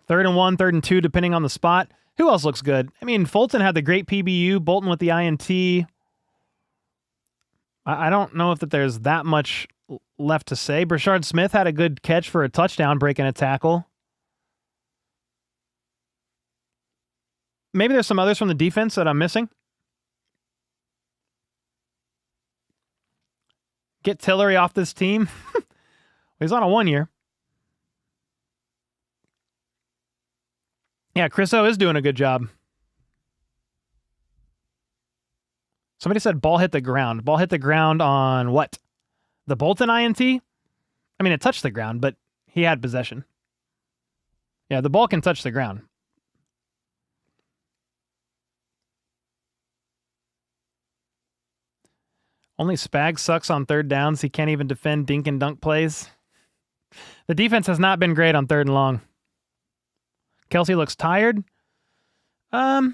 3rd and 1, 3rd and 2, depending on the spot. Who else looks good? I mean, Fulton had the great PBU, Bolton with the INT. I don't know if there's that much left to say. Brashard Smith had a good catch for a touchdown, breaking a tackle. Maybe there's some others from the defense that I'm missing. Get Tillery off this team. He's on a 1 year. Yeah, Chris O is doing a good job. Somebody said ball hit the ground. Ball hit the ground on what? The Bolton INT? I mean, it touched the ground, but he had possession. Yeah, the ball can touch the ground. Only Spags sucks on 3rd downs. He can't even defend dink and dunk plays. The defense has not been great on 3rd and long. Kelsey looks tired. I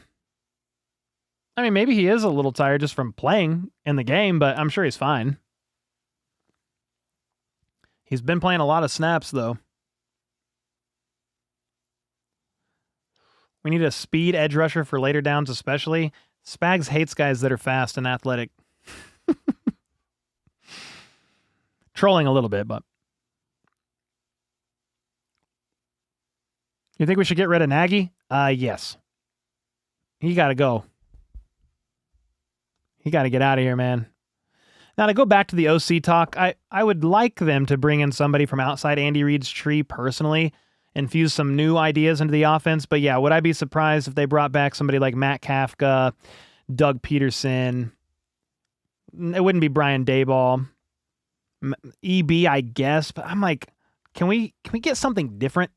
mean, maybe he is a little tired just from playing in the game, but I'm sure he's fine. He's been playing a lot of snaps, though. We need a speed edge rusher for later downs, especially. Spags hates guys that are fast and athletic. Trolling a little bit, but. You think we should get rid of Nagy? Yes. He got to go. He got to get out of here, man. Now, to go back to the OC talk, I would like them to bring in somebody from outside Andy Reid's tree personally, infuse some new ideas into the offense. But yeah, would I be surprised if they brought back somebody like Matt Kafka, Doug Peterson? It wouldn't be Brian Daboll. EB, I guess. But I'm like, can we get something different?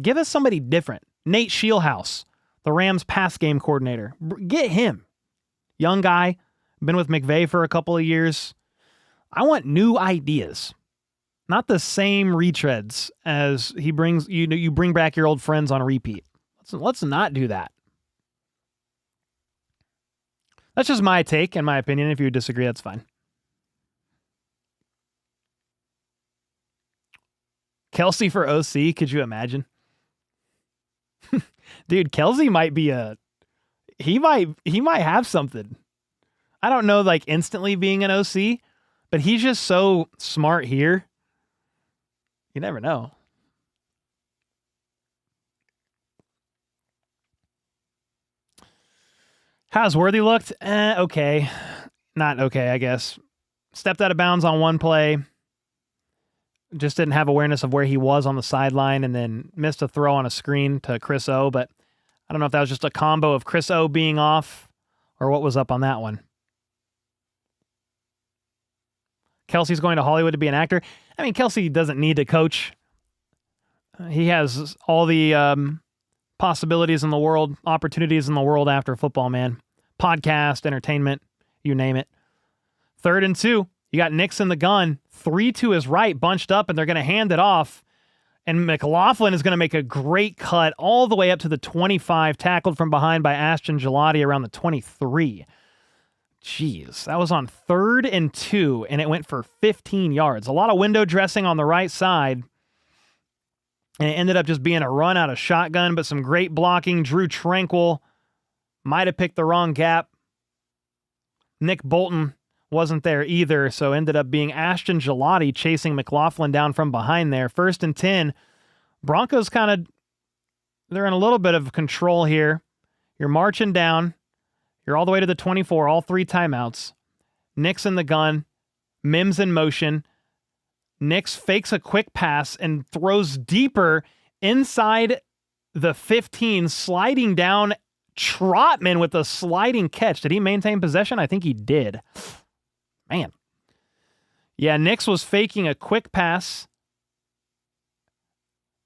Give us somebody different. Nate Shieldhouse, the Rams pass game coordinator. Get him. Young guy, been with McVay for a couple of years. I want new ideas. Not the same retreads as he brings. You bring back your old friends on repeat. Let's not do that. That's just my take and my opinion. If you disagree, that's fine. Kelsey for OC, could you imagine? Dude, Kelsey might be he might have something. I don't know, like instantly being an OC, but he's just so smart here. You never know. How's Worthy looked? Okay. Not okay, I guess. Stepped out of bounds on one play. Just didn't have awareness of where he was on the sideline, and then missed a throw on a screen to Chris O, but I don't know if that was just a combo of Chris O being off or what was up on that one. Kelsey's going to Hollywood to be an actor. I mean, Kelsey doesn't need to coach. He has all the possibilities in the world, opportunities in the world after football, man. Podcast, entertainment, you name it. 3rd and 2. You got Nix in the gun. 3 to his right, bunched up, and they're going to hand it off. And McLaughlin is going to make a great cut all the way up to the 25, tackled from behind by Ashton Gelati around the 23. Jeez, that was on 3rd and 2, and it went for 15 yards. A lot of window dressing on the right side, and it ended up just being a run out of shotgun, but some great blocking. Drew Tranquil might have picked the wrong gap. Nick Bolton wasn't there either, so ended up being Ashton Gelati chasing McLaughlin down from behind there. 1st and 10. Broncos they're in a little bit of control here. You're marching down. You're all the way to the 24, all 3 timeouts. Nix in the gun. Mims in motion. Nix fakes a quick pass and throws deeper inside the 15, sliding down. Trotman with a sliding catch. Did he maintain possession? I think he did. Man. Yeah, Nix was faking a quick pass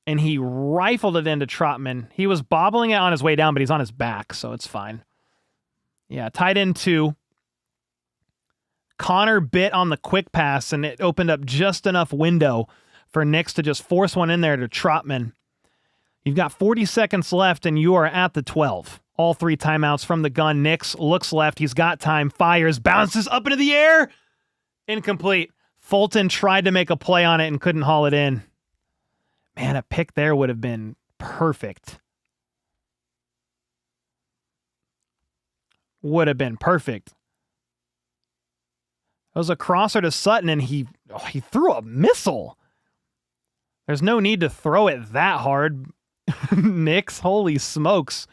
and he rifled it into Trotman. He was bobbling it on his way down, but he's on his back, so it's fine. Yeah, tight end 2. Connor bit on the quick pass, and it opened up just enough window for Nix to just force one in there to Trotman. You've got 40 seconds left, and you are at the 12. All 3 timeouts from the gun. Nix looks left. He's got time. Fires. Bounces up into the air. Incomplete. Fulton tried to make a play on it and couldn't haul it in. Man, a pick there would have been perfect. Would have been perfect. It was a crosser to Sutton, and he threw a missile. There's no need to throw it that hard. Nix, holy smokes.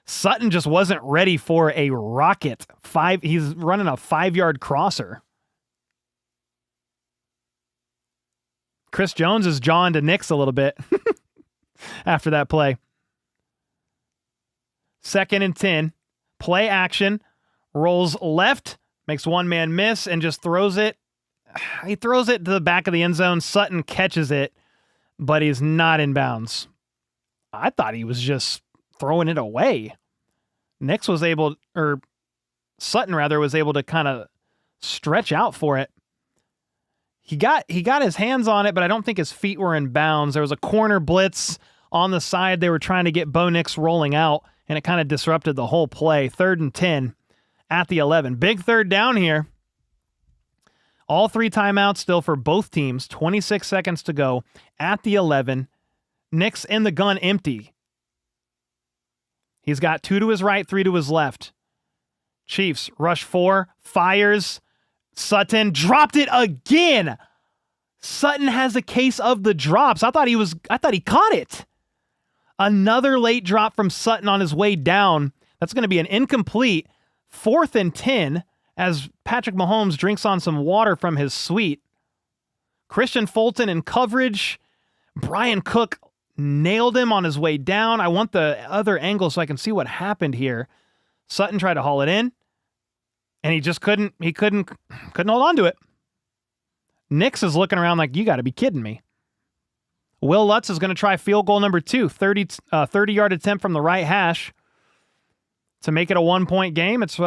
Sutton just wasn't ready for a rocket. He's running a 5-yard crosser. Chris Jones is jawing to Nix a little bit after that play. 2nd and 10. Play action. Rolls left. Makes one man miss and just throws it. He throws it to the back of the end zone. Sutton catches it, but he's not in bounds. I thought he was just throwing it away. Sutton rather was able to kind of stretch out for it. He got his hands on it, but I don't think his feet were in bounds. There was a corner blitz on the side. They were trying to get Bo Nix rolling out, and it kind of disrupted the whole play. 3rd and 10 at the 11. Big 3rd down here. All 3 timeouts still for both teams. 26 seconds to go at the 11. Nix in the gun empty. He's got 2 to his right, 3 to his left. Chiefs rush 4, fires. Sutton dropped it again. Sutton has a case of the drops. I thought he caught it. Another late drop from Sutton on his way down. That's going to be an incomplete 4th and 10 as Patrick Mahomes drinks on some water from his suite. Christian Fulton in coverage. Brian Cook nailed him on his way down. I want the other angle so I can see what happened here. Sutton tried to haul it in, and he just couldn't hold on to it. Nix is looking around like, you got to be kidding me. Will Lutz is going to try field goal number 2, 30-yard attempt from the right hash to make it a 1-point game. It's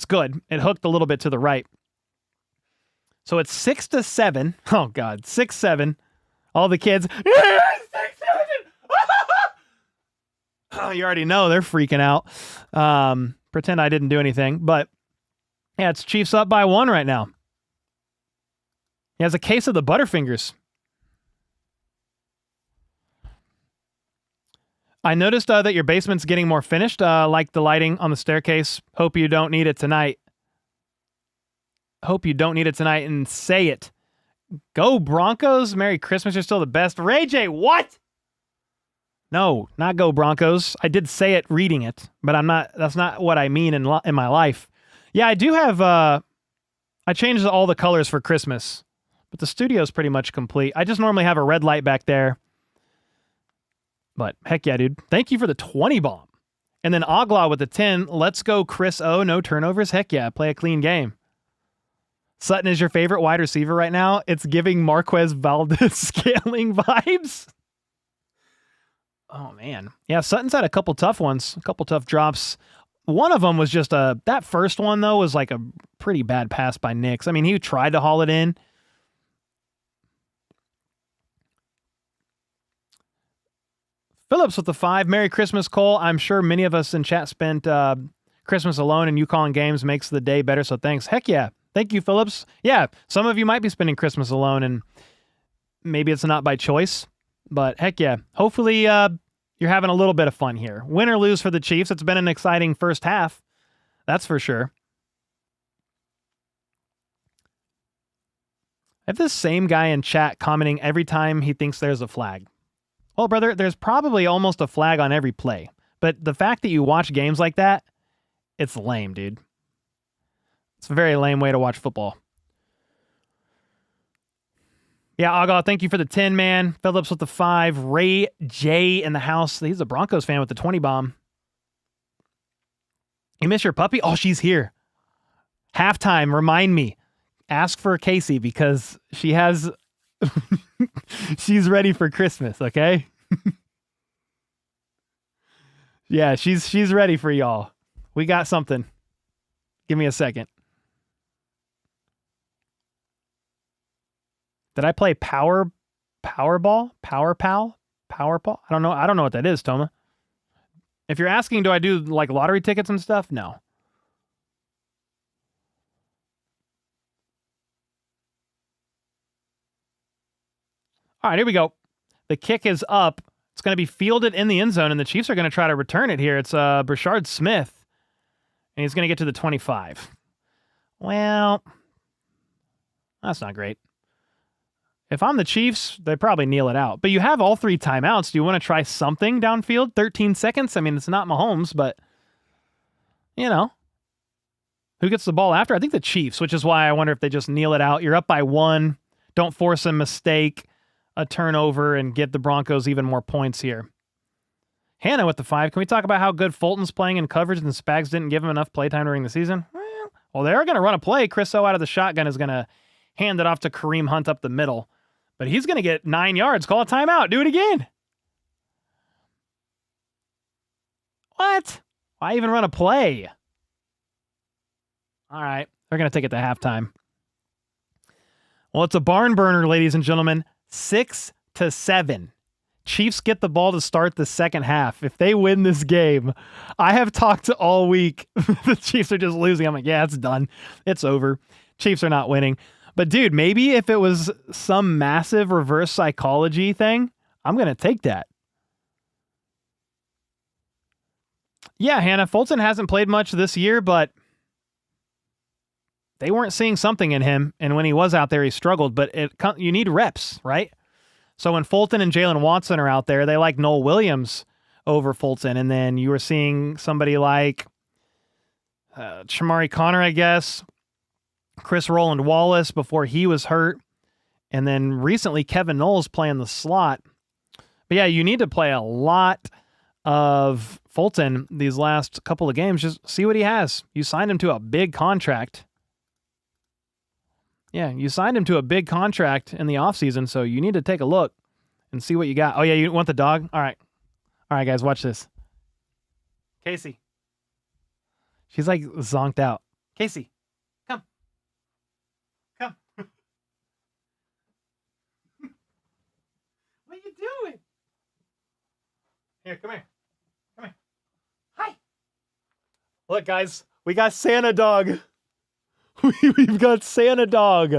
good. It hooked a little bit to the right. So it's 6-7. Oh, God. 6-7. All the kids. 6-7. Oh, you already know they're freaking out. Pretend I didn't do anything. But, yeah, it's Chiefs up by 1 right now. He has a case of the Butterfingers. I noticed that your basement's getting more finished, like the lighting on the staircase. Hope you don't need it tonight. Hope you don't need it tonight, and say it. Go Broncos. Merry Christmas. You're still the best. Ray J, what? No, not go Broncos. I did say it reading it, but that's not what I mean in my life. Yeah, I do have, I changed all the colors for Christmas, but the studio's pretty much complete. I just normally have a red light back there. But heck yeah, dude. Thank you for the 20 bomb. And then Oglaw with the 10. Let's go, Chris O. No turnovers. Heck yeah. Play a clean game. Sutton is your favorite wide receiver right now. It's giving Marquez Valdez scaling vibes. Oh, man. Yeah, Sutton's had a couple tough ones. A couple tough drops. One of them was just that first one, though, was like a pretty bad pass by Nix. I mean, he tried to haul it in. Phillips with the 5. Merry Christmas, Cole. I'm sure many of us in chat spent Christmas alone, and you calling games makes the day better, so thanks. Heck yeah. Thank you, Phillips. Yeah, some of you might be spending Christmas alone, and maybe it's not by choice, but heck yeah. Hopefully you're having a little bit of fun here. Win or lose for the Chiefs. It's been an exciting first half. That's for sure. I have this same guy in chat commenting every time he thinks there's a flag. Well, brother, there's probably almost a flag on every play. But the fact that you watch games like that, it's lame, dude. It's a very lame way to watch football. Yeah, Agah, thank you for the 10, man. Phillips with the 5. Ray J in the house. He's a Broncos fan with the 20 bomb. You miss your puppy? Oh, she's here. Halftime, remind me. Ask for Casey because she has She's ready for Christmas, okay? Yeah, she's ready for y'all. We got something. Give me a second. Did I play Powerball? Powerpal? Powerball? I don't know. I don't know what that is, Toma. If you're asking, do I do like lottery tickets and stuff? No. All right, here we go. The kick is up. It's going to be fielded in the end zone, and the Chiefs are going to try to return it here. It's Brashard Smith, and he's going to get to the 25. Well, that's not great. If I'm the Chiefs, they probably kneel it out. But you have all 3 timeouts. Do you want to try something downfield? 13 seconds? I mean, it's not Mahomes, but, you know. Who gets the ball after? I think the Chiefs, which is why I wonder if they just kneel it out. You're up by 1. Don't force a mistake, a turnover, and get the Broncos even more points here. Hannah with the 5. Can we talk about how good Fulton's playing in coverage and Spags didn't give him enough playtime during the season? Well, they're going to run a play. Chris O out of the shotgun is going to hand it off to Kareem Hunt up the middle. But he's going to get 9 yards. Call a timeout. Do it again. What? Why even run a play? All right. They're going to take it to halftime. Well, it's a barn burner, ladies and gentlemen. 6-7. Chiefs get the ball to start the second half. If they win this game, I have talked all week. The Chiefs are just losing. I'm like, yeah, it's done. It's over. Chiefs are not winning. But dude, maybe if it was some massive reverse psychology thing, I'm going to take that. Yeah, Hannah, Fulton hasn't played much this year, but they weren't seeing something in him. And when he was out there, he struggled. But you need reps, right? So when Fulton and Jalen Watson are out there, they like Noel Williams over Fulton. And then you were seeing somebody like Shamari Connor, I guess. Chris Roland Wallace before he was hurt. And then recently Kevin Knowles playing the slot. But yeah, you need to play a lot of Fulton these last couple of games. Just see what he has. You signed him to a big contract. Yeah, you signed him to a big contract in the offseason, so you need to take a look and see what you got. Oh, yeah, you want the dog? All right. All right, guys, watch this. Casey. She's like zonked out. Casey. Come. What are you doing? Here, come here. Hi. Look, guys, we got Santa Dog. We've got Santa Dog.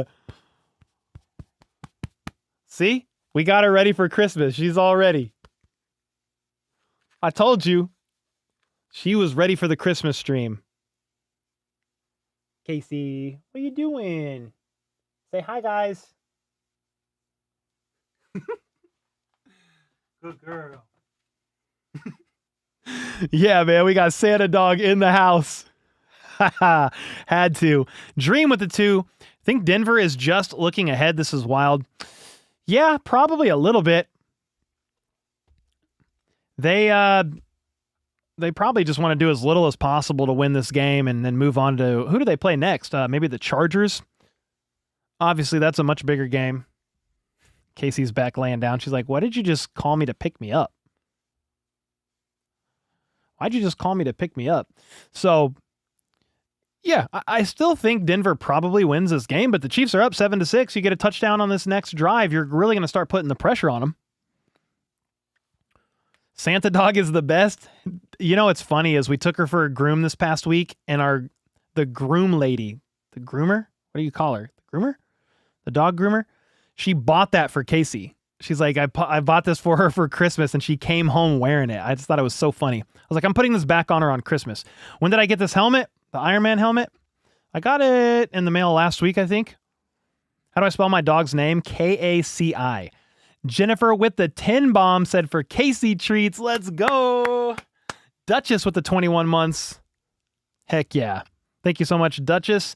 See? We got her ready for Christmas. She's all ready. I told you. She was ready for the Christmas stream. Casey, what are you doing? Say hi, guys. Good girl. Yeah, man, we got Santa Dog in the house. Had to. Dream with the 2. Think Denver is just looking ahead. This is wild. Yeah, probably a little bit. They probably just want to do as little as possible to win this game and then move on to, who do they play next? Maybe the Chargers. Obviously, that's a much bigger game. Casey's back laying down. She's like, why did you just call me to pick me up? Why'd you just call me to pick me up? So, yeah, I still think Denver probably wins this game, but the Chiefs are up 7-6. You get a touchdown on this next drive, you're really going to start putting the pressure on them. Santa Dog is the best. You know what's funny is we took her for a groom this past week, and the groom lady, the groomer? What do you call her? The groomer? The dog groomer? She bought that for Casey. She's like, I bought this for her for Christmas, and she came home wearing it. I just thought it was so funny. I was like, I'm putting this back on her on Christmas. When did I get this helmet? The Iron Man helmet? I got it in the mail last week, I think. How do I spell my dog's name? K-A-C-I. Jennifer with the 10 bomb said for Casey treats. Let's go. Duchess with the 21 months. Heck yeah. Thank you so much, Duchess.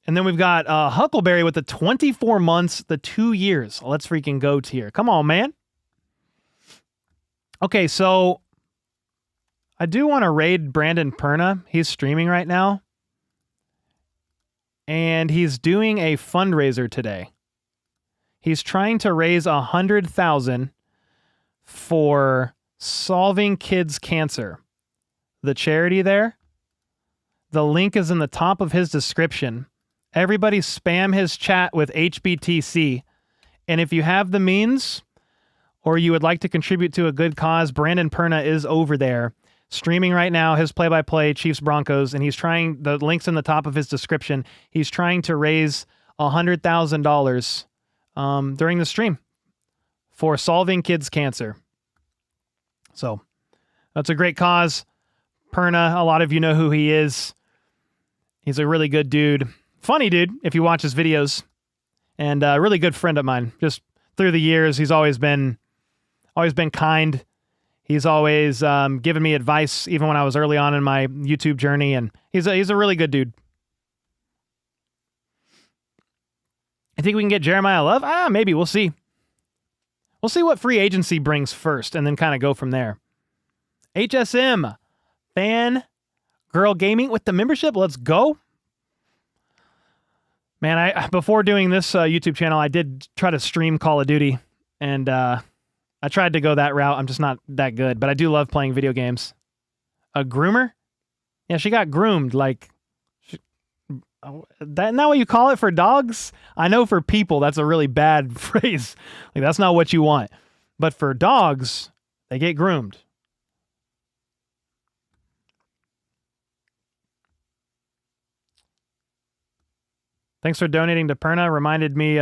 And then we've got Huckleberry with the 24 months, the 2 years. Let's freaking go tier. Come on, man. Okay, so I do want to raid Brandon Perna. He's streaming right now. And he's doing a fundraiser today. He's trying to raise 100,000 for Solving Kids Cancer. The charity there. The link is in the top of his description. Everybody spam his chat with HBTC. And if you have the means or you would like to contribute to a good cause, Brandon Perna is over there streaming right now his play-by-play Chiefs Broncos, and he's trying, the link's in the top of his description, he's trying to raise $100,000 during the stream for Solving Kids Cancer. So that's a great cause. Perna, a lot of you know who he is. He's a really good dude. Funny dude, if you watch his videos. And a really good friend of mine. Just through the years, he's always been kind. He's always given me advice, even when I was early on in my YouTube journey. And he's a really good dude. I think we can get Jeremiah Love? Maybe. We'll see. We'll see what free agency brings first and then kind of go from there. HSM. Fan Girl Gaming with the membership. Let's go. Man, before doing this YouTube channel, I did try to stream Call of Duty. And I tried to go that route. I'm just not that good. But I do love playing video games. A groomer? Yeah, she got groomed. Like, isn't that what you call it for dogs? I know for people, that's a really bad phrase. Like, that's not what you want. But for dogs, they get groomed. Thanks for donating to Perna. Reminded me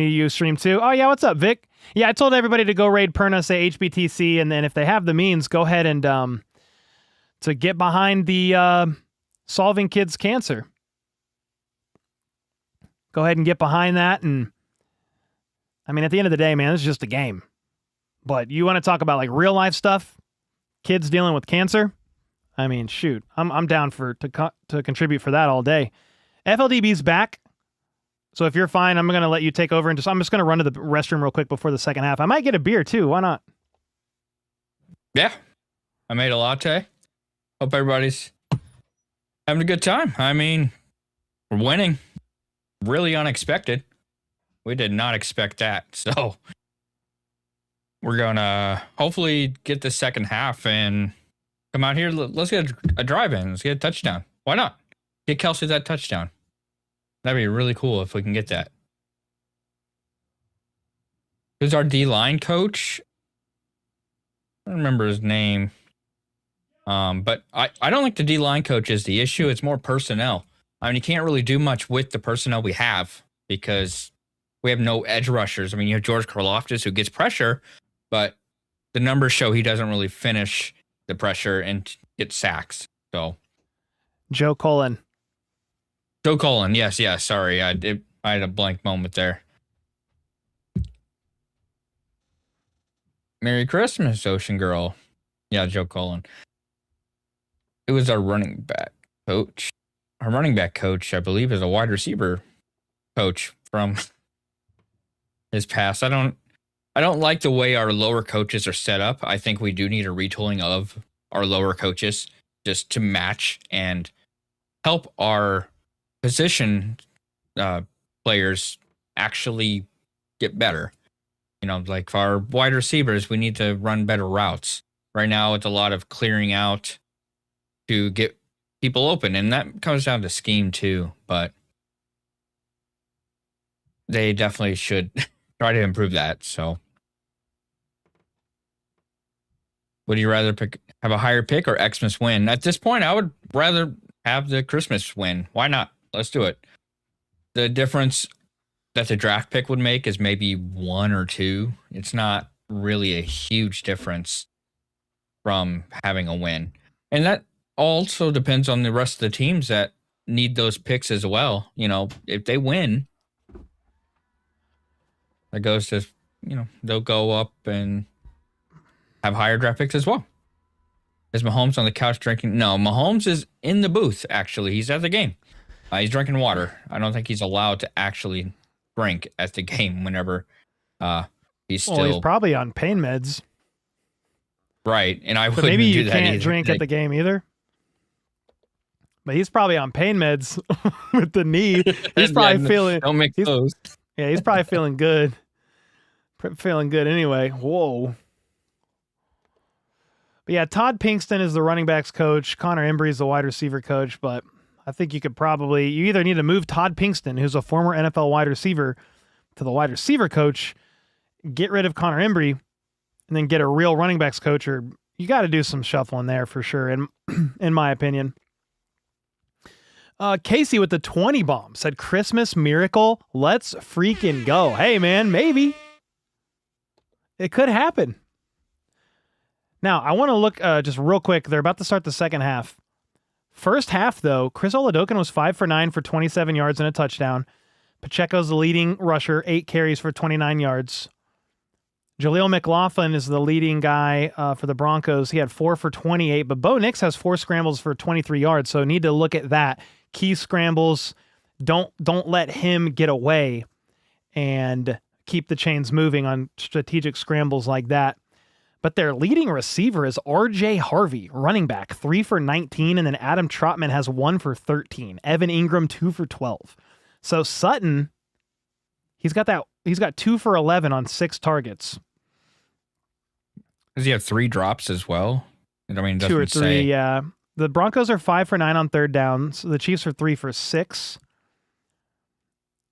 you stream too. Oh yeah, what's up, Vic? Yeah, I told everybody to go raid Perna, say HBTC, and then if they have the means, go ahead and to get behind the Solving Kids Cancer. Go ahead and get behind that. And I mean, at the end of the day, man, this is just a game. But you want to talk about like real life stuff, kids dealing with cancer? I mean, shoot, I'm down to contribute for that all day. FLDB's back, so if you're fine, I'm gonna let you take over and I'm just gonna run to the restroom real quick before the second half. I might get a beer too. Why not? Yeah, I made a latte. Hope everybody's having a good time. I mean, we're winning. Really unexpected. We did not expect that. So we're gonna hopefully get the second half and come out here. Let's get a drive in. Let's get a touchdown. Why not? Get Kelsey that touchdown. That'd be really cool if we can get that. Who's our D-line coach? I don't remember his name. But I don't think the D-line coach is the issue. It's more personnel. I mean, you can't really do much with the personnel we have because we have no edge rushers. I mean, you have George Karlaftis who gets pressure, but the numbers show he doesn't really finish the pressure and get sacks. So Joe Cullen. Yes. Sorry, I had a blank moment there. Merry Christmas, Ocean Girl. Yeah, Joe Cullen. It was our running back coach. Our running back coach, I believe, is a wide receiver coach from his past. I don't like the way our lower coaches are set up. I think we do need a retooling of our lower coaches just to match and help our position players actually get better. You know, like for our wide receivers, we need to run better routes. Right now, it's a lot of clearing out to get people open, and that comes down to scheme too. But they definitely should try to improve that. So, would you rather have a higher pick or Xmas win? At this point, I would rather have the Christmas win. Why not? Let's do it. The difference that the draft pick would make is maybe 1 or 2. It's not really a huge difference from having a win. And that also depends on the rest of the teams that need those picks as well. You know, if they win, that goes to, you know, they'll go up and have higher draft picks as well. Is Mahomes on the couch drinking? No, Mahomes is in the booth, actually. He's at the game. He's drinking water. I don't think he's allowed to actually drink at the game whenever he's still... Well, he's probably on pain meds. Right, and I but wouldn't maybe do you that can't either. drink at the game either? But he's probably on pain meds with the knee. He's probably feeling. Don't make those. Yeah, he's probably feeling good. Feeling good anyway. Whoa. But yeah, Todd Pinkston is the running backs coach. Connor Embry is the wide receiver coach. But I think you either need to move Todd Pinkston, who's a former NFL wide receiver, to the wide receiver coach, get rid of Connor Embry, and then get a real running backs coach, or you got to do some shuffling there for sure, in my opinion. Casey with the 20 bomb said, Christmas miracle, let's freaking go. Hey, man, maybe. It could happen. Now, I want to look just real quick. They're about to start the second half. First half, though, Chris Oladokun was 5 for 9 for 27 yards and a touchdown. Pacheco's the leading rusher, 8 carries for 29 yards. Jaleel McLaughlin is the leading guy for the Broncos. He had 4 for 28, but Bo Nix has 4 scrambles for 23 yards, so need to look at that. Key scrambles, don't let him get away and keep the chains moving on strategic scrambles like that. But their leading receiver is R.J. Harvey, running back, 3 for 19, and then Adam Trotman has 1 for 13. Evan Ingram, 2 for 12. So Sutton, he's got 2 for 11 on 6 targets. Does he have 3 drops as well? I mean, it doesn't 2 or 3, say. yeah. The Broncos are 5 for 9 on third down. So the Chiefs are 3 for 6.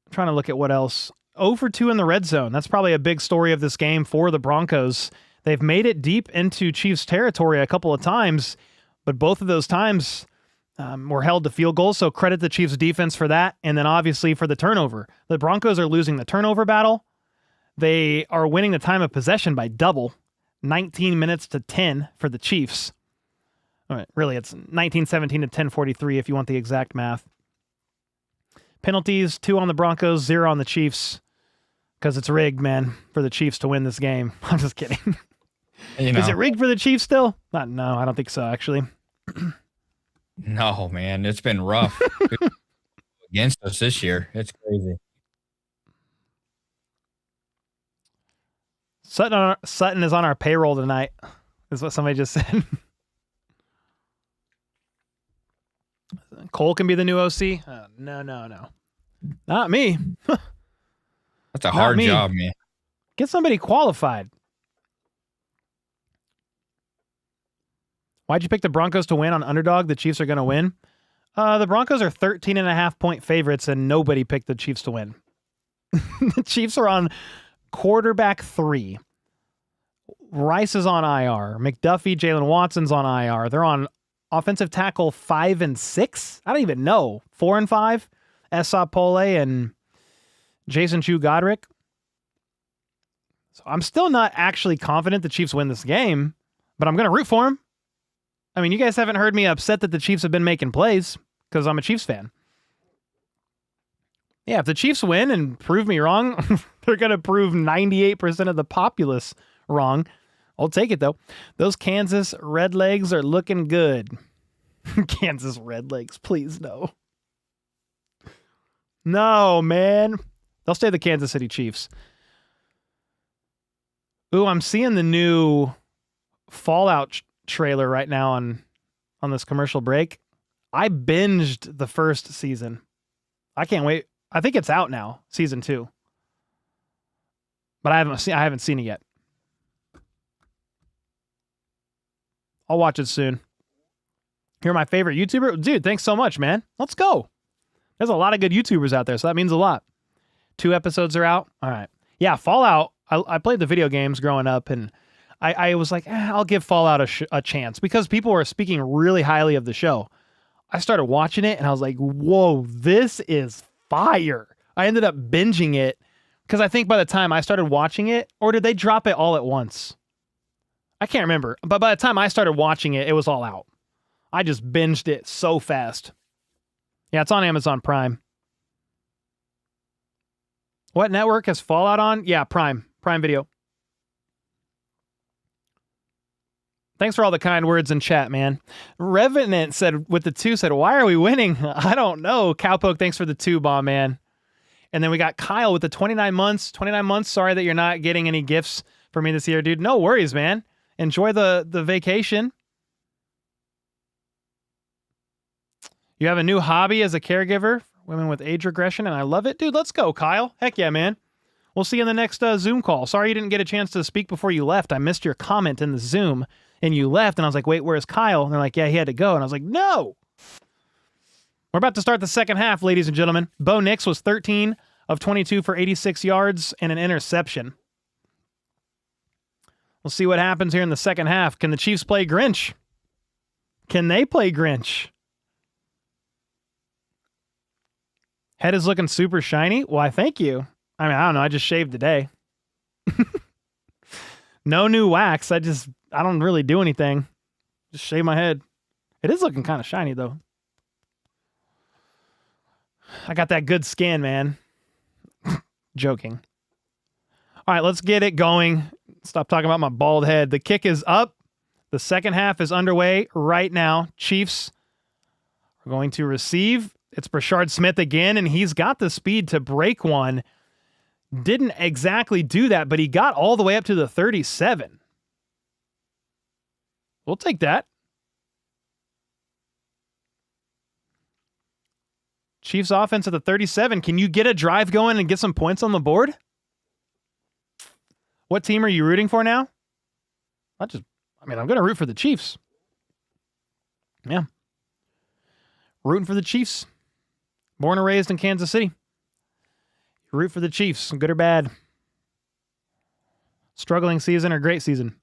I'm trying to look at what else. 0 for 2 in the red zone. That's probably a big story of this game for the Broncos. They've made it deep into Chiefs territory a couple of times, but both of those times were held to field goals, so credit the Chiefs defense for that, and then obviously for the turnover. The Broncos are losing the turnover battle. They are winning the time of possession by double, 19 minutes to 10 for the Chiefs. All right, really, it's 19-17 to 10-43 if you want the exact math. Penalties, 2 on the Broncos, 0 on the Chiefs, because it's rigged, man, for the Chiefs to win this game. I'm just kidding. Is it rigged for the Chiefs still? No, I don't think so, actually. No, man, it's been rough against us this year. It's crazy. Sutton is on our payroll tonight, is what somebody just said. Cole can be the new OC? No. Not me. That's a hard job, man. Get somebody qualified. Why'd you pick the Broncos to win on underdog? The Chiefs are going to win. The Broncos are 13.5-point favorites, and nobody picked the Chiefs to win. The Chiefs are on quarterback 3. Rice is on IR. McDuffie, Jalen Watson's on IR. They're on offensive tackle 5 and 6. I don't even know. 4 and 5. Esa Pole and Jason Chu-Godric. So I'm still not actually confident the Chiefs win this game, but I'm going to root for them. I mean, you guys haven't heard me upset that the Chiefs have been making plays because I'm a Chiefs fan. Yeah, if the Chiefs win and prove me wrong, they're going to prove 98% of the populace wrong. I'll take it, though. Those Kansas Redlegs are looking good. Kansas Redlegs, please no. No, man. They'll stay the Kansas City Chiefs. Ooh, I'm seeing the new Fallout trailer right now on this commercial break. I binged the first season. I can't wait. I think it's out now, season 2. But I haven't seen it yet. I'll watch it soon. You're my favorite YouTuber? Dude, thanks so much, man. Let's go. There's a lot of good YouTubers out there, so that means a lot. 2 episodes are out. All right. Yeah, Fallout. I played the video games growing up, and I was like, I'll give Fallout a chance because people were speaking really highly of the show. I started watching it, and I was like, whoa, this is fire. I ended up binging it because I think by the time I started watching it, or did they drop it all at once? I can't remember. But by the time I started watching it, it was all out. I just binged it so fast. Yeah, it's on Amazon Prime. What network has Fallout on? Yeah, Prime Video. Thanks for all the kind words in chat, man. Revenant said, with the 2, said, why are we winning? I don't know. Cowpoke, thanks for the 2 bomb, man. And then we got Kyle with the 29 months. 29 months. Sorry that you're not getting any gifts for me this year, dude. No worries, man. Enjoy the vacation. You have a new hobby as a caregiver for women with age regression, and I love it. Dude, let's go, Kyle. Heck yeah, man. We'll see you in the next Zoom call. Sorry you didn't get a chance to speak before you left. I missed your comment in the Zoom, and you left, and I was like, wait, where's Kyle? And they're like, yeah, he had to go. And I was like, no. We're about to start the second half, ladies and gentlemen. Bo Nix was 13 of 22 for 86 yards and an interception. We'll see what happens here in the second half. Can the Chiefs play Grinch? Can they play Grinch? Head is looking super shiny. Why, thank you. I mean, I don't know. I just shaved today. No new wax. I don't really do anything. Just shave my head. It is looking kind of shiny, though. I got that good skin, man. Joking. All right, let's get it going. Stop talking about my bald head. The kick is up. The second half is underway right now. Chiefs are going to receive. It's Brashard Smith again, and he's got the speed to break one. Didn't exactly do that, but he got all the way up to the 37. We'll take that. Chiefs offense at the 37. Can you get a drive going and get some points on the board? What team are you rooting for now? I'm going to root for the Chiefs. Yeah. Rooting for the Chiefs. Born and raised in Kansas City. You root for the Chiefs, good or bad. Struggling season or great season.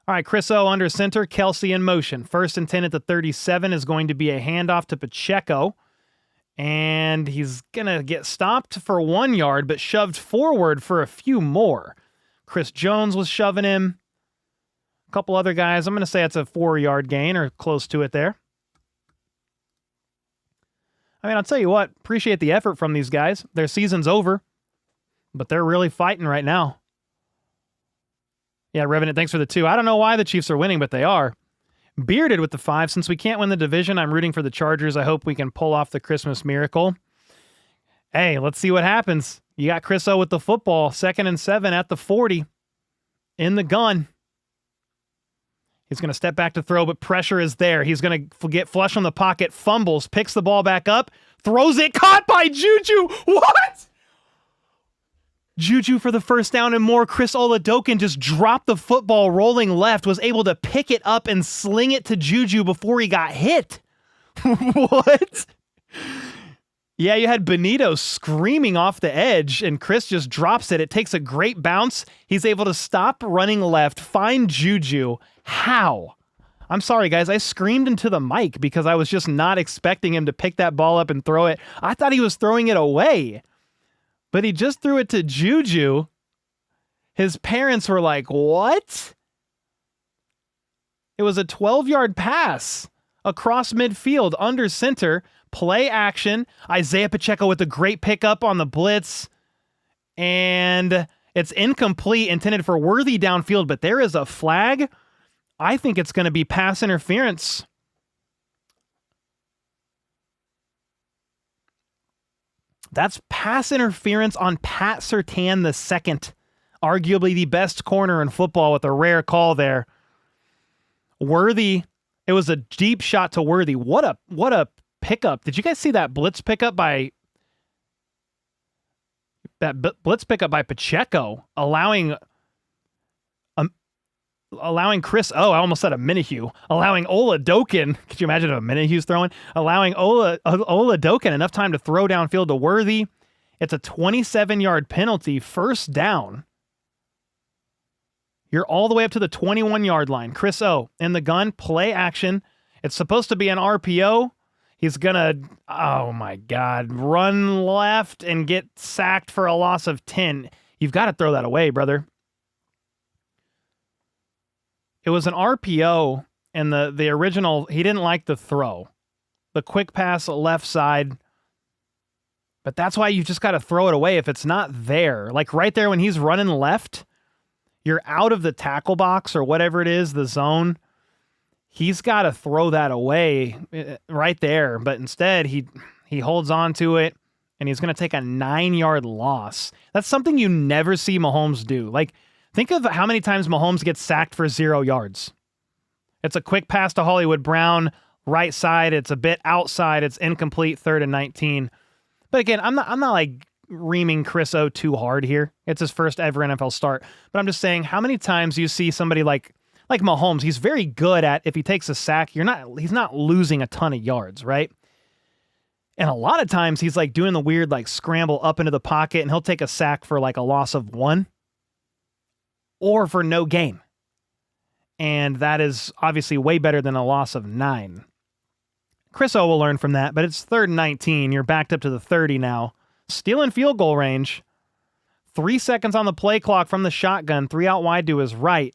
All right, Chris O under center, Kelsey in motion. 1st and 10 at the 37 is going to be a handoff to Pacheco. And he's going to get stopped for 1 yard, but shoved forward for a few more. Chris Jones was shoving him. A couple other guys. I'm going to say it's a 4-yard gain or close to it there. I mean, I'll tell you what, appreciate the effort from these guys. Their season's over, but they're really fighting right now. Yeah, Revenant, thanks for the 2. I don't know why the Chiefs are winning, but they are. Bearded with the 5. Since we can't win the division, I'm rooting for the Chargers. I hope we can pull off the Christmas miracle. Hey, let's see what happens. You got Chris O with the football. 2nd and 7 at the 40. In the gun. He's going to step back to throw, but pressure is there. He's going to get flush on the pocket, fumbles, picks the ball back up, throws it, caught by Juju. What? Juju for the first down and more. Chris Oladokin just dropped the football rolling left, was able to pick it up and sling it to Juju before he got hit. What? Yeah, you had Benito screaming off the edge, and Chris just drops it. It takes a great bounce. He's able to stop running left, find Juju. How? I'm sorry, guys. I screamed into the mic because I was just not expecting him to pick that ball up and throw it. I thought he was throwing it away, but he just threw it to Juju. His parents were like, what? It was a 12-yard pass across midfield under center. Play action. Isaiah Pacheco with a great pickup on the blitz. And it's incomplete, intended for Worthy downfield, but there is a flag. I think it's going to be pass interference. That's pass interference on Pat Surtain II. Arguably the best corner in football with a rare call there. Worthy, it was a deep shot to Worthy. What a pickup. Did you guys see that blitz pickup by Pacheco, allowing Chris I almost said a Minihue, allowing Oladokin, could you imagine if a Minihue's throwing, allowing Oladokin enough time to throw downfield to Worthy. It's a 27-yard penalty, first down. You're all the way up to the 21-yard line. Chris O in the gun, play action. It's supposed to be an RPO. He's going to, oh my God, run left and get sacked for a loss of 10. You've got to throw that away, brother. It was an RPO, and the original, he didn't like the throw. The quick pass left side. But that's why you just got to throw it away if it's not there. Like right there when he's running left, you're out of the tackle box or whatever it is, the zone. He's got to throw that away right there. But instead, he holds on to it, and he's going to take a 9-yard loss. That's something you never see Mahomes do. Like, think of how many times Mahomes gets sacked for 0 yards. It's a quick pass to Hollywood Brown, right side. It's a bit outside. It's incomplete, 3rd and 19. But again, I'm not like reaming Chris O too hard here. It's his first ever NFL start. But I'm just saying, how many times you see somebody like Mahomes, he's very good at, if he takes a sack, he's not losing a ton of yards, right? And a lot of times he's like doing the weird like scramble up into the pocket, and he'll take a sack for like a loss of 1 or for no gain. And that is obviously way better than a loss of 9. Chris O will learn from that, but it's 3rd and 19. You're backed up to the 30 now. Still in field goal range. 3 seconds on the play clock from the shotgun. 3 out wide to his right.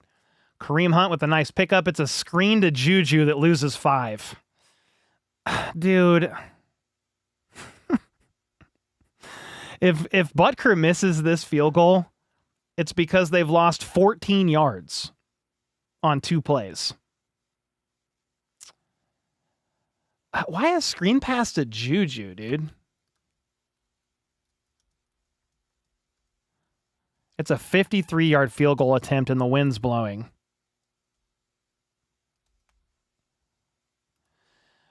Kareem Hunt with a nice pickup. It's a screen to Juju that loses 5. Dude. If Butker misses this field goal, it's because they've lost 14 yards on 2 plays. Why a screen pass to Juju, dude? It's a 53-yard field goal attempt and the wind's blowing.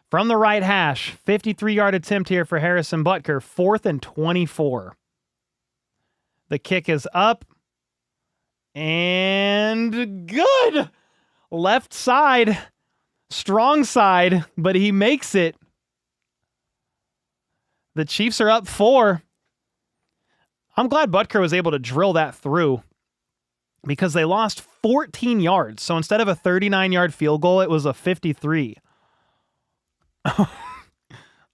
From the right hash, 53-yard attempt here for Harrison Butker, 4th and 24. The kick is up and good. Left side, strong side, but he makes it. The Chiefs are up 4. I'm glad Butker was able to drill that through because they lost 14 yards. So instead of a 39-yard field goal, it was a 53.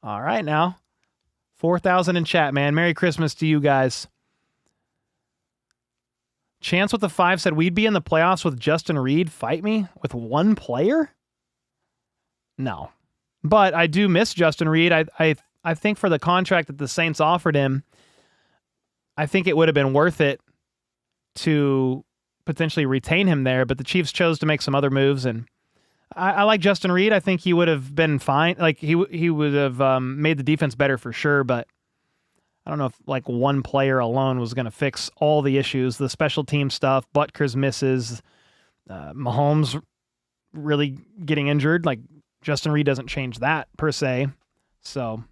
All right now. 4,000 in chat, man. Merry Christmas to you guys. Chance with the 5 said, we'd be in the playoffs with Justin Reed. Fight me with 1 player? No. But I do miss Justin Reed. I think for the contract that the Saints offered him, I think it would have been worth it to potentially retain him there, but the Chiefs chose to make some other moves, and I like Justin Reed. I think he would have been fine. Like he would have made the defense better for sure, but I don't know if like 1 player alone was going to fix all the issues, the special team stuff, Butker's misses, Mahomes really getting injured. Like Justin Reed doesn't change that per se. So,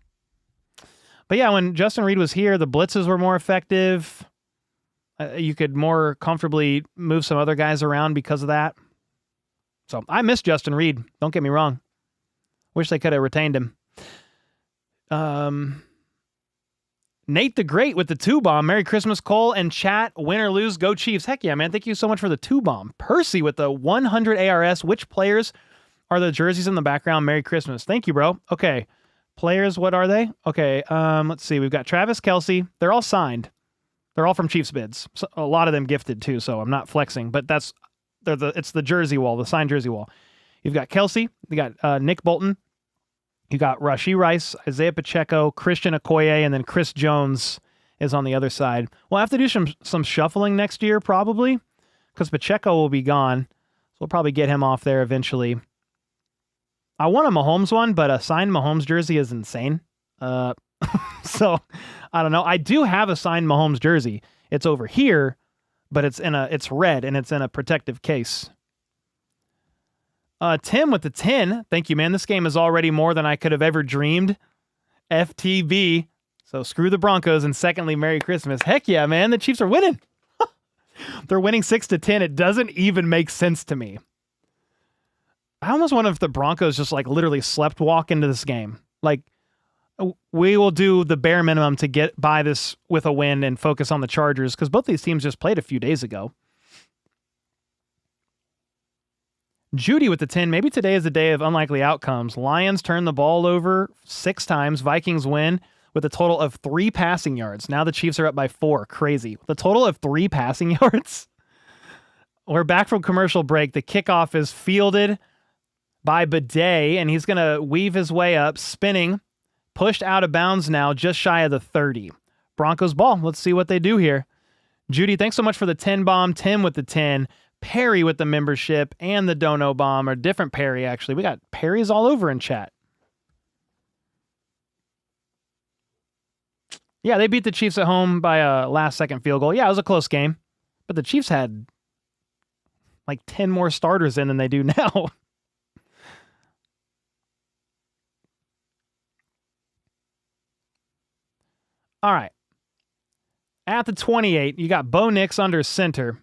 but yeah, when Justin Reed was here, the blitzes were more effective. You could more comfortably move some other guys around because of that. So I miss Justin Reed. Don't get me wrong. Wish they could have retained him. Nate the Great with the 2-bomb. Merry Christmas, Cole and chat. Win or lose, go Chiefs. Heck yeah, man. Thank you so much for the 2-bomb. Percy with the 100 ARS. Which players are the jerseys in the background? Merry Christmas. Thank you, bro. Okay. Players, what are they? Okay, let's see. We've got Travis Kelce. They're all signed. They're all from Chiefs bids. So a lot of them gifted too, so I'm not flexing, but it's the jersey wall, the signed jersey wall. You've got Kelce. You got Nick Bolton. You got Rashee Rice, Isaiah Pacheco, Christian Okoye, and then Chris Jones is on the other side. We'll have to do some shuffling next year probably because Pacheco will be gone. So we'll probably get him off there eventually. I want a Mahomes one, but a signed Mahomes jersey is insane. So I don't know. I do have a signed Mahomes jersey. It's over here, but it's red and it's in a protective case. Tim with the 10. Thank you, man. This game is already more than I could have ever dreamed. FTB. So screw the Broncos. And secondly, Merry Christmas. Heck yeah, man. The Chiefs are winning. They're winning 6-10. It doesn't even make sense to me. I almost wonder if the Broncos just like literally slept walk into this game. Like, we will do the bare minimum to get by this with a win and focus on the Chargers because both these teams just played a few days ago. Judy with the 10. Maybe today is a day of unlikely outcomes. Lions turn the ball over 6 times. Vikings win with a total of 3 passing yards. Now the Chiefs are up by 4. Crazy. With a total of 3 passing yards. We're back from commercial break. The kickoff is fielded by Bidet, and he's going to weave his way up, spinning, pushed out of bounds now, just shy of the 30. Broncos ball. Let's see what they do here. Judy, thanks so much for the 10 bomb. Tim with the 10. Perry with the membership and the dono bomb, or different Perry, actually. We got Perrys all over in chat. Yeah, they beat the Chiefs at home by a last-second field goal. Yeah, it was a close game. But the Chiefs had like 10 more starters in than they do now. All right. At the 28, you got Bo Nix under center.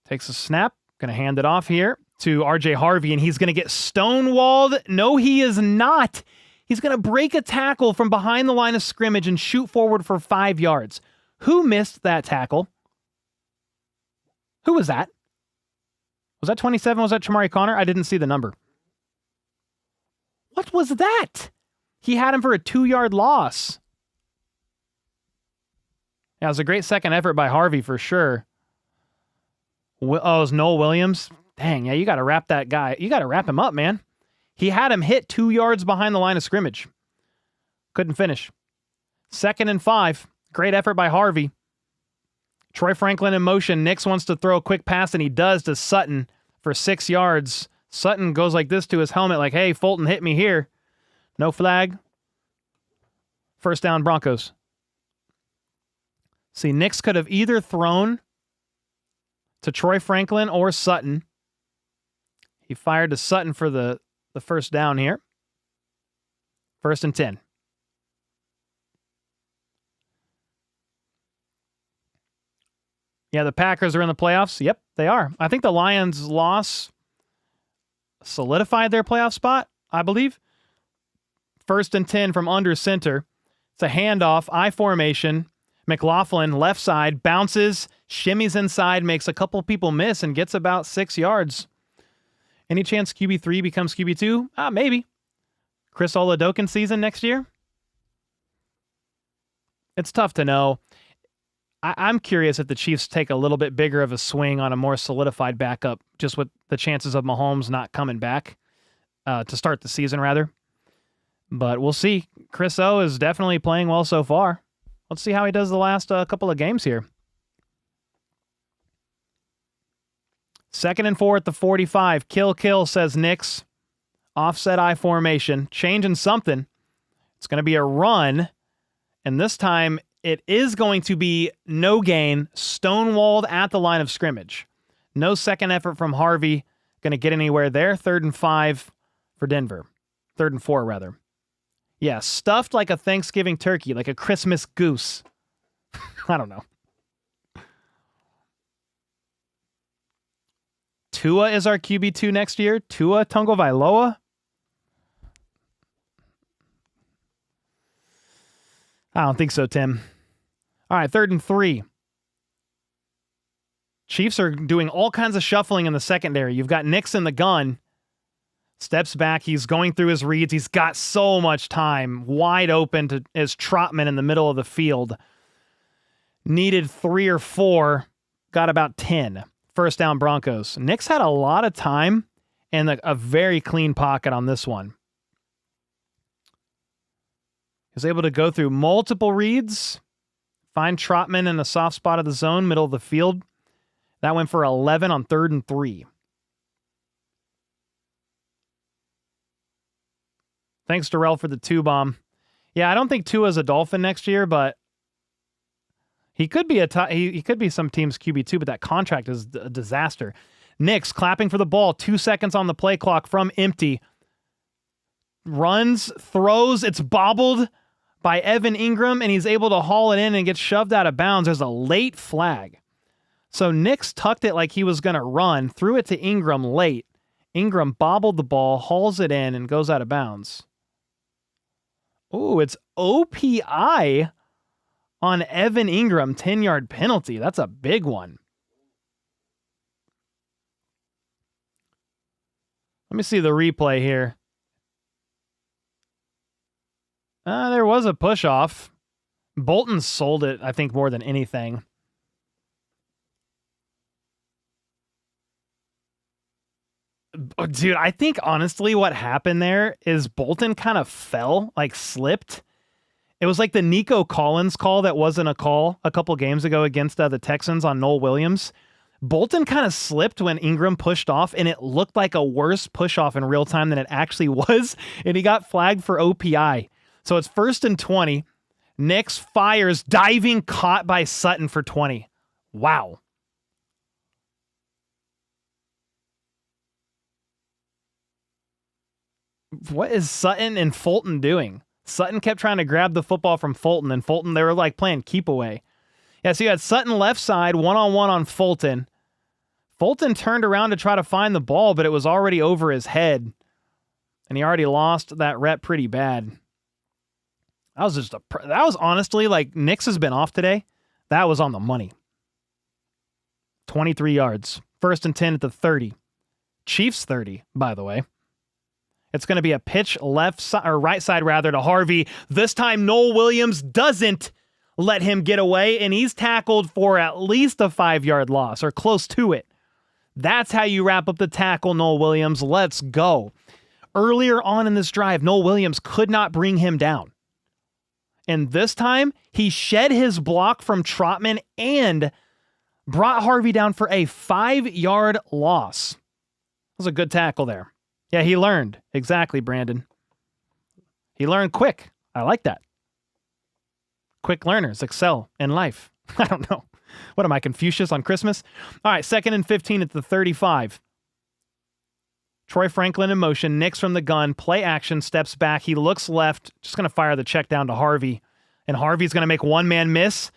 Takes a snap. Going to hand it off here to RJ Harvey, and he's going to get stonewalled. No, he is not. He's going to break a tackle from behind the line of scrimmage and shoot forward for 5 yards. Who missed that tackle? Who was that? Was that 27? Was that Chamari Connor? I didn't see the number. What was that? He had him for a 2-yard loss. Yeah, it was a great second effort by Harvey for sure. Oh, it was Noel Williams? Dang, yeah, you got to wrap that guy. You got to wrap him up, man. He had him hit 2 yards behind the line of scrimmage. Couldn't finish. 2nd and 5. Great effort by Harvey. Troy Franklin in motion. Nix wants to throw a quick pass, and he does to Sutton for 6 yards. Sutton goes like this to his helmet, like, hey, Fulton hit me here. No flag. First down, Broncos. See, Nix could have either thrown to Troy Franklin or Sutton. He fired to Sutton for the first down here. 1st and 10. Yeah, the Packers are in the playoffs. Yep, they are. I think the Lions' loss solidified their playoff spot, I believe. 1st and 10 from under center. It's a handoff, I formation. McLaughlin, left side, bounces, shimmies inside, makes a couple people miss, and gets about 6 yards. Any chance QB3 becomes QB2? Maybe. Chris Oladokun season next year? It's tough to know. I'm curious if the Chiefs take a little bit bigger of a swing on a more solidified backup, just with the chances of Mahomes not coming back to start the season, rather. But we'll see. Chris O is definitely playing well so far. Let's see how he does the last couple of games here. 2nd and 4 at the 45. Kill, says Nix. Offset I formation. Changing something. It's going to be a run. And this time, it is going to be no gain, stonewalled at the line of scrimmage. No second effort from Harvey. Going to get anywhere there. 3rd and 5 for Denver. 3rd and 4, rather. Yeah, stuffed like a Thanksgiving turkey, like a Christmas goose. I don't know. Tua is our QB2 next year. Tua Tagovailoa. I don't think so, Tim. All right, 3rd and 3. Chiefs are doing all kinds of shuffling in the secondary. You've got Nix in the gun. Steps back. He's going through his reads. He's got so much time. Wide open as Trotman in the middle of the field. Needed 3 or 4. Got about 10. First down, Broncos. Nix had a lot of time and a very clean pocket on this one. He was able to go through multiple reads. Find Trotman in the soft spot of the zone, middle of the field. That went for 11 on 3rd and 3. Thanks, Darrell, for the 2-bomb. Yeah, I don't think Tua's a Dolphin next year, but he could be he could be some team's QB2, but that contract is a disaster. Nix clapping for the ball. 2 seconds on the play clock from empty. Runs, throws. It's bobbled by Evan Ingram, and he's able to haul it in and get shoved out of bounds. There's a late flag. So Nix tucked it like he was going to run, threw it to Ingram late. Ingram bobbled the ball, hauls it in, and goes out of bounds. Ooh, it's OPI on Evan Ingram, 10-yard penalty. That's a big one. Let me see the replay here. There was a push-off. Bolton sold it, I think, more than anything. Dude, I think honestly what happened there is Bolton kind of fell, like slipped. It was like the Nico Collins call that wasn't a call a couple games ago against the Texans on Noel Williams. Bolton kind of slipped when Ingram pushed off, and it looked like a worse push-off in real time than it actually was, and he got flagged for OPI. So it's 1st and 20. Nix fires, diving, caught by Sutton for 20. Wow. What is Sutton and Fulton doing? Sutton kept trying to grab the football from Fulton, and Fulton, they were like playing keep away. Yeah, so you had Sutton left side, one-on-one on Fulton. Fulton turned around to try to find the ball, but it was already over his head, and he already lost that rep pretty bad. That was honestly, like, Nix has been off today. That was on the money. 23 yards. 1st and 10 at the 30. Chiefs 30, by the way. It's going to be a pitch right side to Harvey. This time Noel Williams doesn't let him get away, and he's tackled for at least a 5-yard loss, or close to it. That's how you wrap up the tackle, Noel Williams. Let's go. Earlier on in this drive, Noel Williams could not bring him down. And this time, he shed his block from Trotman and brought Harvey down for a 5-yard loss. That was a good tackle there. Yeah, he learned. Exactly, Brandon. He learned quick. I like that. Quick learners excel in life. I don't know. What am I, Confucius on Christmas? All right, 2nd and 15 at the 35. Troy Franklin in motion. Nix from the gun. Play action. Steps back. He looks left. Just going to fire the check down to Harvey. And Harvey's going to make one-man miss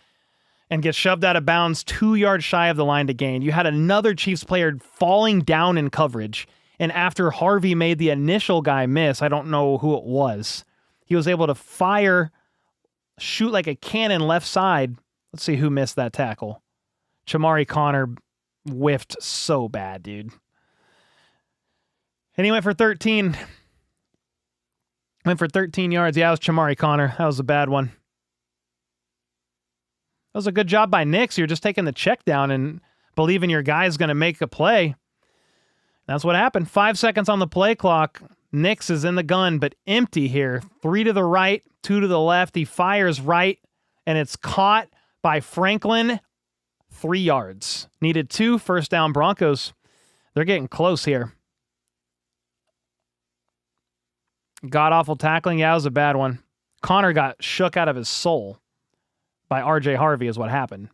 and get shoved out of bounds 2 yards shy of the line to gain. You had another Chiefs player falling down in coverage. And after Harvey made the initial guy miss, I don't know who it was, he was able to shoot like a cannon left side. Let's see who missed that tackle. Chamari Connor whiffed so bad, dude. And he went for 13. Went for 13 yards. Yeah, it was Chamari Connor. That was a bad one. That was a good job by Nix. You're just taking the check down and believing your guy's going to make a play. That's what happened. 5 seconds on the play clock. Nix is in the gun, but empty here. 3 to the right, 2 to the left. He fires right, and it's caught by Franklin. 3 yards. Needed 2. First down, Broncos. They're getting close here. God-awful tackling. Yeah, it was a bad one. Connor got shook out of his soul by R.J. Harvey is what happened.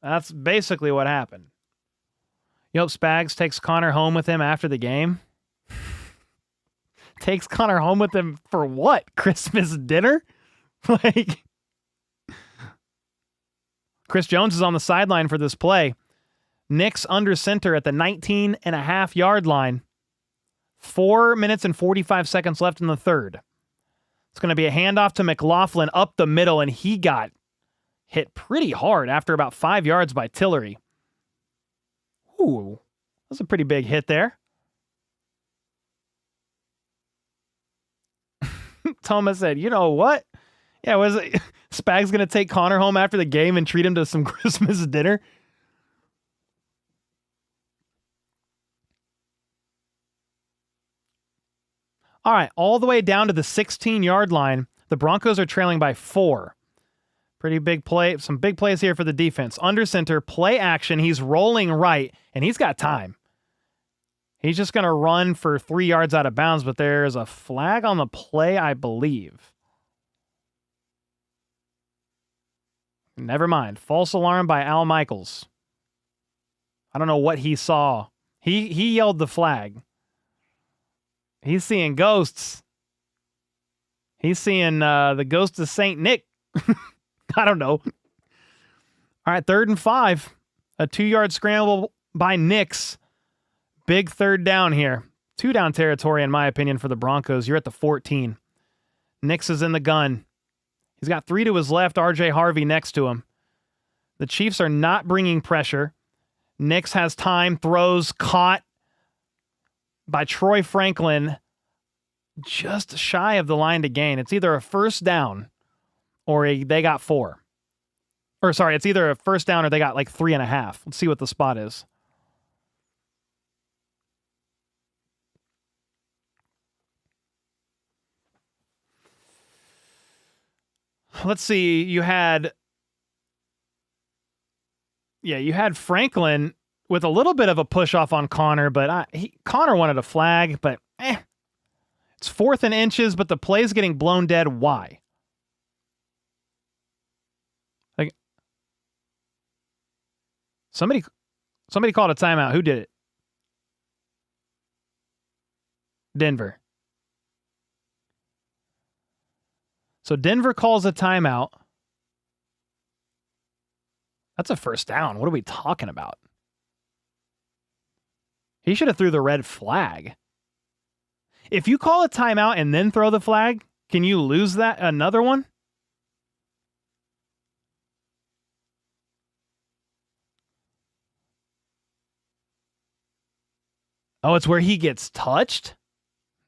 That's basically what happened. You hope Spags takes Connor home with him after the game? Takes Connor home with him for what? Christmas dinner? Like, Chris Jones is on the sideline for this play. Nix under center at the 19.5-yard line. 4 minutes and 45 seconds left in the third. It's going to be a handoff to McLaughlin up the middle, and he got hit pretty hard after about 5 yards by Tillery. Ooh, that's a pretty big hit there. Thomas said, you know what? Yeah, was it Spags going to take Connor home after the game and treat him to some Christmas dinner? All right, all the way down to the 16-yard line. The Broncos are trailing by 4. Pretty big play. Some big plays here for the defense. Under center, play action. He's rolling right, and he's got time. He's just going to run for 3 yards out of bounds, but there's a flag on the play, I believe. Never mind. False alarm by Al Michaels. I don't know what he saw. He yelled the flag. He's seeing ghosts. He's seeing the ghost of St. Nick. I don't know. All right, 3rd and 5. A 2-yard scramble by Nix. Big 3rd down here. 2-down territory, in my opinion, for the Broncos. You're at the 14. Nix is in the gun. He's got 3 to his left, R.J. Harvey next to him. The Chiefs are not bringing pressure. Nix has time, throws, caught by Troy Franklin, just shy of the line to gain. It's either a first down or they got 4. Or sorry, it's either a first down or they got like 3.5. Let's see what the spot is. Let's see. You had Franklin with a little bit of a push off on Connor, but Connor wanted a flag, but it's 4th and inches, but the play's getting blown dead. Why? Like, somebody called a timeout. Who did it? Denver. So Denver calls a timeout. That's a first down. What are we talking about? He should have threw the red flag. If you call a timeout and then throw the flag, can you lose that another one? Oh, it's where he gets touched?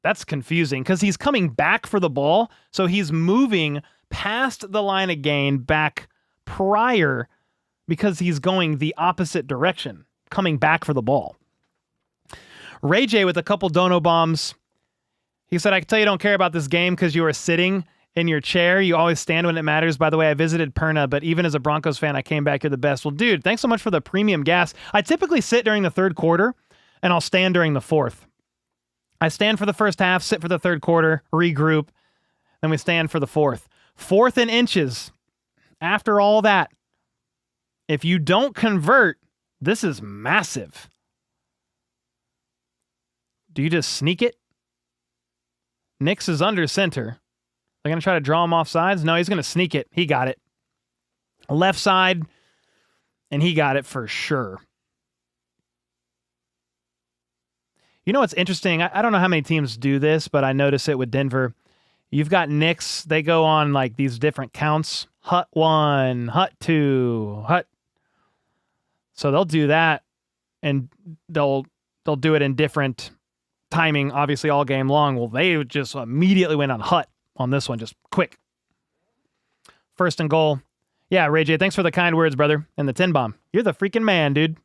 That's confusing because he's coming back for the ball. So he's moving past the line of gain back prior because he's going the opposite direction, coming back for the ball. Ray J with a couple dono bombs. He said, I can tell you don't care about this game because you are sitting in your chair. You always stand when it matters. By the way, I visited Perna, but even as a Broncos fan, I came back. You're the best. Well, dude, thanks so much for the premium gas. I typically sit during the third quarter, and I'll stand during the fourth. I stand for the first half, sit for the third quarter, regroup, then we stand for the fourth. Fourth and inches. After all that, if you don't convert, this is massive. Do you just sneak it? Nix is under center. They're going to try to draw him off sides? No, he's going to sneak it. He got it. Left side, and he got it for sure. You know what's interesting? I don't know how many teams do this, but I notice it with Denver. You've got Knicks. They go on like these different counts. Hut 1, Hut 2, Hut. So they'll do that, and they'll do it in different timing, obviously all game long. Well, they just immediately went on Hut on this one, just quick. First and goal. Yeah, Ray J, thanks for the kind words, brother. And the 10 bomb. You're the freaking man, dude.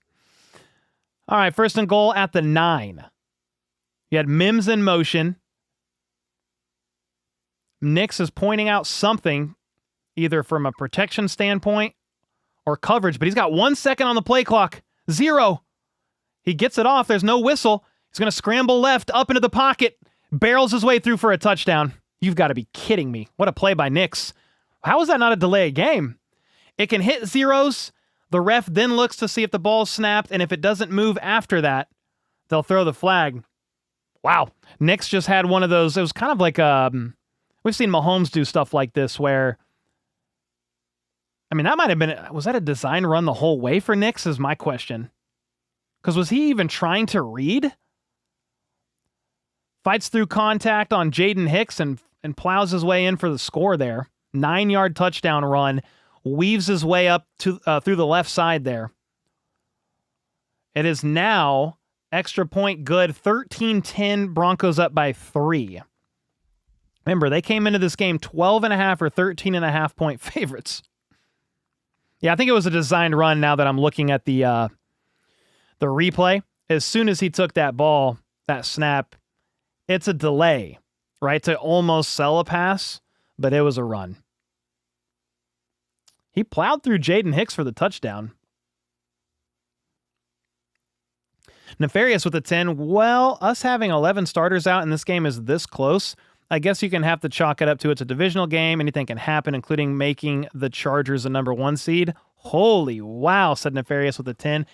All right, first and goal at the 9. You had Mims in motion. Nix is pointing out something, either from a protection standpoint or coverage, but he's got 1 second on the play clock. 0. He gets it off. There's no whistle. He's going to scramble left, up into the pocket, barrels his way through for a touchdown. You've got to be kidding me. What a play by Nix. How is that not a delay of game? It can hit zeros. The ref then looks to see if the ball's snapped, and if it doesn't move after that, they'll throw the flag. Wow. Nix just had one of those. It was kind of like we've seen Mahomes do stuff like this where, I mean, that might have been, was that a design run the whole way for Nix is my question. Because was he even trying to read? Fights through contact on Jaden Hicks and plows his way in for the score there. 9-yard touchdown run. Weaves his way up to through the left side there. It is now extra point good. 13-10, Broncos up by 3. Remember, they came into this game 12.5 or 13.5 point favorites. Yeah, I think it was a designed run now that I'm looking at the replay. As soon as he took that ball, that snap, it's a delay, right, to almost sell a pass, but it was a run. He plowed through Jaden Hicks for the touchdown. Nefarious with a 10. Well, us having 11 starters out and this game is this close, I guess you can have to chalk it up to it's a divisional game. Anything can happen, including making the Chargers a number 1 seed. Holy wow, said Nefarious with a 10.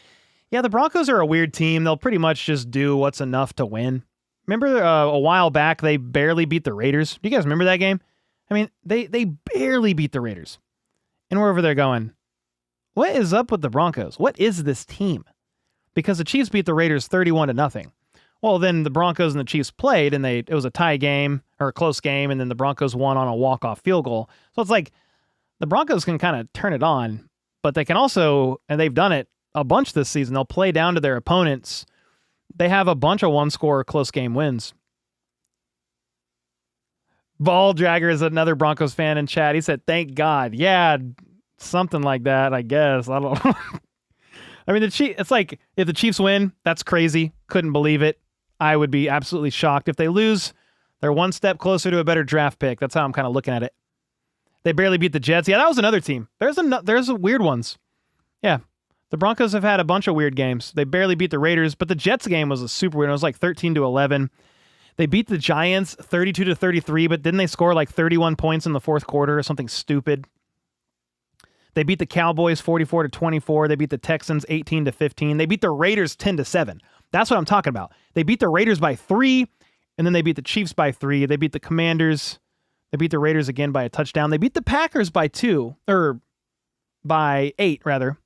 Yeah, the Broncos are a weird team. They'll pretty much just do what's enough to win. Remember a while back, they barely beat the Raiders? Do you guys remember that game? I mean, they barely beat the Raiders. And we're over there going, what is up with the Broncos? What is this team? Because the Chiefs beat the Raiders 31-0. Well, then the Broncos and the Chiefs played, and it was a tie game, or a close game, and then the Broncos won on a walk-off field goal. So it's like the Broncos can kind of turn it on, but they can also, and they've done it a bunch this season, they'll play down to their opponents. They have a bunch of one-score close game wins. Ball Dragger is another Broncos fan in chat. He said, thank God. Yeah, something like that, I guess. I don't know. I mean, it's like, if the Chiefs win, that's crazy. Couldn't believe it. I would be absolutely shocked. If they lose, they're one step closer to a better draft pick. That's how I'm kind of looking at it. They barely beat the Jets. Yeah, that was another team. There's weird ones. Yeah. The Broncos have had a bunch of weird games. They barely beat the Raiders, but the Jets game was a super weird. It was like 13-11. They beat the Giants 32-33, but didn't they score like 31 points in the fourth quarter or something stupid? They beat the Cowboys 44-24. They beat the Texans 18-15. They beat the Raiders 10-7. That's what I'm talking about. They beat the Raiders by 3, And then they beat the Chiefs by 3. They beat the Commanders. They beat the Raiders again by a touchdown. They beat the Packers by 2, or by 8, rather.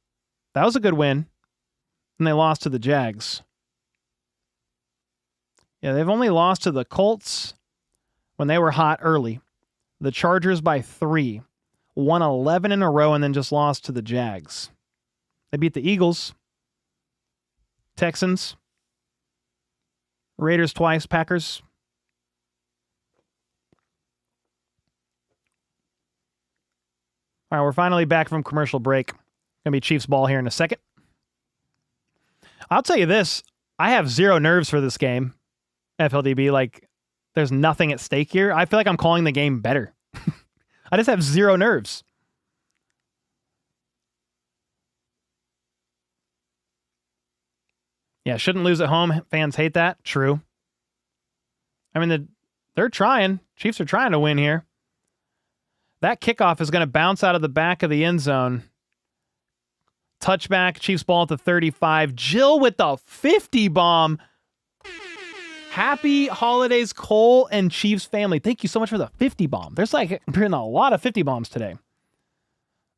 That was a good win. And they lost to the Jags. Yeah, they've only lost to the Colts when they were hot early. The Chargers by 3. Won 11 in a row and then just lost to the Jags. They beat the Eagles. Texans. Raiders twice. Packers. All right, we're finally back from commercial break. Going to be Chiefs ball here in a second. I'll tell you this. I have zero nerves for this game. FLDB, like, there's nothing at stake here. I feel like I'm calling the game better. I just have zero nerves. Yeah, shouldn't lose at home. Fans hate that. True. I mean, they're trying. Chiefs are trying to win here. That kickoff is going to bounce out of the back of the end zone. Touchback, Chiefs ball at the 35. Jill with the 50 bomb. Happy holidays, Cole and Chiefs family. Thank you so much for the 50 bomb. There's like been a lot of 50 bombs today.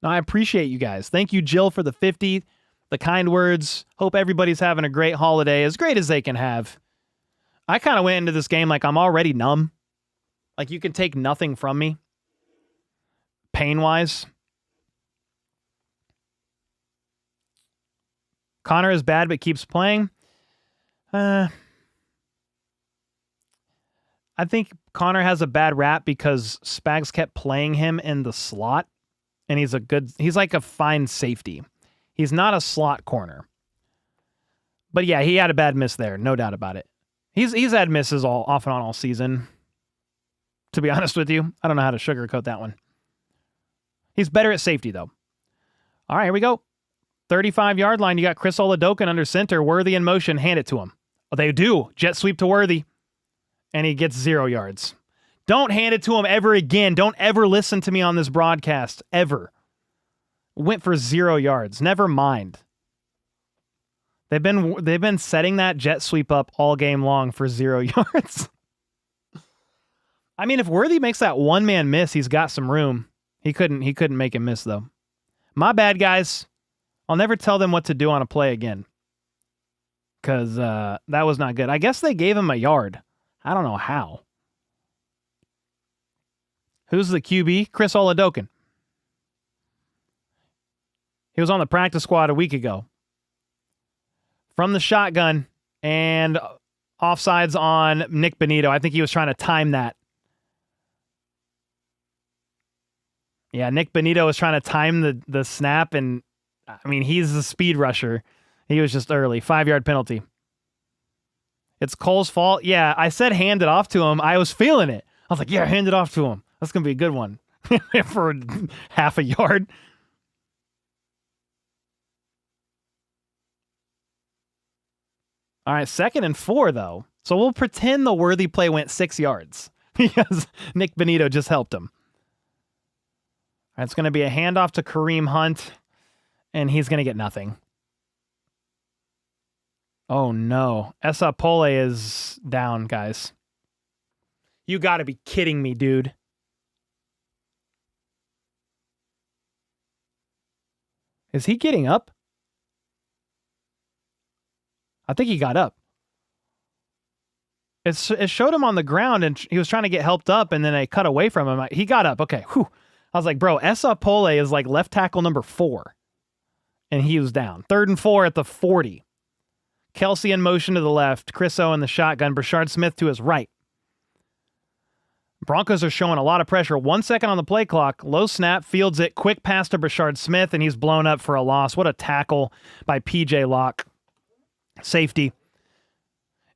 No, I appreciate you guys. Thank you, Jill, for the 50, the kind words. Hope everybody's having a great holiday, as great as they can have. I kind of went into this game like I'm already numb. Like you can take nothing from me. Pain-wise. Connor is bad but keeps playing. I think Connor has a bad rap because Spags kept playing him in the slot, and he's like a fine safety. He's not a slot corner. But yeah, he had a bad miss there, no doubt about it. He's had misses off and on all season. To be honest with you, I don't know how to sugarcoat that one. He's better at safety, though. All right, here we go. 35-yard line. You got Chris Oladokun under center. Worthy in motion. Hand it to him. Oh, they do. Jet sweep to Worthy. And he gets 0 yards. Don't hand it to him ever again. Don't ever listen to me on this broadcast. Ever. Went for 0 yards. Never mind. They've been setting that jet sweep up all game long for 0 yards. I mean, if Worthy makes that one-man miss, he's got some room. He couldn't make him miss, though. My bad, guys. I'll never tell them what to do on a play again. Because that was not good. I guess they gave him a yard. I don't know how. Who's the QB? Chris Oladokun. He was on the practice squad a week ago. From the shotgun and offsides on Nick Benito. I think he was trying to time that. Yeah, Nick Benito was trying to time the snap, and I mean, he's the speed rusher. He was just early. 5-yard penalty. It's Cole's fault. Yeah, I said hand it off to him. I was feeling it. I was like, yeah, hand it off to him. That's going to be a good one for half a yard. All right, 2nd and 4, though. So we'll pretend the Worthy play went 6 yards because Nick Benito just helped him. All right, it's going to be a handoff to Kareem Hunt, and he's going to get nothing. Oh, no. Esa Pole is down, guys. You got to be kidding me, dude. Is he getting up? I think he got up. It showed him on the ground, and he was trying to get helped up, and then they cut away from him. He got up. Okay. Whew. I was like, bro, Esa Pole is like left tackle number 4. And he was down. 3rd and 4 at the 40. Kelsey in motion to the left. Chris O in the shotgun. Brashard Smith to his right. Broncos are showing a lot of pressure. 1 second on the play clock. Low snap. Fields it. Quick pass to Brashard Smith, and he's blown up for a loss. What a tackle by PJ Locke. Safety.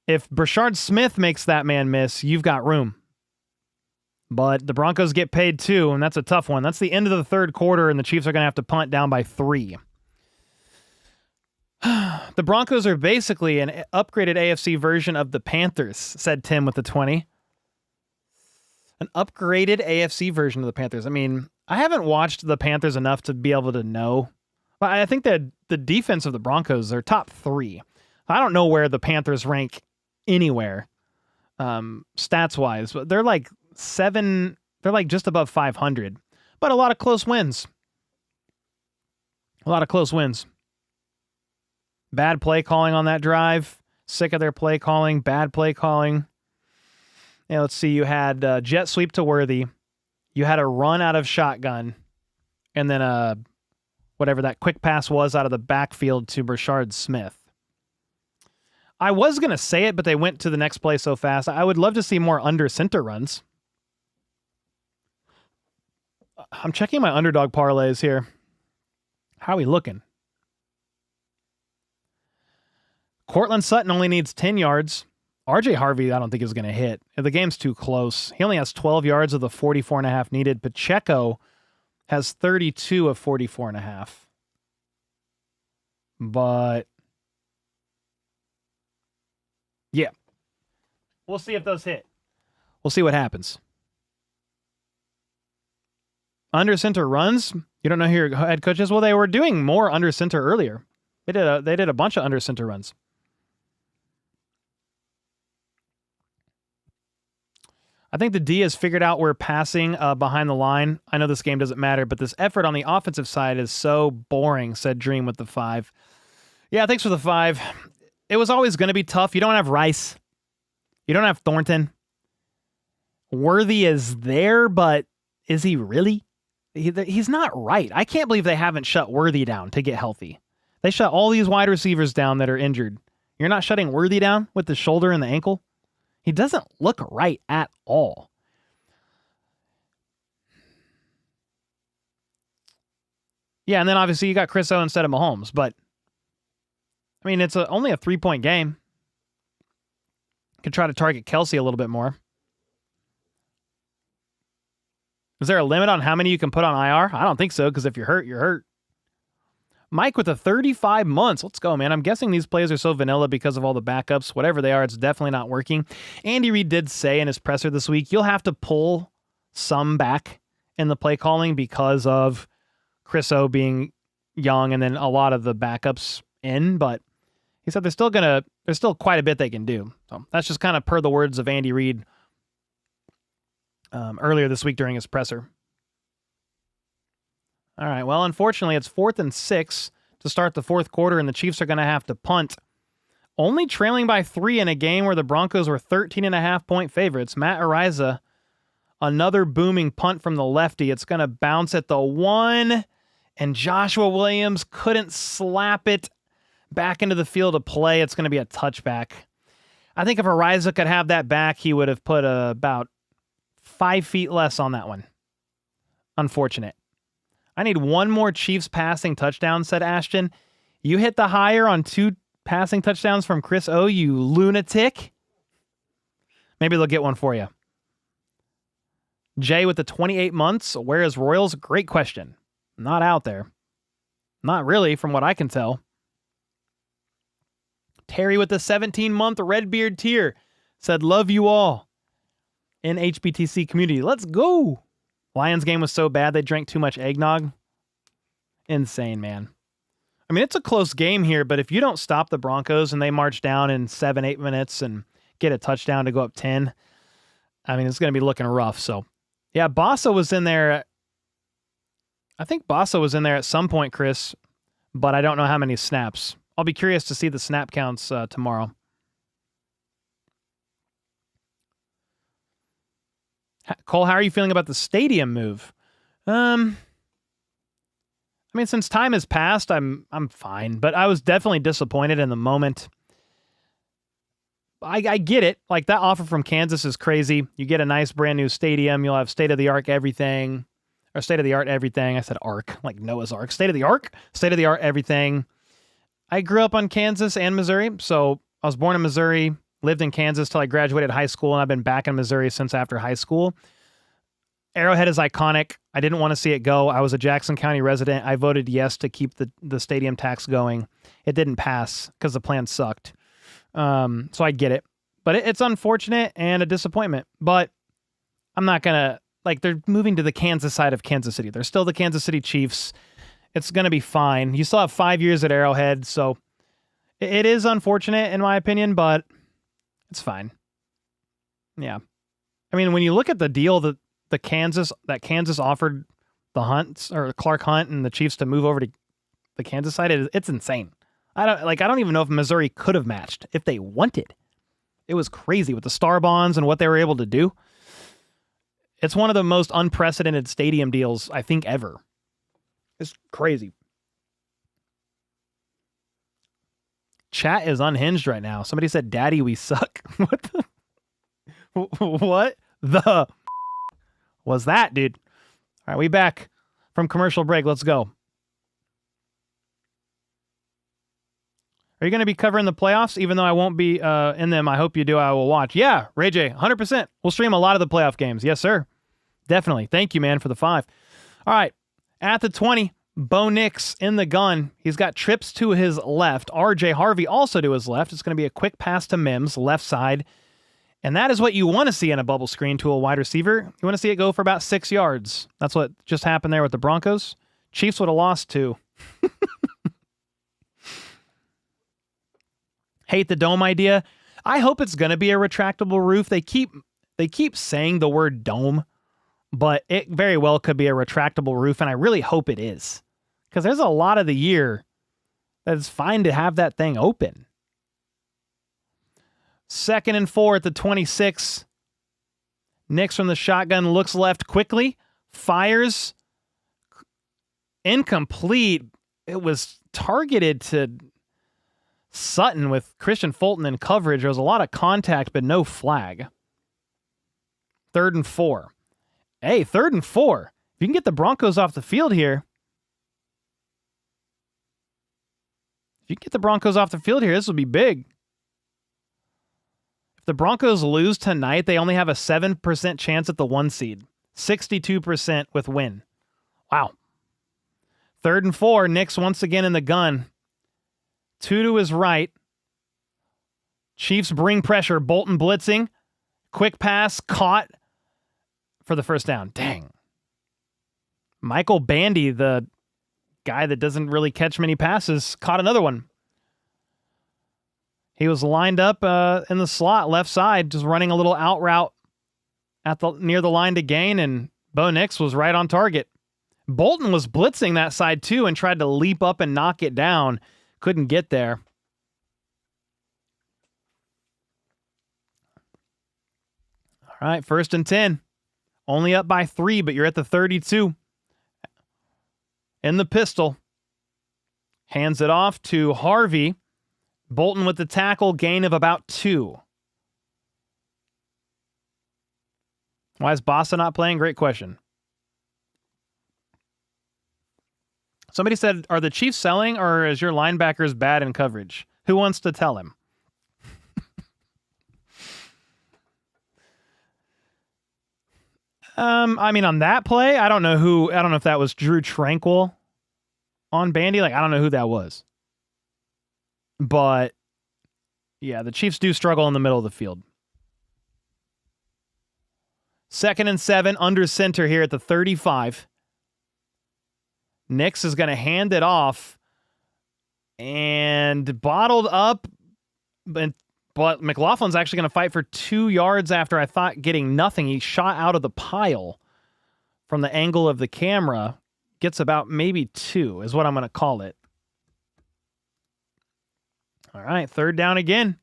If Brashard Smith makes that man miss, you've got room. But the Broncos get paid too, and that's a tough one. That's the end of the 3rd quarter, and the Chiefs are going to have to punt down by 3. The Broncos are basically an upgraded AFC version of the Panthers, said Tim with the 20. An upgraded AFC version of the Panthers. I mean, I haven't watched the Panthers enough to be able to know. But I think that the defense of the Broncos are top 3. I don't know where the Panthers rank anywhere. stats wise, but they're like they're like just above 500, but a lot of close wins. A lot of close wins. Bad play calling on that drive. Sick of their play calling. Bad play calling. Yeah, let's see. You had jet sweep to Worthy. You had a run out of shotgun. And then whatever that quick pass was out of the backfield to Brashard Smith. I was going to say it, but they went to the next play so fast. I would love to see more under center runs. I'm checking my underdog parlays here. How are we looking? Cortland Sutton only needs 10 yards. RJ Harvey, I don't think is going to hit. The game's too close. He only has 12 yards of the 44.5 needed. Pacheco has 32 of 44.5. But yeah, we'll see if those hit. We'll see what happens. Under center runs. You don't know who your head coach is? Well, they were doing more under center earlier. They did a bunch of under center runs. I think the D has figured out where passing behind the line. I know this game doesn't matter, but this effort on the offensive side is so boring, said Dream with the 5. Yeah, thanks for the 5. It was always going to be tough. You don't have Rice. You don't have Thornton. Worthy is there, but is he really? He's not right. I can't believe they haven't shut Worthy down to get healthy. They shut all these wide receivers down that are injured. You're not shutting Worthy down with the shoulder and the ankle? He doesn't look right at all. Yeah, and then obviously you got Chris O instead of Mahomes, but I mean, it's only a 3-point game. Could try to target Kelsey a little bit more. Is there a limit on how many you can put on IR? I don't think so, because if you're hurt, you're hurt. Mike with the 35 months. Let's go, man. I'm guessing these plays are so vanilla because of all the backups. Whatever they are, it's definitely not working. Andy Reid did say in his presser this week, you'll have to pull some back in the play calling because of Chris O being young and then a lot of the backups in, but he said there's still quite a bit they can do. So that's just kind of per the words of Andy Reid earlier this week during his presser. All right, well, unfortunately, it's 4th and 6 to start the fourth quarter, and the Chiefs are going to have to punt. Only trailing by 3 in a game where the Broncos were 13.5-point favorites. Matt Ariza, another booming punt from the lefty. It's going to bounce at the 1, and Joshua Williams couldn't slap it back into the field of play. It's going to be a touchback. I think if Ariza could have that back, he would have put about 5 feet less on that one. Unfortunate. I need one more Chiefs passing touchdown, said Ashton. You hit the higher on 2 passing touchdowns from Chris O, you lunatic. Maybe they'll get one for you. Jay with the 28 months. Where is Royals? Great question. Not out there. Not really, from what I can tell. Terry with the 17-month Redbeard tier said, love you all in HBTC community. Let's go. Lions game was so bad they drank too much eggnog. Insane, man. I mean, it's a close game here, but if you don't stop the Broncos and they march down in 7-8 minutes and get a touchdown to go up 10, I mean, it's going to be looking rough. So, yeah, Bossa was in there. I think Bossa was in there at some point, Chris, but I don't know how many snaps. I'll be curious to see the snap counts tomorrow. Cole, how are you feeling about the stadium move? I mean, since time has passed, I'm fine, but I was definitely disappointed in the moment. I get it. Like, that offer from Kansas is crazy. You get a nice brand new stadium. You'll have state-of-the-art everything. Or state-of-the-art everything. I said ark, like Noah's Ark. State-of-the-art? State-of-the-art everything. I grew up on Kansas and Missouri, so I was born in Missouri, lived in Kansas till I graduated high school, and I've been back in Missouri since after high school. Arrowhead is iconic. I didn't want to see it go. I was a Jackson County resident. I voted yes to keep the stadium tax going. It didn't pass because the plan sucked. So I get it. But it's unfortunate and a disappointment. But I'm not going to, like, they're moving to the Kansas side of Kansas City. They're still the Kansas City Chiefs. It's going to be fine. You still have 5 years at Arrowhead, so it is unfortunate in my opinion, but it's fine. Yeah. I mean, when you look at the deal that Kansas offered the Hunts or Clark Hunt and the Chiefs to move over to the Kansas side, it's insane. I don't even know if Missouri could have matched if they wanted. It was crazy with the star bonds and what they were able to do. It's one of the most unprecedented stadium deals I think ever. It's crazy. Chat is unhinged right now. Somebody said, "Daddy, we suck." What the was that, dude? All right, we back from commercial break. Let's go. Are you going to be covering the playoffs? Even though I won't be in them, I hope you do. I will watch. Yeah, Ray J, 100%. We'll stream a lot of the playoff games. Yes, sir. Definitely. Thank you, man, for the 5. All right, at the 20, Bo Nix in the gun. He's got trips to his left. RJ Harvey also to his left. It's going to be a quick pass to Mims, left side. And that is what you want to see in a bubble screen to a wide receiver. You want to see it go for about 6 yards. That's what just happened there with the Broncos. Chiefs would have lost too. Hate the dome idea. I hope it's going to be a retractable roof. They keep saying the word dome, but it very well could be a retractable roof, and I really hope it is. Because there's a lot of the year that it's fine to have that thing open. 2nd and 4 at the 26. Nix from the shotgun looks left quickly, fires. Incomplete. It was targeted to Sutton with Christian Fulton in coverage. There was a lot of contact, but no flag. 3rd and 4. Hey, 3rd and 4. If you can get the Broncos off the field here. This will be big. If the Broncos lose tonight, they only have a 7% chance at the 1 seed. 62% with win. Wow. 3rd and 4. Nix once again in the gun. 2 to his right. Chiefs bring pressure. Bolton blitzing. Quick pass. Caught for the first down. Dang. Michael Bandy, the guy that doesn't really catch many passes, caught another one. He was lined up in the slot, left side, just running a little out route near the line to gain, and Bo Nix was right on target. Bolton was blitzing that side too and tried to leap up and knock it down. Couldn't get there. All right, 1st and 10. Only up by 3, but you're at the 32. In the pistol. Hands it off to Harvey. Bolton with the tackle, gain of about 2. Why is Bossa not playing? Great question. Somebody said, are the Chiefs selling or is your linebackers bad in coverage? Who wants to tell him? I mean, on that play, I don't know if that was Drew Tranquil on Bandy. I don't know who that was. But, yeah, the Chiefs do struggle in the middle of the field. 2nd and 7, under center here at the 35. Nix is going to hand it off and bottled up, but McLaughlin's actually going to fight for 2 yards after I thought getting nothing. He shot out of the pile from the angle of the camera. Gets about maybe 2 is what I'm going to call it. All right, 3rd down again.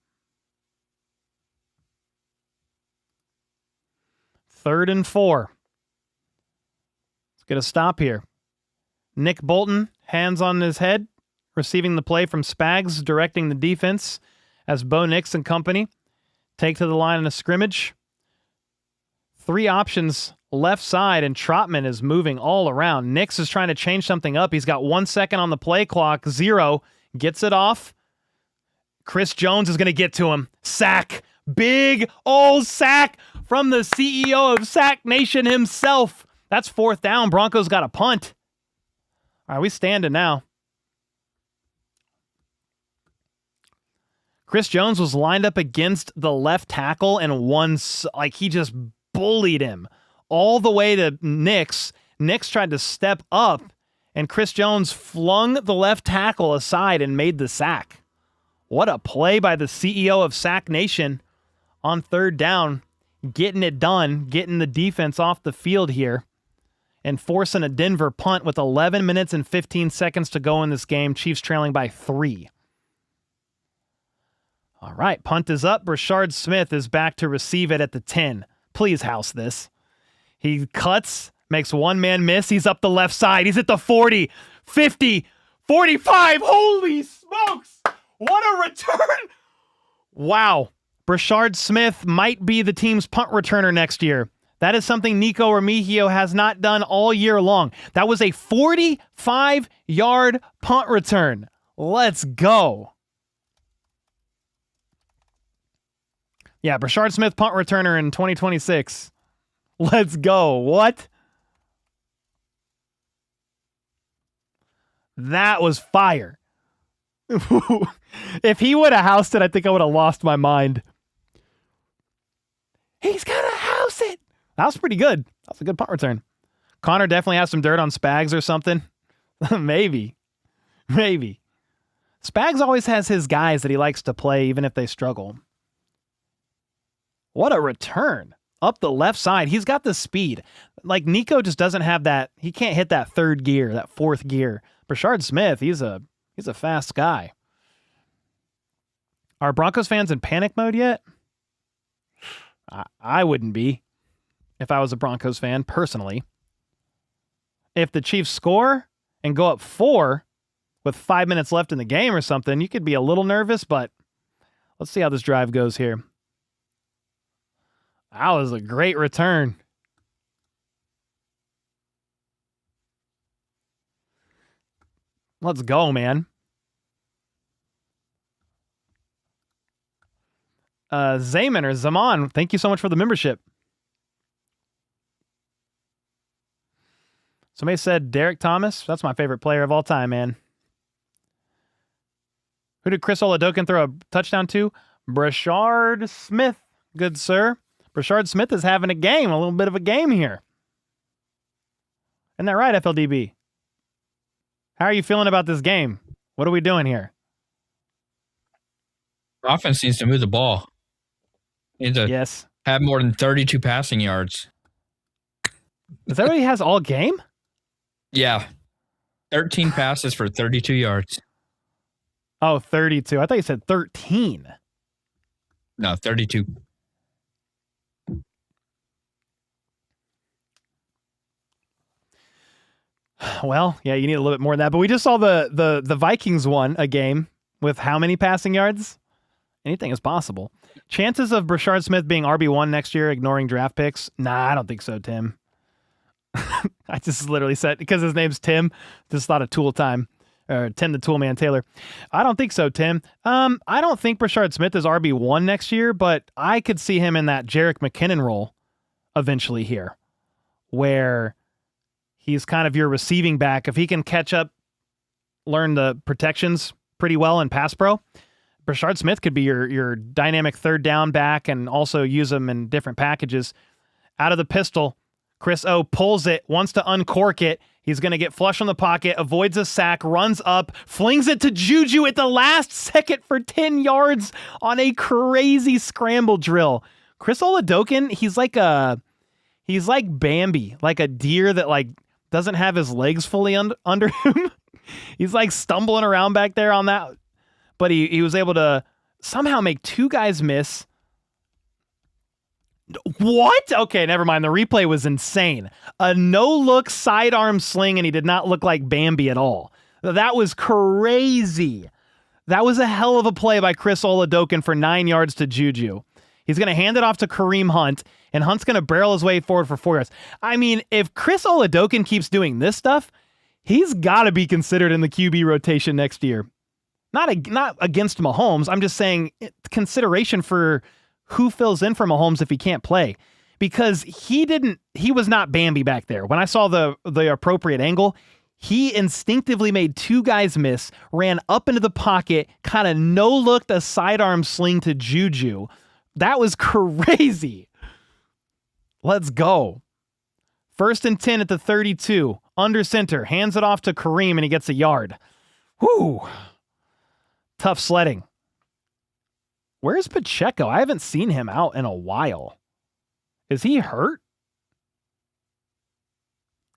3rd and 4. Let's get a stop here. Nick Bolton, hands on his head, receiving the play from Spags, directing the defense as Bo Nix and company take to the line of scrimmage. 3 options left side, and Trotman is moving all around. Nix is trying to change something up. He's got 1 second on the play clock. 0. Gets it off. Chris Jones is going to get to him. Sack. Big old sack from the CEO of Sack Nation himself. That's 4th down. Broncos got a punt. All right, we standing now. Chris Jones was lined up against the left tackle and he just bullied him all the way to Nix. Nix tried to step up, and Chris Jones flung the left tackle aside and made the sack. What a play by the CEO of Sack Nation on 3rd down. getting it done, getting the defense off the field here, and forcing a Denver punt with 11 minutes and 15 seconds to go in this game. Chiefs trailing by 3. All right, punt is up. Brashard Smith is back to receive it at the 10. Please house this. He cuts, makes one man miss. He's up the left side. He's at the 40, 50, 45. Holy smokes! What a return! Wow. Brashard Smith might be the team's punt returner next year. That is something Nico Remigio has not done all year long. That was a 45-yard punt return. Let's go. Yeah, Brashard Smith punt returner in 2026. Let's go. What? That was fire. If he would have housed it, I think I would have lost my mind. He's going to house it. That was pretty good. That was a good punt return. Connor definitely has some dirt on Spags or something. Maybe. Spags always has his guys that he likes to play even if they struggle. What a return. Up the left side. He's got the speed. Like, Nico just doesn't have that. He can't hit that third gear, that fourth gear. Brashard Smith, he's a fast guy. Are Broncos fans in panic mode yet? I wouldn't be if I was a Broncos fan, personally. If the Chiefs score and go up 4 with 5 minutes left in the game or something, you could be a little nervous, but let's see how this drive goes here. That was a great return. Let's go, man. Zaman or Zaman, thank you so much for the membership. Somebody said Derek Thomas. That's my favorite player of all time, man. Who did Chris Oladokun throw a touchdown to? Brashard Smith. Good sir. Brashard Smith is having a little bit of a game here. Isn't that right, FLDB? How are you feeling about this game? What are we doing here? Offense needs to move the ball. Needs to have more than 32 passing yards. Is that what he has all game? Yeah. 13 passes for 32 yards. Oh, 32. I thought you said 13. No, 32. Well, yeah, you need a little bit more than that. But we just saw the Vikings won a game with how many passing yards? Anything is possible. Chances of Brashard Smith being RB1 next year, ignoring draft picks? Nah, I don't think so, Tim. I just literally said, because his name's Tim, just thought of Tool Time. Or Tim the Toolman Taylor. I don't think so, Tim. I don't think Brashard Smith is RB1 next year, but I could see him in that Jerick McKinnon role eventually here, where he's kind of your receiving back. If he can catch up, learn the protections pretty well in pass pro, Brashard Smith could be your dynamic third down back and also use him in different packages. Out of the pistol, Chris O pulls it, wants to uncork it. He's going to get flush on the pocket, avoids a sack, runs up, flings it to Juju at the last second for 10 yards on a crazy scramble drill. Chris Oladokun, he's like Bambi, like a deer that like doesn't have his legs fully under him. He's like stumbling around back there on that. But he was able to somehow make 2 guys miss. What? Okay, never mind. The replay was insane. A no-look sidearm sling, and he did not look like Bambi at all. That was crazy. That was a hell of a play by Chris Oladokun for 9 yards to Juju. He's going to hand it off to Kareem Hunt, and Hunt's going to barrel his way forward for 4 yards. I mean, if Chris Oladokun keeps doing this stuff, he's got to be considered in the QB rotation next year. Not against Mahomes. I'm just saying consideration for who fills in for Mahomes if he can't play, because he was not Bambi back there. When I saw the appropriate angle, he instinctively made 2 guys miss, ran up into the pocket, kind of no-looked a sidearm sling to Juju. That was crazy. Let's go. 1st and 10 at the 32. Under center. Hands it off to Kareem, and he gets a yard. Whew. Tough sledding. Where's Pacheco? I haven't seen him out in a while. Is he hurt?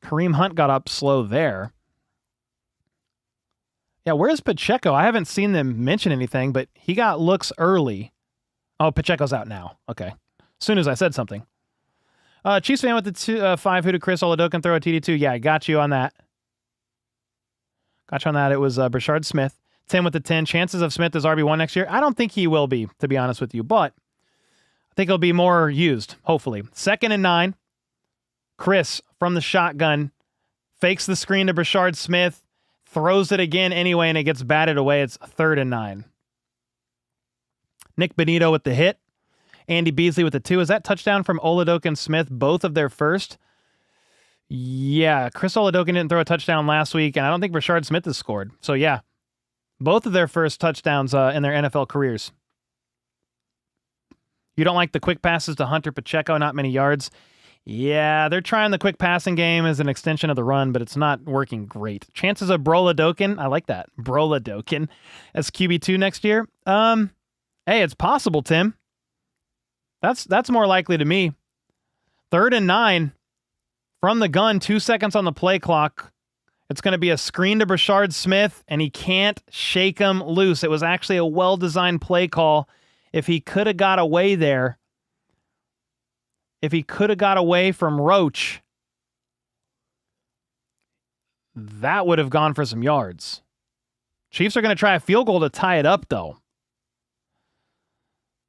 Kareem Hunt got up slow there. Yeah, where's Pacheco? I haven't seen them mention anything, but he got looks early. Oh, Pacheco's out now. Okay. As soon as I said something. Chiefs fan with the 5. Who did Chris Oladokin throw a TD2? Yeah, I got you on that. Got you on that. It was Brashard Smith. Tim with the 10. Chances of Smith as RB1 next year? I don't think he will be, to be honest with you, but I think he'll be more used, hopefully. 2nd and 9. Chris from the shotgun fakes the screen to Brashard Smith, throws it again anyway, and it gets batted away. It's 3rd and 9. Nick Benito with the hit. Andy Beasley with the 2. Is that touchdown from Oladokin Smith, both of their first? Yeah, Chris Oladokin didn't throw a touchdown last week, and I don't think Brashard Smith has scored. So, yeah, both of their first touchdowns in their NFL careers. You don't like the quick passes to Hunter Pacheco, not many yards. Yeah, they're trying the quick passing game as an extension of the run, but it's not working great. Chances of Broladokin, I like that, Broladokin, as QB2 next year. Hey, it's possible, Tim. That's more likely to me. 3rd and 9 from the gun, 2 seconds on the play clock. It's going to be a screen to Brashard Smith, and he can't shake him loose. It was actually a well-designed play call. If he could have got away there, if he could have got away from Roach, that would have gone for some yards. Chiefs are going to try a field goal to tie it up, though.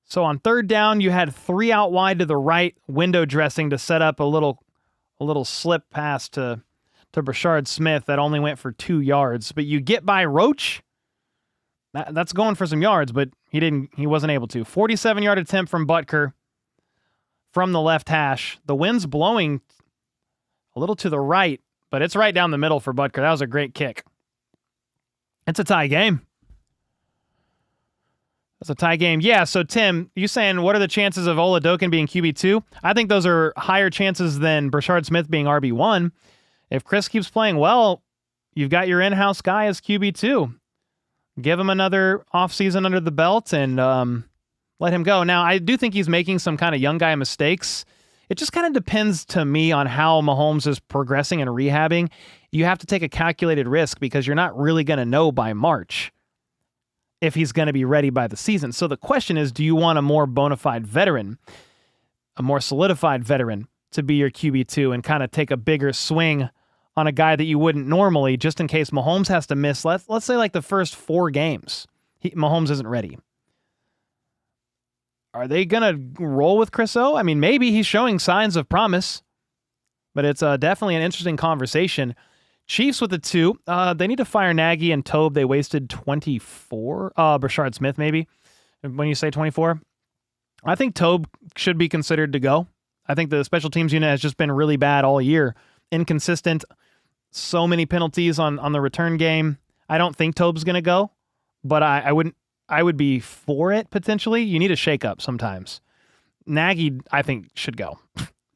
So on 3rd down, you had 3 out wide to the right, window dressing to set up a little slip pass to Brashard Smith that only went for 2 yards. But you get by Roach, that's going for some yards, but he wasn't able to. 47-yard attempt from Butker from the left hash. The wind's blowing a little to the right, but it's right down the middle for Butker. That was a great kick. It's a tie game. That's a tie game. Yeah, so Tim, you saying what are the chances of Oladokin being QB2? I think those are higher chances than Brashard Smith being RB1. If Chris keeps playing well, you've got your in-house guy as QB2. Give him another offseason under the belt and let him go. Now, I do think he's making some kind of young guy mistakes. It just kind of depends to me on how Mahomes is progressing and rehabbing. You have to take a calculated risk because you're not really going to know by March if he's going to be ready by the season. So the question is, do you want a more bona fide veteran, a more solidified veteran to be your QB2 and kind of take a bigger swing on a guy that you wouldn't normally, just in case Mahomes has to miss, let's say like the first 4 games, Mahomes isn't ready. Are they going to roll with Chris O? I mean, maybe he's showing signs of promise, but it's definitely an interesting conversation. Chiefs with the 2. They need to fire Nagy and Tobe. They wasted 24. Brashard Smith, maybe. When you say 24. I think Tobe should be considered to go. I think the special teams unit has just been really bad all year. Inconsistent. So many penalties on the return game. I don't think Tobe's going to go, but I would be for it potentially. You need a shakeup sometimes. Nagy, I think, should go.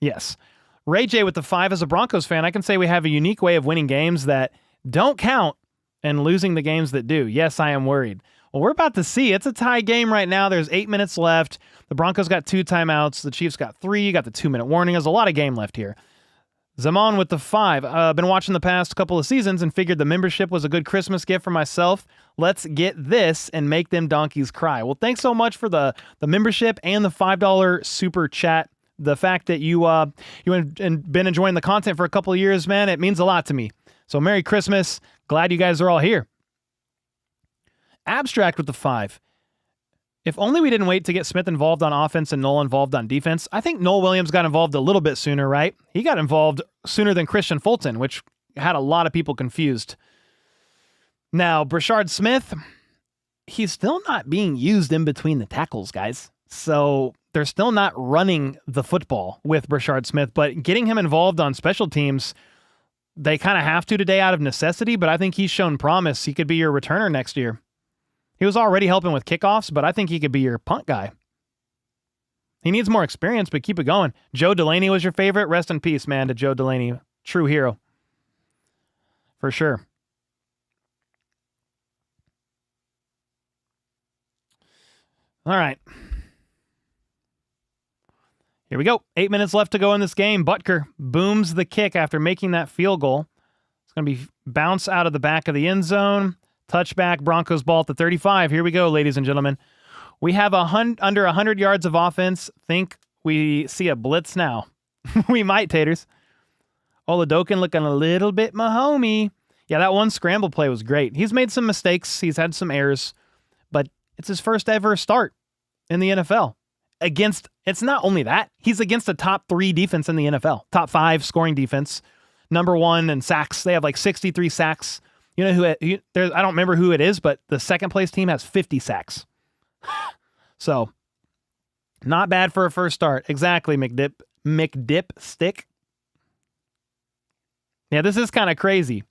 Yes. Ray J with the 5. As a Broncos fan, I can say we have a unique way of winning games that don't count and losing the games that do. Yes, I am worried. Well, we're about to see. It's a tie game right now. There's 8 minutes left. The Broncos got 2 timeouts. The Chiefs got 3. You got the 2-minute warning. There's a lot of game left here. Zaman with the 5. Been watching the past couple of seasons and figured the membership was a good Christmas gift for myself. Let's get this and make them donkeys cry. Well, thanks so much for the membership and the $5 super chat. The fact that you have been enjoying the content for a couple of years, man, it means a lot to me. So Merry Christmas. Glad you guys are all here. Abstract with the 5. If only we didn't wait to get Smith involved on offense and Noel involved on defense. I think Noel Williams got involved a little bit sooner, right? He got involved sooner than Christian Fulton, which had a lot of people confused. Now, Brashard Smith, he's still not being used in between the tackles, guys. So they're still not running the football with Brashard Smith, but getting him involved on special teams, they kind of have to today out of necessity, but I think he's shown promise. He could be your returner next year. He was already helping with kickoffs, but I think he could be your punt guy. He needs more experience, but keep it going. Joe Delaney was your favorite. Rest in peace, man, to Joe Delaney. True hero. For sure. All right. Here we go. 8 minutes left to go in this game. Butker booms the kick after making that field goal. It's going to be bounce out of the back of the end zone. Touchback, Broncos ball at the 35. Here we go, ladies and gentlemen. We have under 100 yards of offense. Think we see a blitz now. We might, taters. Oladokin looking a little bit Mahomey. Yeah, that one scramble play was great. He's made some mistakes. He's had some errors. But it's his first ever start in the NFL. It's not only that, he's against a top 3 defense in the NFL. Top 5 scoring defense. Number 1 in sacks. They have like 63 sacks. You know I don't remember who it is, but the second place team has 50 sacks. So, not bad for a first start. Exactly, McDip stick. Yeah, this is kind of crazy.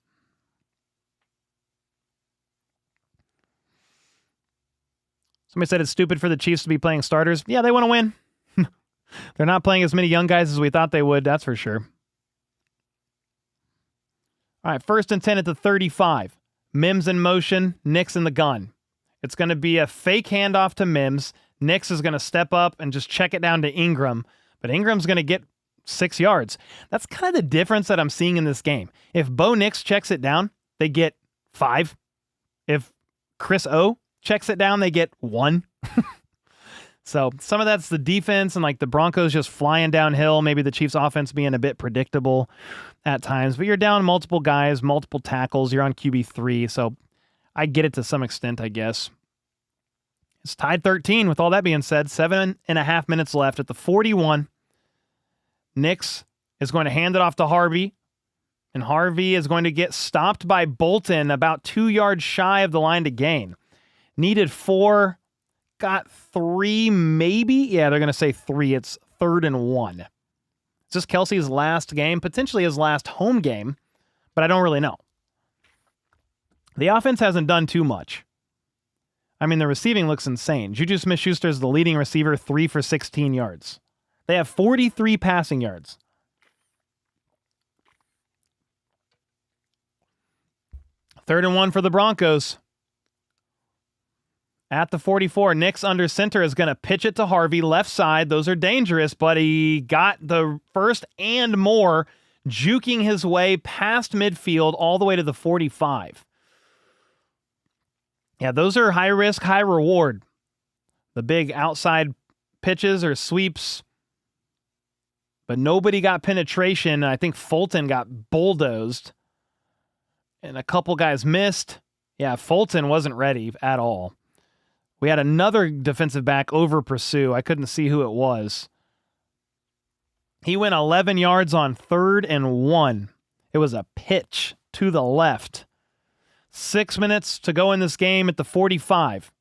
Somebody said it's stupid for the Chiefs to be playing starters. Yeah, they want to win. They're not playing as many young guys as we thought they would, that's for sure. All right, 1st and 10 at the 35. Mims in motion, Nix in the gun. It's going to be a fake handoff to Mims. Nix is going to step up and just check it down to Ingram. But Ingram's going to get 6 yards. That's kind of the difference that I'm seeing in this game. If Bo Nix checks it down, they get 5. If Chris O checks it down, they get 1. So some of that's the defense and like the Broncos just flying downhill. Maybe the Chiefs offense being a bit predictable at times, but you're down multiple guys, multiple tackles. You're on QB3. So I get it to some extent, I guess. It's tied 13 with all that being said. 7.5 minutes left at the 41. Nix is going to hand it off to Harvey, and Harvey is going to get stopped by Bolton about 2 yards shy of the line to gain. Needed 4, got 3 maybe. Yeah, they're going to say 3. It's 3rd and 1. Is this Kelsey's last game? Potentially his last home game, but I don't really know. The offense hasn't done too much. I mean, the receiving looks insane. Juju Smith-Schuster is the leading receiver, 3 for 16 yards. They have 43 passing yards. Third and 1 for the Broncos. At the 44, Nix under center is going to pitch it to Harvey, left side. Those are dangerous, but he got the first and more, juking his way past midfield all the way to the 45. Yeah, those are high risk, high reward. The big outside pitches or sweeps. But nobody got penetration. I think Fulton got bulldozed. And a couple guys missed. Yeah, Fulton wasn't ready at all. We had another defensive back over pursue. I couldn't see who it was. He went 11 yards on 3rd and 1. It was a pitch to the left. 6 minutes to go in this game at the 45.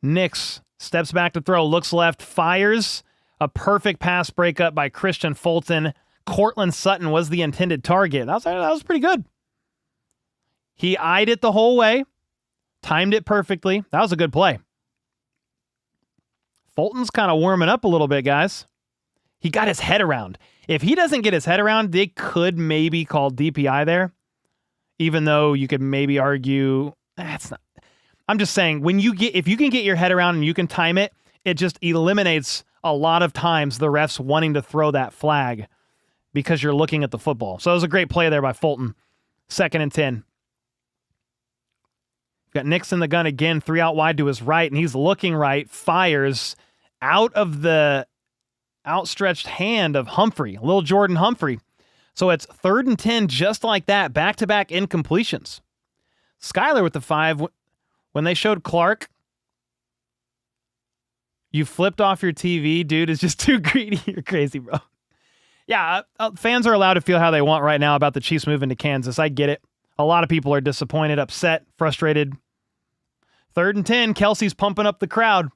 Nix steps back to throw, looks left, fires. A perfect pass breakup by Christian Fulton. Cortland Sutton was the intended target. That was pretty good. He eyed it the whole way. Timed it perfectly. That was a good play. Fulton's kind of warming up a little bit, guys. He got his head around. If he doesn't get his head around, they could maybe call DPI there. Even though you could maybe argue, that's not. I'm just saying, if you can get your head around and you can time it, it just eliminates a lot of times the refs wanting to throw that flag because you're looking at the football. So it was a great play there by Fulton. 2nd and 10. Got Nix in the gun again, 3 out wide to his right, and he's looking right, fires out of the outstretched hand of Humphrey, little Jordan Humphrey. So it's 3rd and 10, just like that, back-to-back incompletions. Skyler with the 5. When they showed Clark, you flipped off your TV, dude, is just too greedy. You're crazy, bro. Yeah, fans are allowed to feel how they want right now about the Chiefs moving to Kansas. I get it. A lot of people are disappointed, upset, frustrated. 3rd and 10, Kelsey's pumping up the crowd.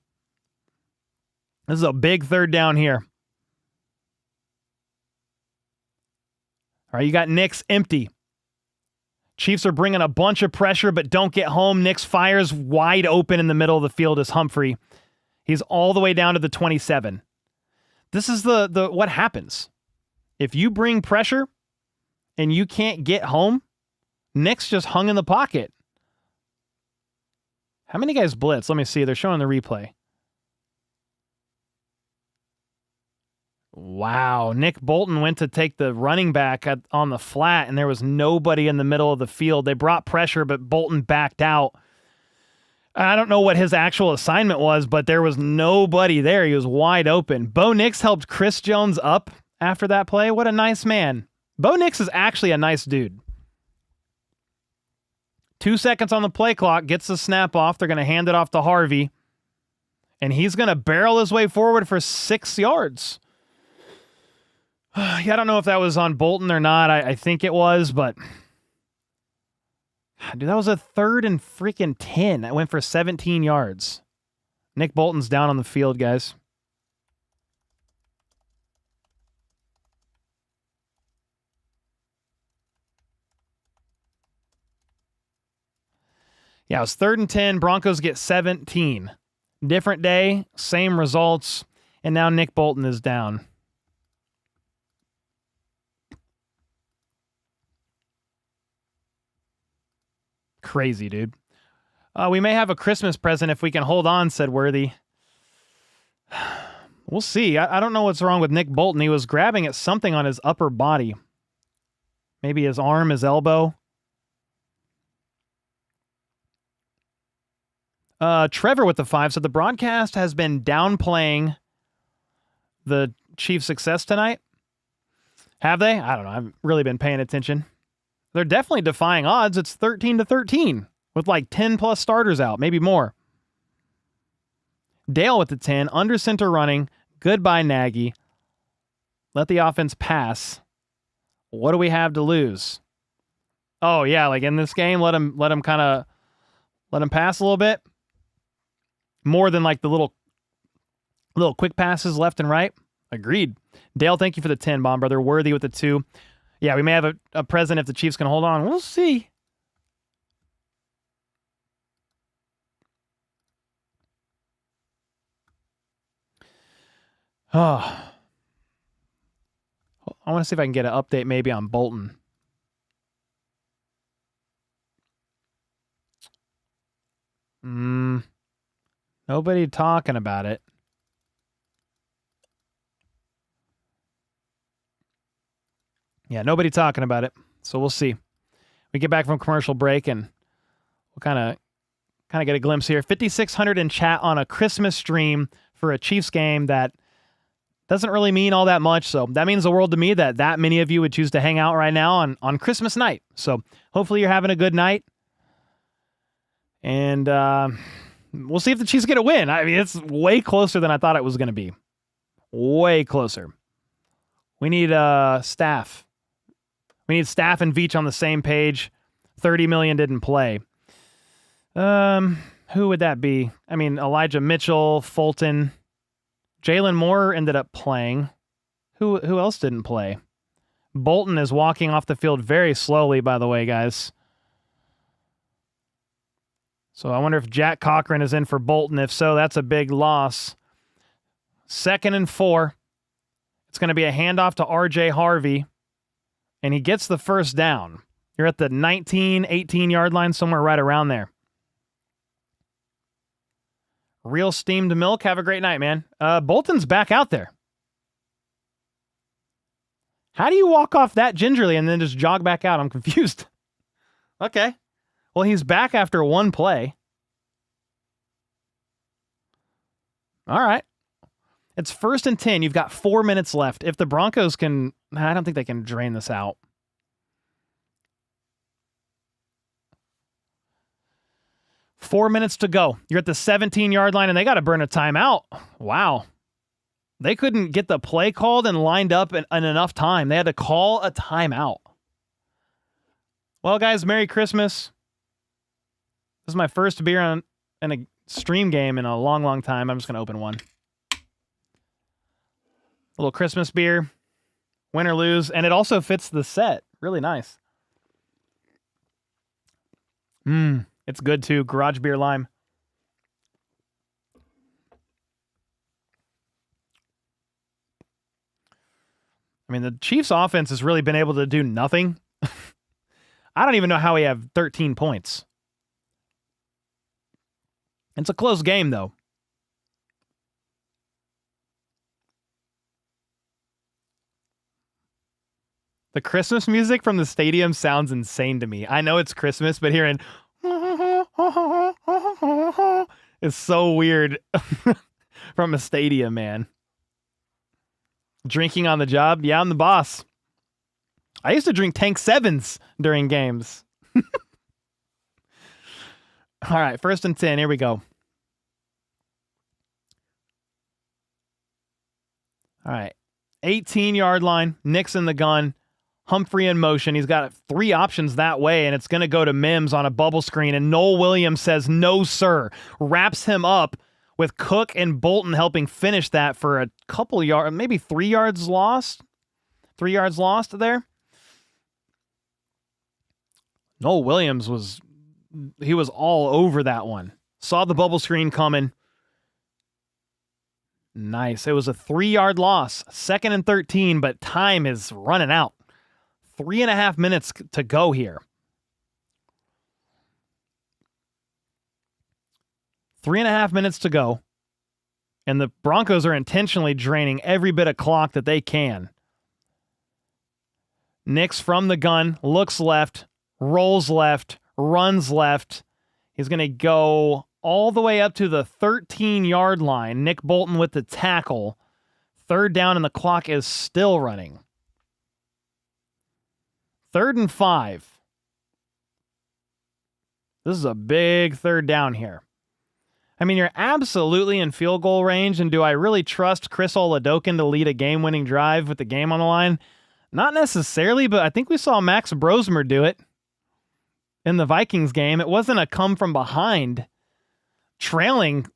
This is a big 3rd down here. All right, you got Nix empty. Chiefs are bringing a bunch of pressure, but don't get home. Nix fires wide open in the middle of the field as Humphrey. He's all the way down to the 27. This is the what happens. If you bring pressure and you can't get home, Nix just hung in the pocket. How many guys blitz? Let me see. They're showing the replay. Wow. Nick Bolton went to take the running back on the flat, and there was nobody in the middle of the field. They brought pressure, but Bolton backed out. I don't know what his actual assignment was, but there was nobody there. He was wide open. Bo Nix helped Chris Jones up after that play. What a nice man. Bo Nix is actually a nice dude. 2 seconds on the play clock, gets the snap off. They're going to hand it off to Harvey, and he's going to barrel his way forward for 6 yards. Yeah, I don't know if that was on Bolton or not. I think it was, but dude, that was a 3rd and freaking 10. That went for 17 yards. Nick Bolton's down on the field, guys. Yeah, it was 3rd and 10. Broncos get 17. Different day, same results, and now Nick Bolton is down. Crazy, dude. We may have a Christmas present if we can hold on, said Worthy. We'll see. I don't know what's wrong with Nick Bolton. He was grabbing at something on his upper body. Maybe his arm, his elbow. Trevor with the 5 said the broadcast has been downplaying the Chiefs' success tonight. Have they? I don't know. I haven't really been paying attention. They're definitely defying odds. It's 13-13 with like 10 plus starters out, maybe more. Dale with the 10, under center running. Goodbye, Nagy. Let the offense pass. What do we have to lose? Oh yeah, like in this game, let him pass a little bit. More than like the little quick passes left and right. Agreed. Dale, thank you for the 10, Bomb Brother. Worthy with the 2. Yeah, we may have a present if the Chiefs can hold on. We'll see. Oh. I want to see if I can get an update maybe on Bolton. Nobody talking about it. Yeah, nobody talking about it. So we'll see. We get back from commercial break and we'll kind of get a glimpse here. 5,600 in chat on a Christmas stream for a Chiefs game that doesn't really mean all that much. So that means the world to me that many of you would choose to hang out right now on Christmas night. So hopefully you're having a good night. And we'll see if the Chiefs get a win. I mean, it's way closer than I thought it was going to be. Way closer. We need staff. We need Staff and Veach on the same page. 30 million didn't play. Who would that be? I mean, Elijah Mitchell, Fulton, Jalen Moore ended up playing. Who else didn't play? Bolton is walking off the field very slowly, by the way, guys. So I wonder if Jack Cochran is in for Bolton. If so, that's a big loss. 2nd and 4. It's going to be a handoff to R.J. Harvey. And he gets the first down. You're at the 19, 18-yard line, somewhere right around there. Real steamed milk. Have a great night, man. Bolton's back out there. How do you walk off that gingerly and then just jog back out? I'm confused. Okay. Well, he's back after one play. All right. It's 1st and 10. You've got 4 minutes left. If the Broncos can... I don't think they can drain this out. Four minutes to go. You're at the 17-yard line, and they got to burn a timeout. Wow. They couldn't get the play called and lined up in enough time. They had to call a timeout. Well, guys, Merry Christmas. This is my first beer in a stream game in a long, long time. I'm just going to open one. A little Christmas beer. Win or lose. And it also fits the set. Really nice. It's good too. Garage beer lime. I mean, the Chiefs offense has really been able to do nothing. I don't even know how we have 13 points. It's a close game, though. The Christmas music from the stadium sounds insane to me. I know it's Christmas, but hearing is so weird from a stadium, man. Drinking on the job? Yeah, I'm the boss. I used to drink Tank 7s during games. All right, 1st and 10. Here we go. All right. 18-yard line. Nick's in the gun. Humphrey in motion. He's got 3 options that way, and it's going to go to Mims on a bubble screen. And Noel Williams says, no, sir. Wraps him up with Cook and Bolton helping finish that for a couple yards, maybe 3 yards lost. 3 yards lost there. Noel Williams was all over that one. Saw the bubble screen coming. Nice. It was a 3-yard loss. 2nd and 13, but time is running out. 3.5 minutes to go here. 3.5 minutes to go. And the Broncos are intentionally draining every bit of clock that they can. Nix from the gun, looks left, rolls left, runs left. He's going to go all the way up to the 13-yard line. Nick Bolton with the tackle. 3rd down, and the clock is still running. 3rd and 5. This is a big 3rd down here. I mean, you're absolutely in field goal range, and do I really trust Chris Oladokun to lead a game-winning drive with the game on the line? Not necessarily, but I think we saw Max Brosmer do it in the Vikings game. It wasn't a come from behind trailing,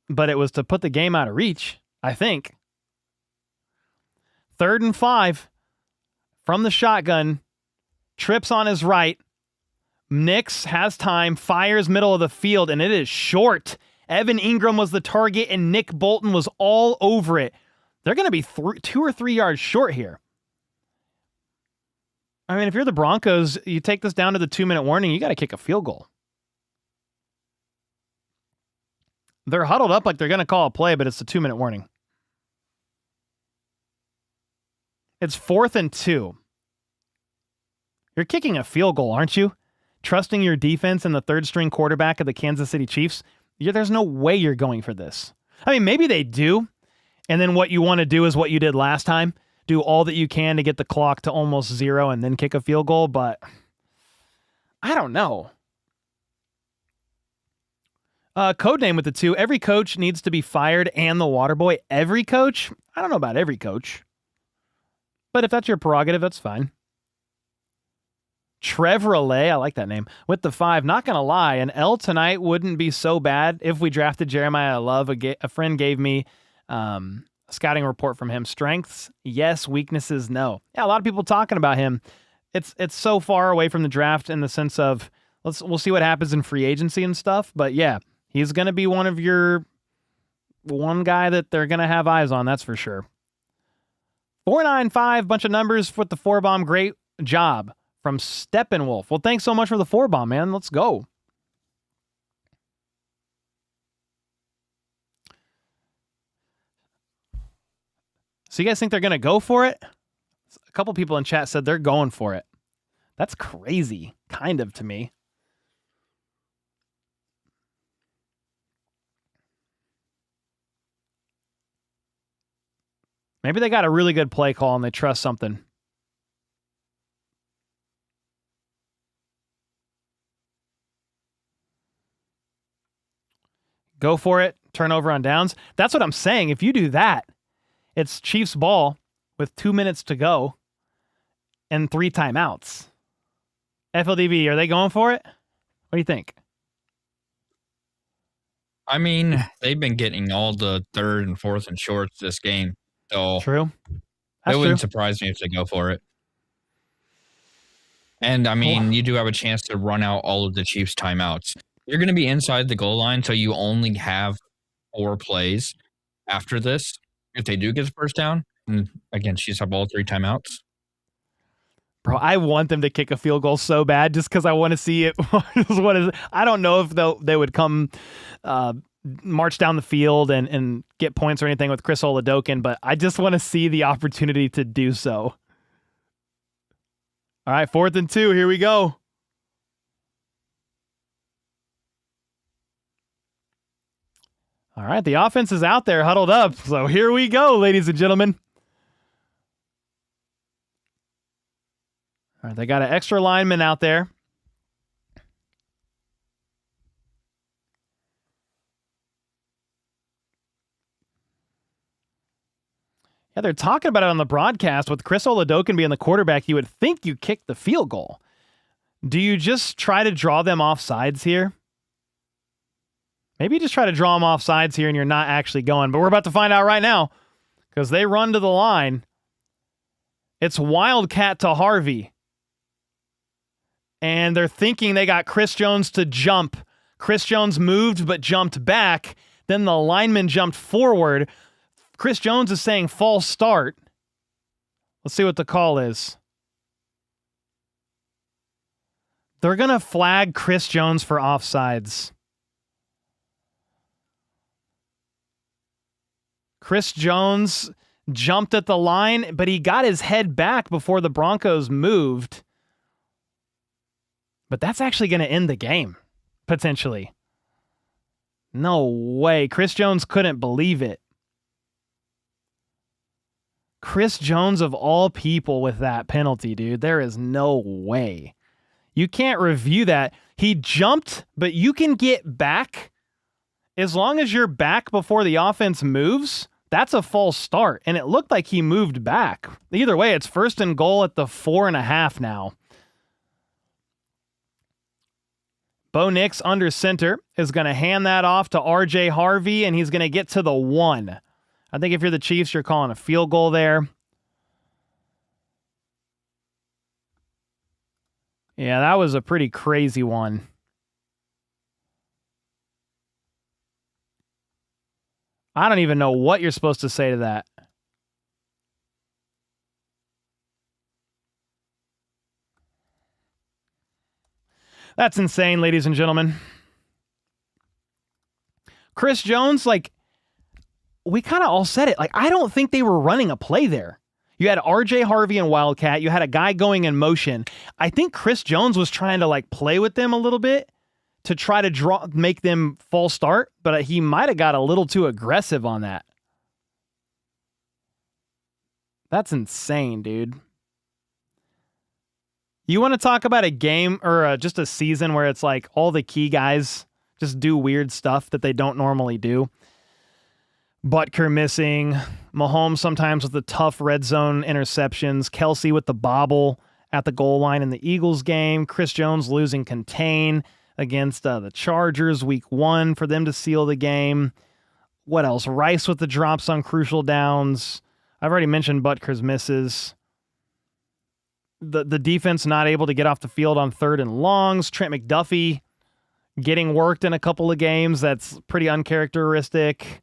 but it was to put the game out of reach, I think. 3rd and 5 from the shotgun. Trips on his right. Nix has time, fires middle of the field, and it is short. Evan Ingram was the target, and Nick Bolton was all over it. They're going to be 2 or 3 yards short here. I mean, if you're the Broncos, you take this down to the 2-minute warning, you got to kick a field goal. They're huddled up like they're going to call a play, but it's a 2-minute warning. It's 4th and 2. You're kicking a field goal, aren't you? Trusting your defense and the 3rd-string quarterback of the Kansas City Chiefs. There's no way you're going for this. I mean, maybe they do, and then what you want to do is what you did last time. Do all that you can to get the clock to almost 0 and then kick a field goal, but I don't know. Codename with the 2. Every coach needs to be fired and the water boy. Every coach? I don't know about every coach. But if that's your prerogative, that's fine. Trevor Relay, I like that name, with the 5. Not going to lie, an L tonight wouldn't be so bad if we drafted Jeremiah Love. A friend gave me a scouting report from him. Strengths, yes. Weaknesses, no. Yeah, a lot of people talking about him. It's so far away from the draft in the sense of we'll see what happens in free agency and stuff. But yeah, he's going to be one guy that they're going to have eyes on, that's for sure. 495, bunch of numbers with the 4-bomb. Great job from Steppenwolf. Well, thanks so much for the 4-bomb, man. Let's go. So you guys think they're going to go for it? A couple people in chat said they're going for it. That's crazy, kind of, to me. Maybe they got a really good play call and they trust something. Go for it. Turnover on downs. That's what I'm saying. If you do that, it's Chiefs ball with 2 minutes to go and 3 timeouts. FLDB, are they going for it? What do you think? I mean, they've been getting all the 3rd and 4th and shorts this game. So true. It wouldn't surprise me if they go for it. And I mean, you do have a chance to run out all of the Chiefs' timeouts. You're going to be inside the goal line, so you only have 4 plays after this. If they do get the first down, and again, Chiefs have all 3 timeouts. Bro, I want them to kick a field goal so bad just because I want to see it. I don't know if they would come march down the field and get points or anything with Chris Oladokun, but I just want to see the opportunity to do so. All right, 4th and 2. Here we go. All right, the offense is out there huddled up. So here we go, ladies and gentlemen. All right, they got an extra lineman out there. Yeah, they're talking about it on the broadcast. With Chris Oladokun being the quarterback, you would think you kick the field goal. Do you just try to draw them off sides here? Maybe you just try to draw them off sides here and you're not actually going. But we're about to find out right now because they run to the line. It's Wildcat to Harvey. And they're thinking they got Chris Jones to jump. Chris Jones moved but jumped back. Then the lineman jumped forward. Chris Jones is saying false start. Let's see what the call is. They're going to flag Chris Jones for offsides. Chris Jones jumped at the line, but he got his head back before the Broncos moved. But that's actually going to end the game, potentially. No way. Chris Jones couldn't believe it. Chris Jones, of all people, with that penalty, dude. There is no way. You can't review that. He jumped, but you can get back. As long as you're back before the offense moves, that's a false start. And it looked like he moved back. Either way, it's 1st and goal at the 4.5 now. Bo Nix under center is going to hand that off to RJ Harvey, and he's going to get to the 1. I think if you're the Chiefs, you're calling a field goal there. Yeah, that was a pretty crazy one. I don't even know what you're supposed to say to that. That's insane, ladies and gentlemen. Chris Jones, like, we kind of all said it. Like, I don't think they were running a play there. You had RJ Harvey and Wildcat. You had a guy going in motion. I think Chris Jones was trying to, like, play with them a little bit to try to make them false start, but he might have got a little too aggressive on that. That's insane, dude. You want to talk about a game or just a season where it's like all the key guys just do weird stuff that they don't normally do? Butker missing, Mahomes sometimes with the tough red zone interceptions, Kelsey with the bobble at the goal line in the Eagles game, Chris Jones losing contain against the Chargers week 1 for them to seal the game. What else? Rice with the drops on crucial downs. I've already mentioned Butker's misses. The defense not able to get off the field on 3rd and longs. Trent McDuffie getting worked in a couple of games. That's pretty uncharacteristic.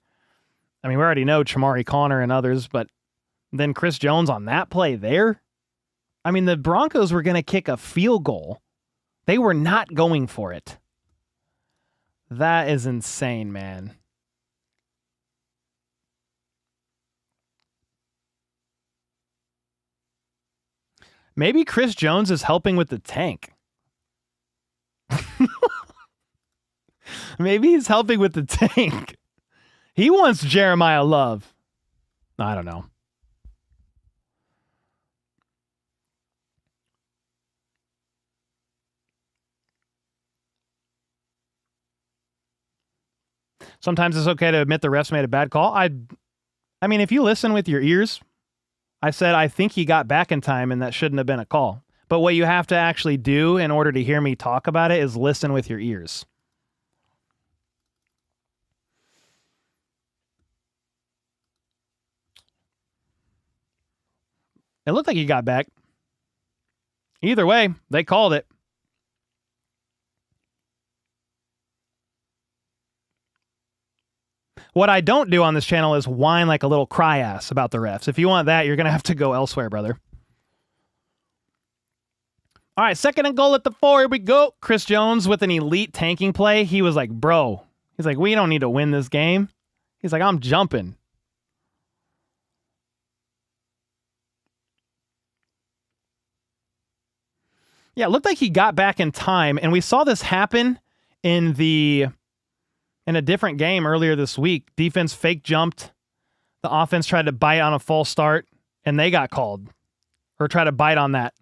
I mean, we already know Chamari Connor and others, but then Chris Jones on that play there. I mean, the Broncos were going to kick a field goal. They were not going for it. That is insane, man. Maybe Chris Jones is helping with the tank. Maybe he's helping with the tank. He wants Jeremiah Love. I don't know. Sometimes it's okay to admit the refs made a bad call. I mean, if you listen with your ears, I said, I think he got back in time and that shouldn't have been a call. But what you have to actually do in order to hear me talk about it is listen with your ears. It looked like he got back. Either way, they called it. What I don't do on this channel is whine like a little cry ass about the refs. If you want that, you're going to have to go elsewhere, brother. All right, 2nd and goal at the 4. Here we go. Chris Jones with an elite tanking play. He was like, bro. He's like, we don't need to win this game. He's like, I'm jumping. Yeah, it looked like he got back in time, and we saw this happen in a different game earlier this week. Defense fake jumped. The offense tried to bite on a false start, and they got called. Or tried to bite on that,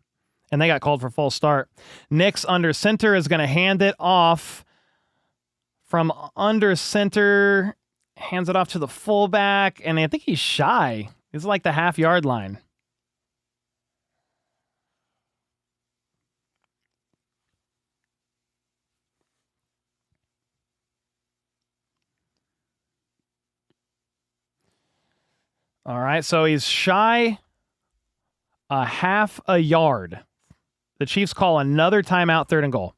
and they got called for false start. Nix under center is going to hand it off from under center. Hands it off to the fullback, and I think he's shy. He's like the half-yard line. All right, so he's shy a half a yard. The Chiefs call another timeout, 3rd and goal.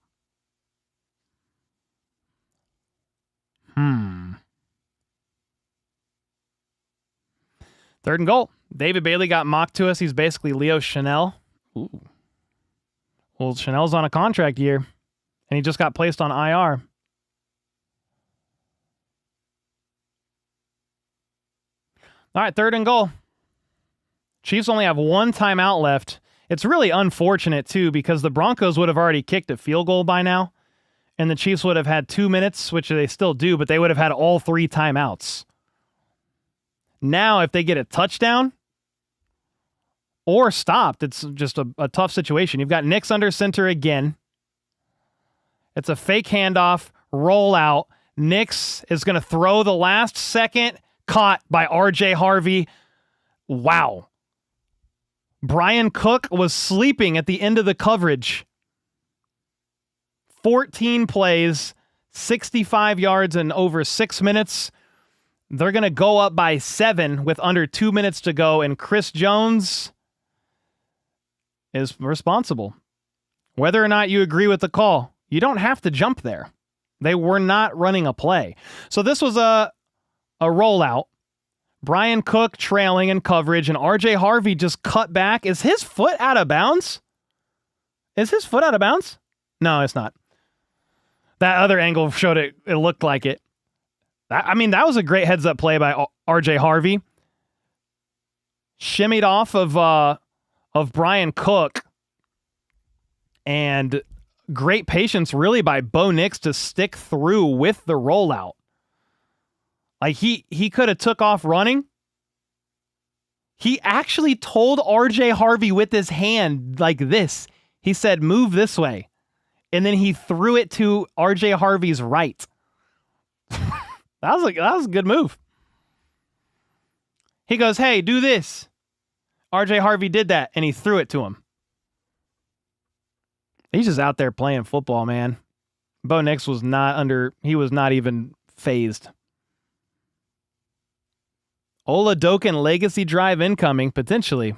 Third and goal. David Bailey got mocked to us. He's basically Leo Chanel. Ooh. Well, Chanel's on a contract year, and he just got placed on IR. All right, 3rd and goal. Chiefs only have 1 timeout left. It's really unfortunate, too, because the Broncos would have already kicked a field goal by now, and the Chiefs would have had 2 minutes, which they still do, but they would have had all 3 timeouts. Now, if they get a touchdown or stopped, it's just a tough situation. You've got Nix under center again. It's a fake handoff, rollout. Nix is going to throw the last second, caught by RJ Harvey. Wow. Brian Cook was sleeping at the end of the coverage. 14 plays, 65 yards in over 6 minutes. They're going to go up by 7 with under 2 minutes to go, and Chris Jones is responsible. Whether or not you agree with the call, you don't have to jump there. They were not running a play. So this was a rollout. Brian Cook trailing in coverage, and RJ Harvey just cut back. Is his foot out of bounds? Is his foot out of bounds? No, it's not. That other angle showed it looked like it. That was a great heads-up play by RJ Harvey. Shimmied off of Brian Cook. And great patience, really, by Bo Nix to stick through with the rollout. Like, he could have took off running. He actually told RJ Harvey with his hand like this. He said, move this way. And then he threw it to RJ Harvey's right. That was a good move. He goes, hey, do this. RJ Harvey did that, and he threw it to him. He's just out there playing football, man. Bo Nix was he was not even phased. Oladokin legacy drive incoming, potentially.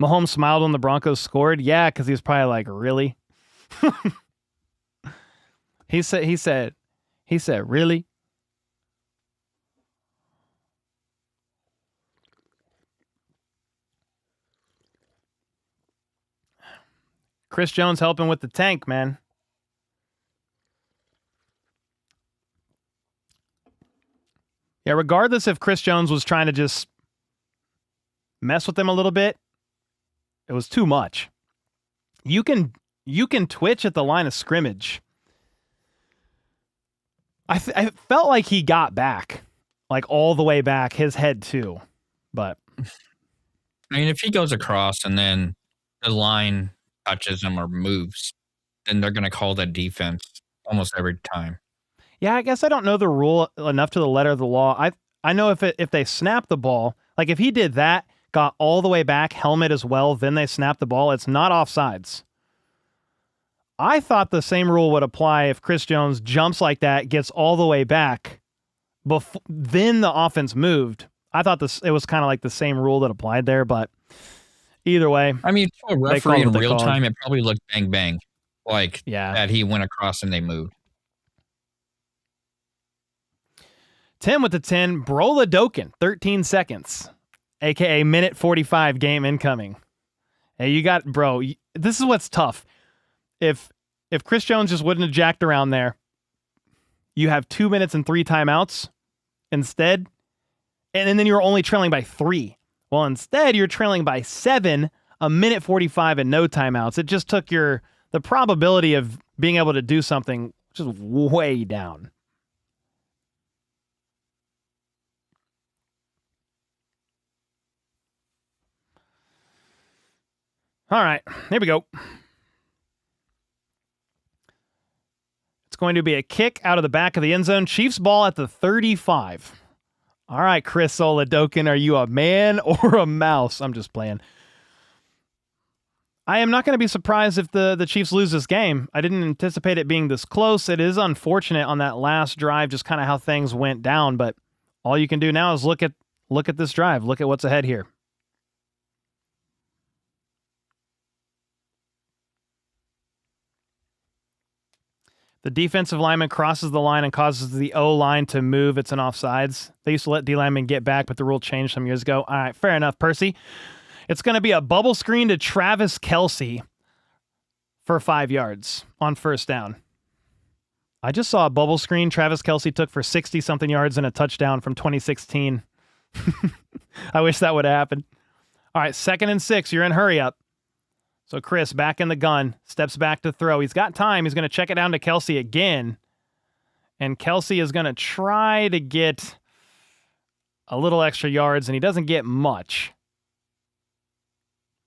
Mahomes smiled when the Broncos scored. Yeah, because he was probably like, really? He said, really? Chris Jones helping with the tank, man. Yeah, regardless if Chris Jones was trying to just mess with them a little bit, it was too much. You can twitch at the line of scrimmage. I felt like he got back, like all the way back, his head too. But I mean, if he goes across and then the line touches him or moves, then they're going to call that defense almost every time. Yeah, I guess I don't know the rule enough to the letter of the law. I know if they snap the ball, like if he did that, got all the way back, helmet as well, then they snap the ball, it's not offsides. I thought the same rule would apply if Chris Jones jumps like that, gets all the way back, then the offense moved. I thought it was kind of like the same rule that applied there, but either way. I mean, to a referee in real time, it probably looked bang bang, like that he went across and they moved. Tim with the 10, Broladokin, 13 seconds, a.k.a. minute 45 game incoming. Hey, you got, bro, this is what's tough. If Chris Jones just wouldn't have jacked around there, you have 2 minutes and 3 timeouts instead, and then you're only trailing by 3. Well, instead, you're trailing by 7, a minute 45 and no timeouts. It just took the probability of being able to do something just way down. All right, here we go. It's going to be a kick out of the back of the end zone. Chiefs ball at the 35. All right, Chris Oladokin, are you a man or a mouse? I'm just playing. I am not going to be surprised if the Chiefs lose this game. I didn't anticipate it being this close. It is unfortunate on that last drive, just kind of how things went down, but all you can do now is look at this drive. Look at what's ahead here. The defensive lineman crosses the line and causes the O-line to move. It's an offsides. They used to let D linemen get back, but the rule changed some years ago. All right, fair enough, Percy. It's going to be a bubble screen to Travis Kelce for 5 yards on first down. I just saw a bubble screen Travis Kelce took for 60-something yards and a touchdown from 2016. I wish that would have happened. All right, 2nd and 6. You're in hurry up. So Chris, back in the gun, steps back to throw. He's got time. He's going to check it down to Kelce again. And Kelce is going to try to get a little extra yards, and he doesn't get much.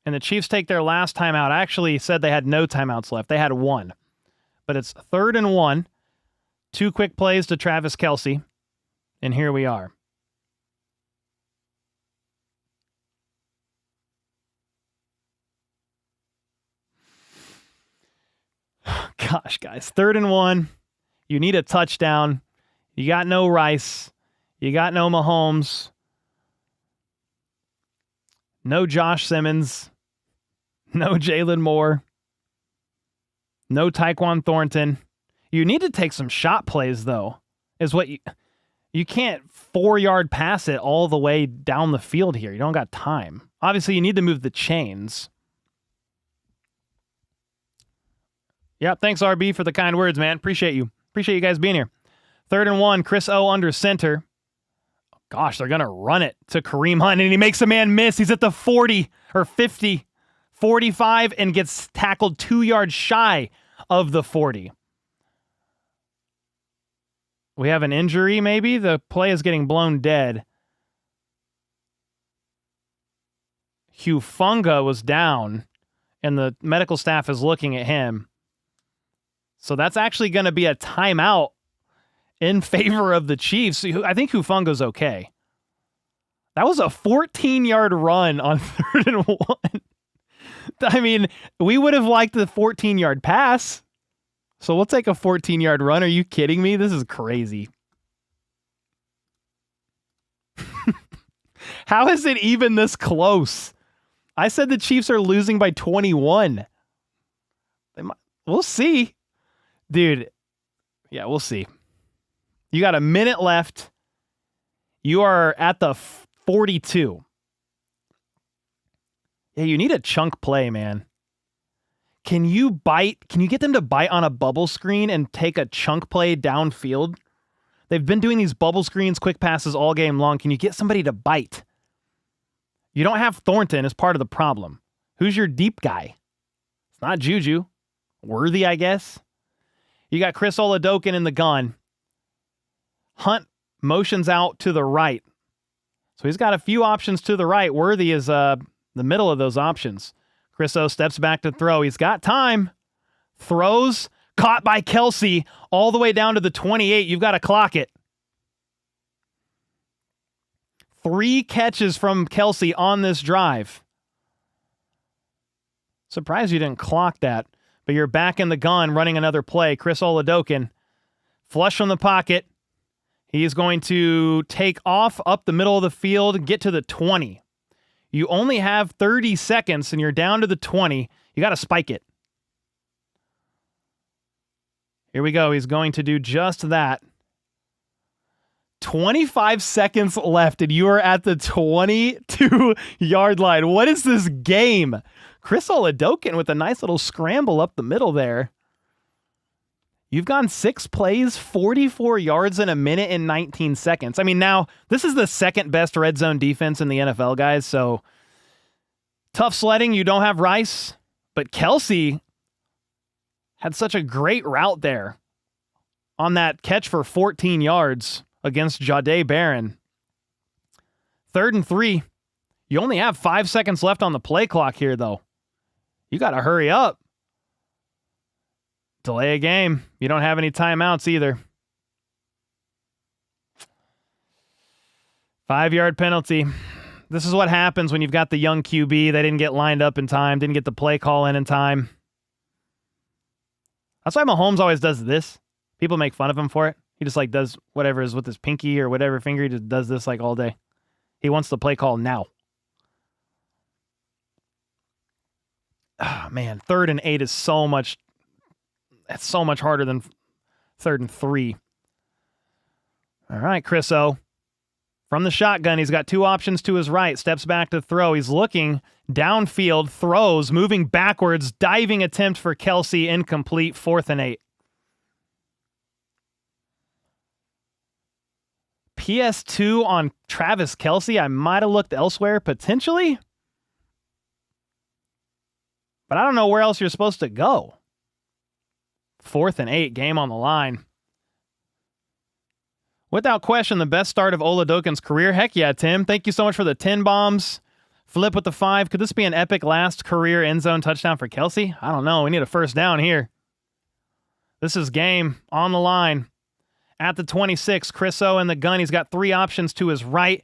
And the Chiefs take their last timeout. I actually said they had no timeouts left. They had one. But it's 3rd and 1. 2 quick plays to Travis Kelce. And here we are. Gosh, guys. 3rd and 1. You need a touchdown. You got no Rice. You got no Mahomes. No Josh Simmons. No Jalen Moore. No Tyquan Thornton. You need to take some shot plays, though. Is what you can't 4-yard pass it all the way down the field here. You don't got time. Obviously, you need to move the chains. Yep, thanks, RB, for the kind words, man. Appreciate you. Appreciate you guys being here. 3rd and 1, Chris O under center. Gosh, they're going to run it to Kareem Hunt, and he makes a man miss. He's at the 40 or 50, 45, and gets tackled 2 yards shy of the 40. We have an injury, maybe? The play is getting blown dead. Hufunga was down, and the medical staff is looking at him. So that's actually going to be a timeout in favor of the Chiefs. I think Hufunga's okay. That was a 14-yard run on 3rd and 1. I mean, we would have liked the 14-yard pass. So we'll take a 14-yard run. Are you kidding me? This is crazy. How is it even this close? I said the Chiefs are losing by 21. We'll see. Dude, yeah, we'll see. You got a minute left. You are at the 42. Yeah, you need a chunk play, man. Can you get them to bite on a bubble screen and take a chunk play downfield? They've been doing these bubble screens, quick passes all game long. Can you get somebody to bite? You don't have Thornton as part of the problem. Who's your deep guy? It's not Juju. Worthy, I guess. You got Chris Oladokin in the gun. Hunt motions out to the right. So he's got a few options to the right. Worthy is the middle of those options. Chris O steps back to throw. He's got time. Throws. Caught by Kelce all the way down to the 28. You've got to clock it. 3 catches from Kelce on this drive. Surprised you didn't clock that. But you're back in the gun running another play. Chris Oladokin, flush from the pocket. He's going to take off up the middle of the field, get to the 20. You only have 30 seconds, and you're down to the 20. You got to spike it. Here we go. He's going to do just that. 25 seconds left, and you are at the 22-yard line. What is this game? Chris Oladokin with a nice little scramble up the middle there. You've gone 6 plays, 44 yards in a minute and 19 seconds. I mean, now, this is the second best red zone defense in the NFL, guys, so Tough sledding. You don't have Rice, but Kelsey had such a great route there on that catch for 14 yards against Jahdae Barron. 3rd and 3. You only have 5 seconds left on the play clock here, though. You got to hurry up. Delay a game. You don't have any timeouts either. 5-yard penalty. This is what happens when you've got the young QB. They didn't get lined up in time, didn't get the play call in time. That's why Mahomes always does this. People make fun of him for it. He just like does whatever is with his pinky or whatever finger. He just does this like all day. He wants the play call now. Oh, man, 3rd and 8 is so much. That's so much harder than 3rd and 3. All right, Chris O. From the shotgun, he's got 2 options to his right. Steps back to throw. He's looking downfield, throws, moving backwards, diving attempt for Kelsey, incomplete, 4th and 8. PS2 on Travis Kelsey. I might have looked elsewhere, potentially. But I don't know where else you're supposed to go. 4th and 8, game on the line. Without question, the best start of Oladokin's career. Heck yeah, Tim. Thank you so much for the 10 bombs. Flip with the 5. Could this be an epic last career end zone touchdown for Kelsey? I don't know. We need a first down here. This is game on the line. At the 26, Chris O in the gun. He's got 3 options to his right.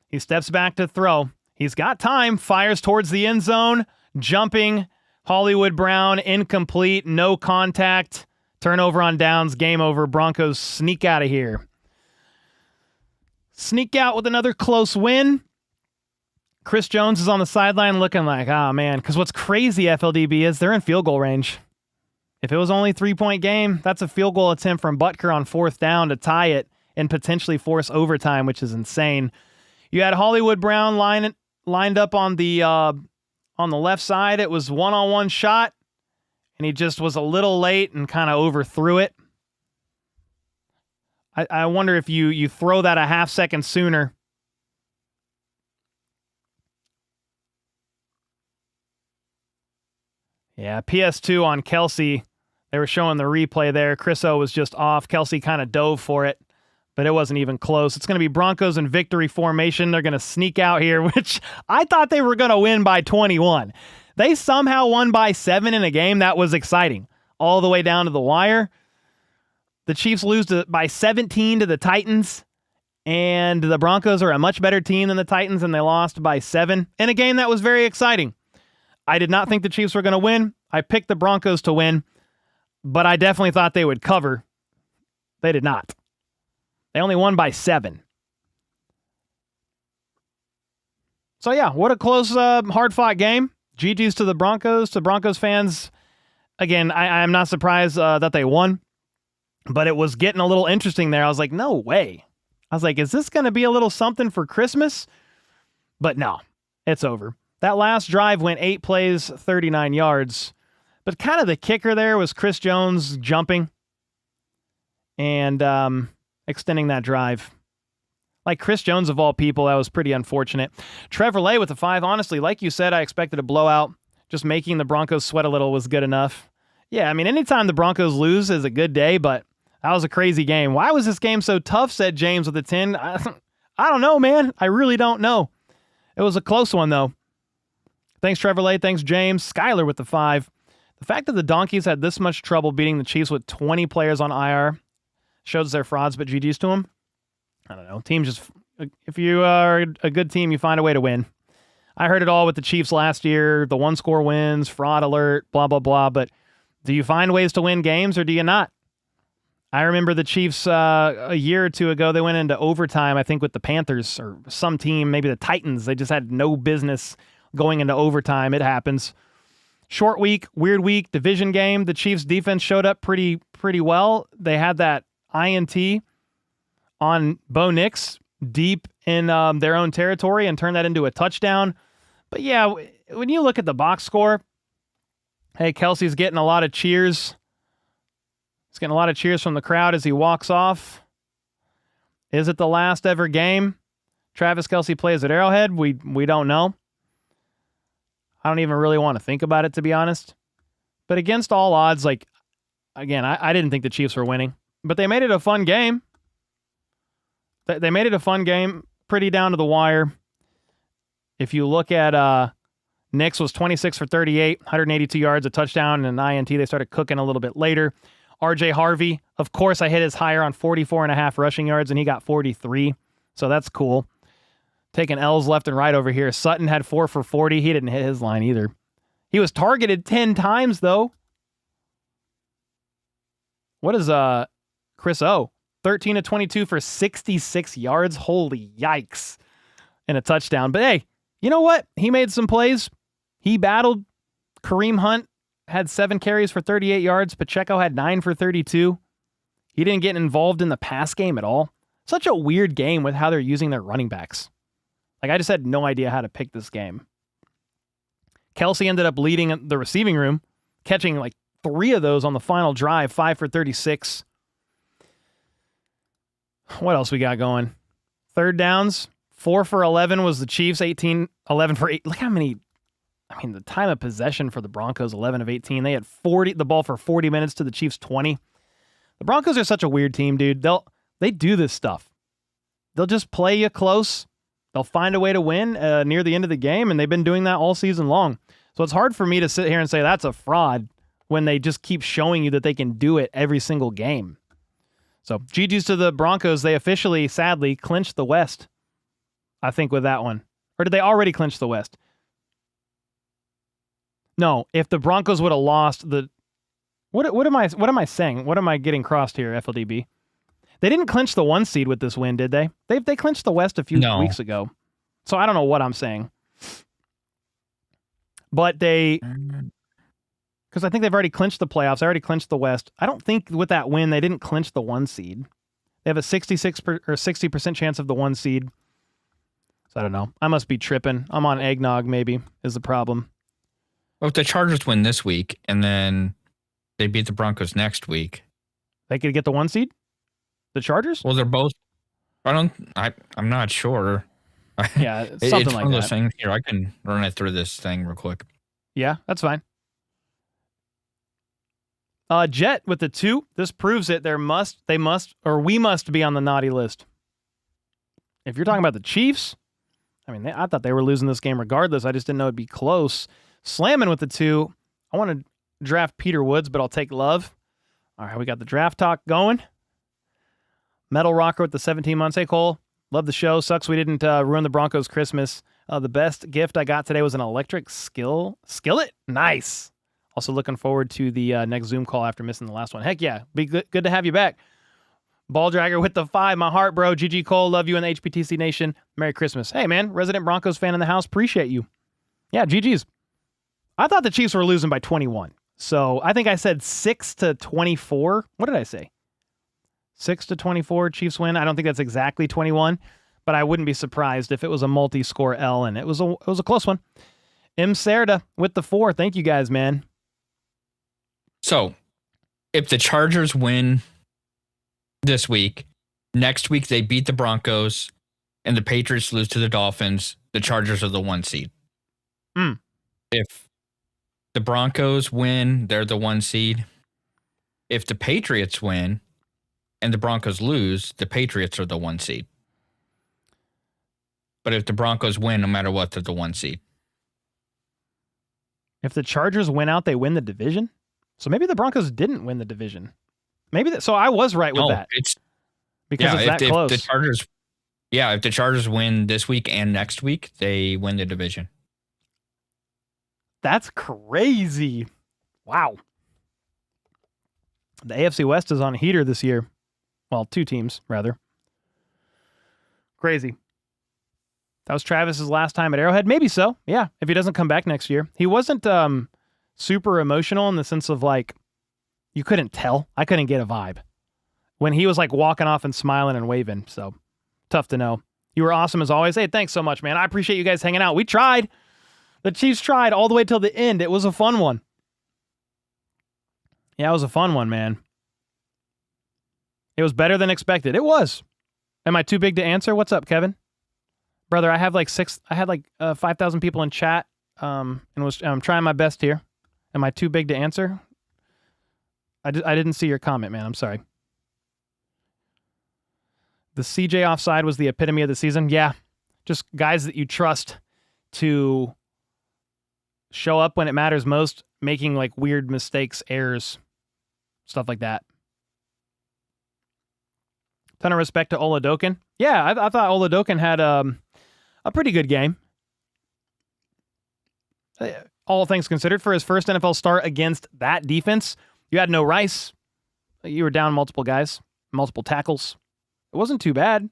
He steps back to throw. He's got time. Fires towards the end zone. Jumping. Hollywood Brown. Incomplete. No contact. Turnover on downs. Game over. Broncos sneak out of here. Sneak out with another close win. Chris Jones is on the sideline looking like, oh, man. Because what's crazy, FLDB, is they're in field goal range. If it was only a 3-point game, that's a field goal attempt from Butker on 4th down to tie it and potentially force overtime, which is insane. You had Hollywood Brown lined up on the left side. It was one-on-one shot, and he just was a little late and kind of overthrew it. I wonder if you throw that a half second sooner. Yeah, PS2 on Kelsey. They were showing the replay there. Chris O was just off. Kelsey kind of dove for it, but it wasn't even close. It's going to be Broncos in victory formation. They're going to sneak out here, which I thought they were going to win by 21. They somehow won by 7 in a game. That was exciting. All the way down to the wire. The Chiefs lose by 17 to the Titans, and the Broncos are a much better team than the Titans, and they lost by 7 in a game that was very exciting. I did not think the Chiefs were going to win. I picked the Broncos to win, but I definitely thought they would cover. They did not. They only won by 7. So yeah, what a close, hard-fought game. GG's to the Broncos. To Broncos fans, again, I'm not surprised that they won. But it was getting a little interesting there. I was like, no way. I was like, is this going to be a little something for Christmas? But no, it's over. That last drive went 8 plays, 39 yards. But kind of the kicker there was Chris Jones jumping and extending that drive. Like Chris Jones, of all people, that was pretty unfortunate. Trevor Lay with the 5. Honestly, like you said, I expected a blowout. Just making the Broncos sweat a little was good enough. Yeah, I mean, anytime the Broncos lose is a good day, but that was a crazy game. Why was this game so tough, said James with a 10. I don't know, man. I really don't know. It was a close one, though. Thanks, Trevor Lay. Thanks, James. Skyler with the 5. The fact that the Donkeys had this much trouble beating the Chiefs with 20 players on IR shows they're frauds, but GG's to them. I don't know. Teams just, if you are a good team, you find a way to win. I heard it all with the Chiefs last year. The one-score wins, fraud alert, blah, blah, blah. But do you find ways to win games or do you not? I remember the Chiefs a year or two ago, they went into overtime, I think, with the Panthers or some team, maybe the Titans. They just had no business going into overtime. It happens. Short week, weird week, division game. The Chiefs defense showed up pretty well. They had that INT on Bo Nix deep in their own territory and turned that into a touchdown. But yeah, when you look at the box score, hey, Kelsey's getting a lot of cheers. He's getting a lot of cheers from the crowd as he walks off. Is it the last ever game Travis Kelce plays at Arrowhead? We don't know. I don't even really want to think about it, to be honest. But against all odds, like, again, I didn't think the Chiefs were winning, but they made it a fun game. They made it a fun game, pretty down to the wire. If you look at Knicks was 26 for 38, 182 yards, a touchdown, and an INT. They started cooking a little bit later. RJ Harvey, of course, I hit his higher on 44.5 rushing yards, and he got 43. So that's cool. Taking L's left and right over here. Sutton had 4 for 40. He didn't hit his line either. He was targeted 10 times, though. What is Chris O? 13 to 22 for 66 yards. Holy yikes. And a touchdown. But hey, you know what? He made some plays. He battled. Kareem Hunt had 7 carries for 38 yards. Pacheco had 9 for 32. He didn't get involved in the pass game at all. Such a weird game with how they're using their running backs. Like, I just had no idea how to pick this game. Kelsey ended up leading the receiving room, catching like 3 of those on the final drive, 5 for 36. What else we got going? Third downs, 4 for 11 was the Chiefs, 11 for 8. Look how many, the time of possession for the Broncos, 11 of 18. They had the ball for 40 minutes to the Chiefs 20. The Broncos are such a weird team, dude. They do this stuff. They'll just play you close. They'll find a way to win near the end of the game, and they've been doing that all season long. So it's hard for me to sit here and say that's a fraud when they just keep showing you that they can do it every single game. So GG's to the Broncos. They officially, sadly, clinched the West, I think, with that one. Or did they already clinch the West? No, if the Broncos would have lost the... What am I saying? What am I getting crossed here, FLDB? They didn't clinch the 1 seed with this win, did they? They clinched the West a few weeks ago. So I don't know what I'm saying. But they... Because I think they've already clinched the playoffs. They already clinched the West. I don't think with that win, they didn't clinch the 1 seed. They have a 60% chance of the 1 seed. So I don't know. I must be tripping. I'm on eggnog, maybe, is the problem. Well, if the Chargers win this week, and then they beat the Broncos next week... They could get the 1 seed? The Chargers? Well, they're both... I'm not sure. Yeah, something it's like one of those that. things. Here, I can run it through this thing real quick. Yeah, that's fine. Jet with the 2. This proves it. We must be on the naughty list. If you're talking about the Chiefs, I thought they were losing this game regardless. I just didn't know it'd be close. Slamming with the 2. I want to draft Peter Woods, but I'll take Love. All right, we got the draft talk going. Metal Rocker with the 17 months. Hey, Cole. Love the show. Sucks we didn't ruin the Broncos' Christmas. The best gift I got today was an electric skillet. Nice. Also looking forward to the next Zoom call after missing the last one. Heck yeah. Be good to have you back. Ball Dragger with the 5. My heart, bro. GG Cole. Love you in the HPTC Nation. Merry Christmas. Hey, man. Resident Broncos fan in the house. Appreciate you. Yeah, GG's. I thought the Chiefs were losing by 21. So I think I said 6 to 24. What did I say? 6 to 24 Chiefs win. I don't think that's exactly 21, but I wouldn't be surprised if it was a multi-score L, and it was a close one. M. Serda with the 4. Thank you guys, man. So, if the Chargers win this week, next week they beat the Broncos, and the Patriots lose to the Dolphins, the Chargers are the 1 seed. If the Broncos win, they're the 1 seed. If the Patriots win and the Broncos lose, the Patriots are the 1 seed. But if the Broncos win, no matter what, they're the 1 seed. If the Chargers win out, they win the division? So maybe the Broncos didn't win the division. So I was right with that. Because it's that close. If the Chargers win this week and next week, they win the division. That's crazy. Wow. The AFC West is on a heater this year. Well, 2 teams, rather. Crazy. That was Travis's last time at Arrowhead? Maybe so. Yeah, if he doesn't come back next year. He wasn't super emotional in the sense of, like, you couldn't tell. I couldn't get a vibe. When he was, like, walking off and smiling and waving. So, tough to know. You were awesome as always. Hey, thanks so much, man. I appreciate you guys hanging out. We tried. The Chiefs tried all the way till the end. It was a fun one. Yeah, it was a fun one, man. It was better than expected. It was. Am I too big to answer? What's up, Kevin? Brother, I have like 5,000 people in chat. I'm trying my best here. Am I too big to answer? I didn't see your comment, man. I'm sorry. The CJ offside was the epitome of the season. Yeah, just guys that you trust to show up when it matters most, making like weird mistakes, errors, stuff like that. Ton of respect to Oladokin. Yeah, I thought Oladokin had a pretty good game. All things considered, for his first NFL start against that defense, you had no Rice. You were down multiple guys, multiple tackles. It wasn't too bad.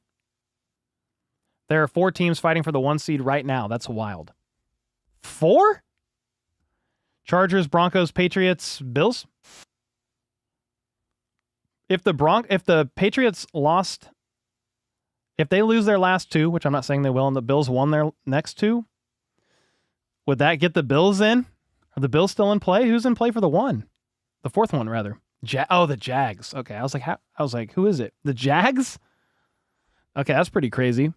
There are 4 teams fighting for the 1 seed right now. That's wild. 4? Chargers, Broncos, Patriots, Bills. If the Patriots lost, if they lose their last 2, which I'm not saying they will, and the Bills won their next 2, would that get the Bills in? Are the Bills still in play? Who's in play for the 1? The 4th one, rather. The Jags. Okay, I was like, who is it? The Jags? Okay, that's pretty crazy.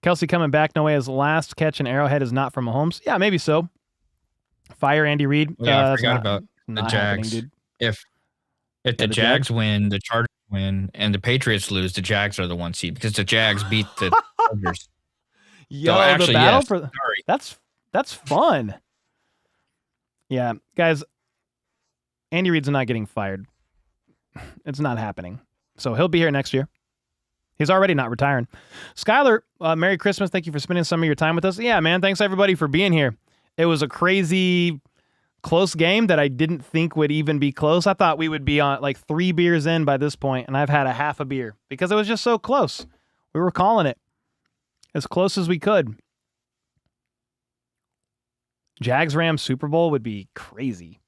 Kelsey coming back. No way. His last catch in Arrowhead is not from Mahomes. Yeah, maybe so. Fire Andy Reid. Yeah, I forgot about the Jags. Dude. If the Jags win, the Chargers win, and the Patriots lose, the Jags are the 1 seed because the Jags beat the Chargers. Yo, so actually, the battle for that's fun. Yeah, guys. Andy Reid's not getting fired. It's not happening. So he'll be here next year. He's already not retiring. Skylar, Merry Christmas. Thank you for spending some of your time with us. Yeah, man. Thanks, everybody, for being here. It was a crazy, close game that I didn't think would even be close. I thought we would be on like 3 beers in by this point, and I've had a half a beer because it was just so close. We were calling it as close as we could. Jags-Rams Super Bowl would be crazy.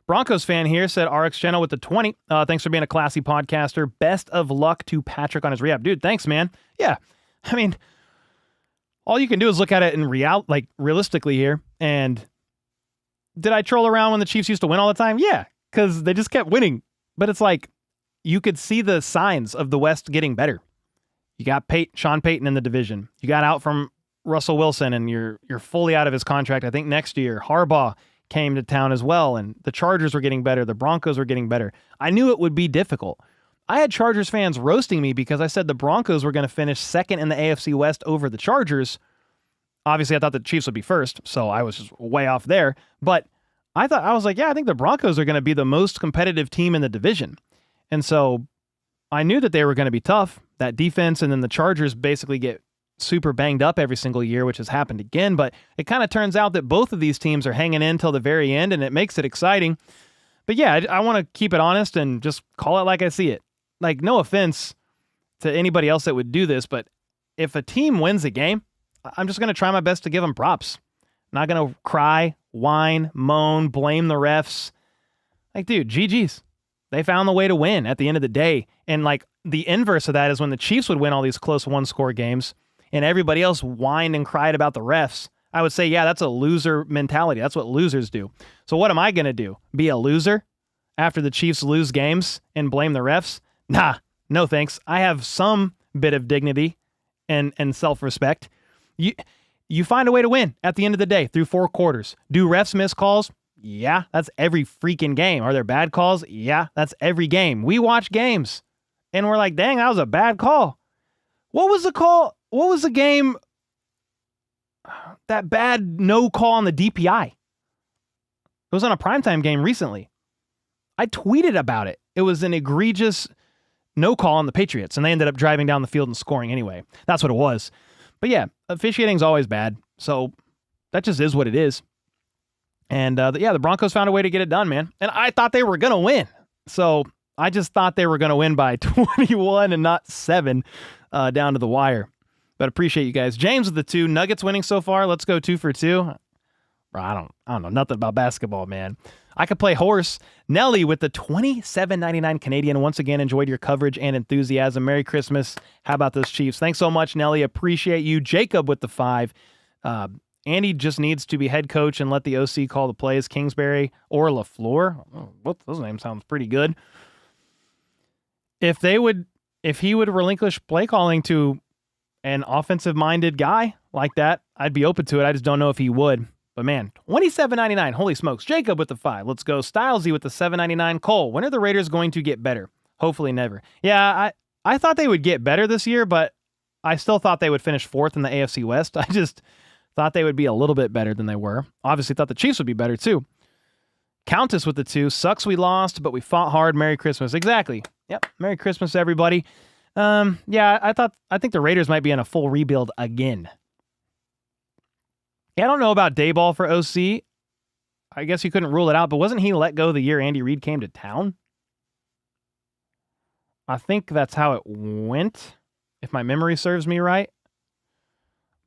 Broncos fan here said RX Channel with the 20. Thanks for being a classy podcaster. Best of luck to Patrick on his rehab. Dude, thanks, man. Yeah. I mean, all you can do is look at it in realistically here. And did I troll around when the Chiefs used to win all the time? Yeah, because they just kept winning. But it's like you could see the signs of the West getting better. You got Sean Payton in the division. You got out from Russell Wilson, and you're fully out of his contract, I think, next year. Harbaugh came to town as well, and the Chargers were getting better. The Broncos were getting better. I knew it would be difficult. I had Chargers fans roasting me because I said the Broncos were going to finish second in the AFC West over the Chargers. Obviously, I thought the Chiefs would be first, so I was just way off there. But I was like, yeah, I think the Broncos are going to be the most competitive team in the division. And so I knew that they were going to be tough, that defense, and then the Chargers basically get super banged up every single year, which has happened again, but it kind of turns out that both of these teams are hanging in till the very end, and it makes it exciting. But yeah, I want to keep it honest and just call it like I see it. Like, no offense to anybody else that would do this, but if a team wins a game, I'm just going to try my best to give them props. I'm not going to cry, whine, moan, blame the refs. Like, dude, GG's. They found the way to win at the end of the day. And like the inverse of that is when the Chiefs would win all these close 1-score games, and everybody else whined and cried about the refs, I would say, yeah, that's a loser mentality. That's what losers do. So what am I going to do? Be a loser after the Chiefs lose games and blame the refs? Nah, no thanks. I have some bit of dignity and self-respect. You find a way to win at the end of the day through 4 quarters. Do refs miss calls? Yeah, that's every freaking game. Are there bad calls? Yeah, that's every game. We watch games, and we're like, dang, that was a bad call. What was the call? What was the game? That bad no call on the DPI. It was on a primetime game recently. I tweeted about it. It was an egregious no call on the Patriots, and they ended up driving down the field and scoring anyway. That's what it was. But yeah, officiating is always bad. So that just is what it is. And the Broncos found a way to get it done, man. And I thought they were going to win. So I just thought they were going to win by 21 and not 7 down to the wire. But appreciate you guys. James with the 2. Nuggets winning so far. Let's go 2 for 2. Bro, I don't know nothing about basketball, man. I could play horse. Nelly with the $27.99 Canadian. Once again, enjoyed your coverage and enthusiasm. Merry Christmas. How about those Chiefs? Thanks so much, Nelly. Appreciate you. Jacob with the 5. Andy just needs to be head coach and let the OC call the plays. Kingsbury or LaFleur. Oh, both those names sounds pretty good. If he would relinquish play calling to an offensive-minded guy like that, I'd be open to it. I just don't know if he would. But man, $27.99. Holy smokes. Jacob with the 5. Let's go. Stylesy with the $7.99. Cole, when are the Raiders going to get better? Hopefully never. Yeah, I thought they would get better this year, but I still thought they would finish 4th in the AFC West. I just thought they would be a little bit better than they were. Obviously thought the Chiefs would be better too. Countess with the 2. Sucks we lost, but we fought hard. Merry Christmas. Exactly. Yep. Merry Christmas, everybody. Yeah, I think the Raiders might be in a full rebuild again. Yeah, I don't know about Dayball for OC. I guess you couldn't rule it out, but wasn't he let go the year Andy Reid came to town? I think that's how it went, if my memory serves me right.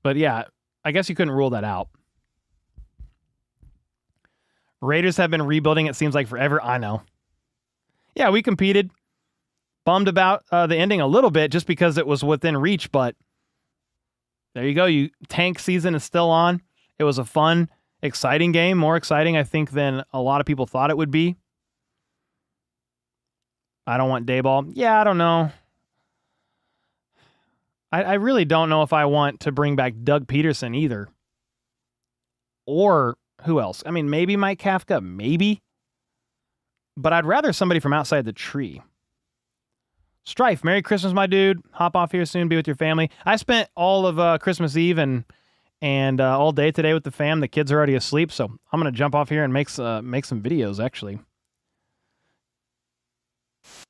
But yeah, I guess you couldn't rule that out. Raiders have been rebuilding, it seems like, forever. I know. Yeah, we competed. Bummed about the ending a little bit just because it was within reach, but there you go. Tank season is still on. It was a fun, exciting game. More exciting, I think, than a lot of people thought it would be. I don't want Dayball. Yeah, I don't know. I really don't know if I want to bring back Doug Peterson either. Or who else? I mean, maybe Mike Kafka, maybe. But I'd rather somebody from outside the tree. Strife, Merry Christmas, my dude. Hop off here soon, be with your family. I spent all of Christmas Eve and all day today with the fam. The kids are already asleep, so I'm going to jump off here and make some videos, actually.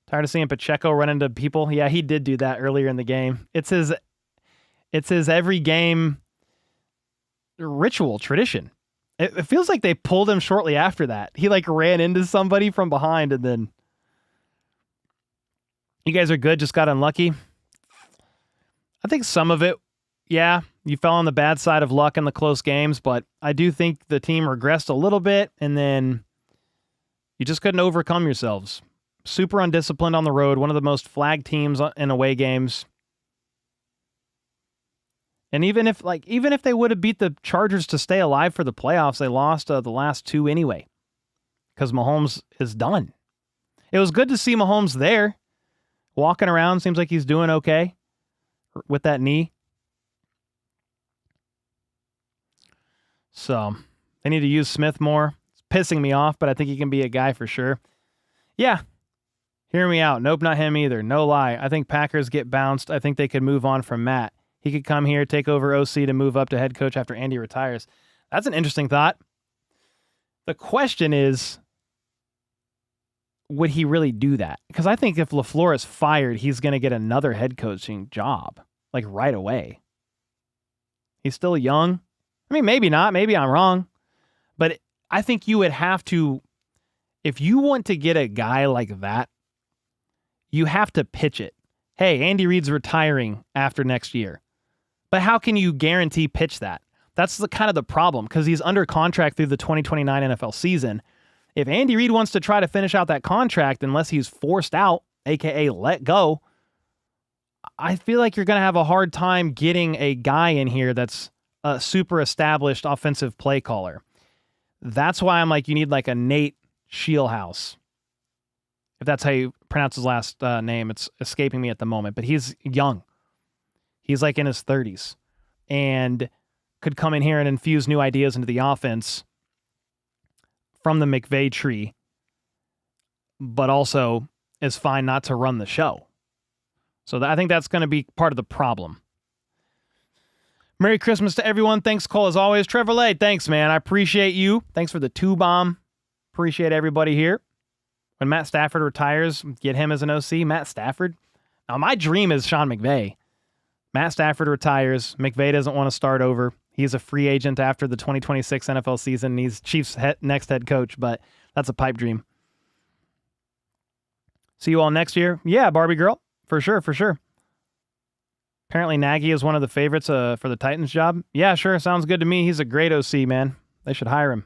Tired of seeing Pacheco run into people. Yeah, he did do that earlier in the game. It's his every game ritual, tradition. It feels like they pulled him shortly after that. He ran into somebody from behind and then... You guys are good, just got unlucky. I think some of it, yeah, you fell on the bad side of luck in the close games, but I do think the team regressed a little bit, and then you just couldn't overcome yourselves. Super undisciplined on the road, one of the most flagged teams in away games. And even if they would have beat the Chargers to stay alive for the playoffs, they lost the last 2 anyway, because Mahomes is done. It was good to see Mahomes there. Walking around, seems like he's doing okay with that knee. So, they need to use Smith more. It's pissing me off, but I think he can be a guy for sure. Yeah, hear me out. Nope, not him either. No lie. I think Packers get bounced. I think they could move on from Matt. He could come here, take over OC to move up to head coach after Andy retires. That's an interesting thought. The question is, would he really do that? Because I think if LaFleur is fired, he's going to get another head coaching job, right away. He's still young. I mean, maybe not. Maybe I'm wrong. But I think you would have to, if you want to get a guy like that, you have to pitch it. Hey, Andy Reid's retiring after next year. But how can you guarantee pitch that? That's the kind of the problem, because he's under contract through the 2029 NFL season. If Andy Reid wants to try to finish out that contract, unless he's forced out, aka let go, I feel like you're going to have a hard time getting a guy in here that's a super established offensive play caller. That's why I'm you need a Nate Scheelhaus. If that's how you pronounce his last name, it's escaping me at the moment, but he's young. He's in his 30s and could come in here and infuse new ideas into the offense from the McVay tree, but also is fine not to run the show. So I think that's going to be part of the problem. Merry Christmas to everyone. Thanks, Cole, as always. Trevor Lay, thanks, man. I appreciate you. Thanks for the 2-bomb. Appreciate everybody here. When Matt Stafford retires, get him as an OC. Matt Stafford. Now, my dream is Sean McVay. Matt Stafford retires. McVay doesn't want to start over. He's a free agent after the 2026 NFL season. He's Chiefs' next head coach, but that's a pipe dream. See you all next year. Yeah, Barbie girl. For sure, for sure. Apparently Nagy is one of the favorites for the Titans job. Yeah, sure. Sounds good to me. He's a great OC, man. They should hire him.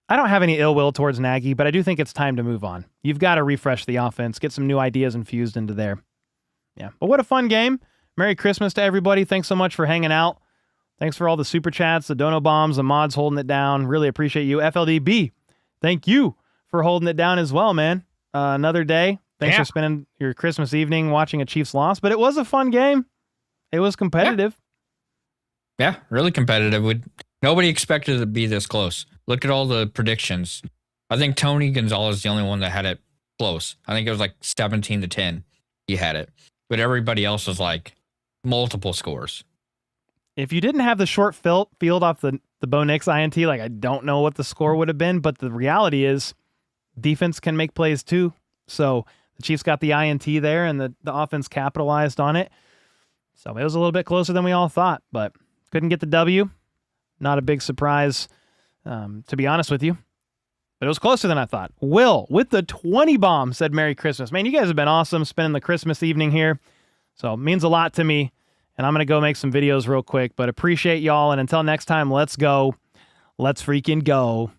I don't have any ill will towards Nagy, but I do think it's time to move on. You've got to refresh the offense, get some new ideas infused into there. Yeah, but what a fun game. Merry Christmas to everybody. Thanks so much for hanging out. Thanks for all the super chats, the dono bombs, the mods holding it down. Really appreciate you. FLDB, thank you for holding it down as well, man. Another day. Thanks for spending your Christmas evening watching a Chiefs loss, but it was a fun game. It was competitive. Yeah, really competitive. Nobody expected it to be this close. Look at all the predictions. I think Tony Gonzalez is the only one that had it close. I think it was like 17-10. He had it. But everybody else was like multiple scores. If you didn't have the short field off the Bo Nix INT, like I don't know what the score would have been, but the reality is defense can make plays too. So the Chiefs got the INT there and the offense capitalized on it. So it was a little bit closer than we all thought, but couldn't get the W. Not a big surprise, to be honest with you. But it was closer than I thought. Will, with the 20 bomb, said Merry Christmas. Man, you guys have been awesome spending the Christmas evening here. So it means a lot to me. And I'm going to go make some videos real quick. But appreciate y'all. And until next time, let's go. Let's freaking go.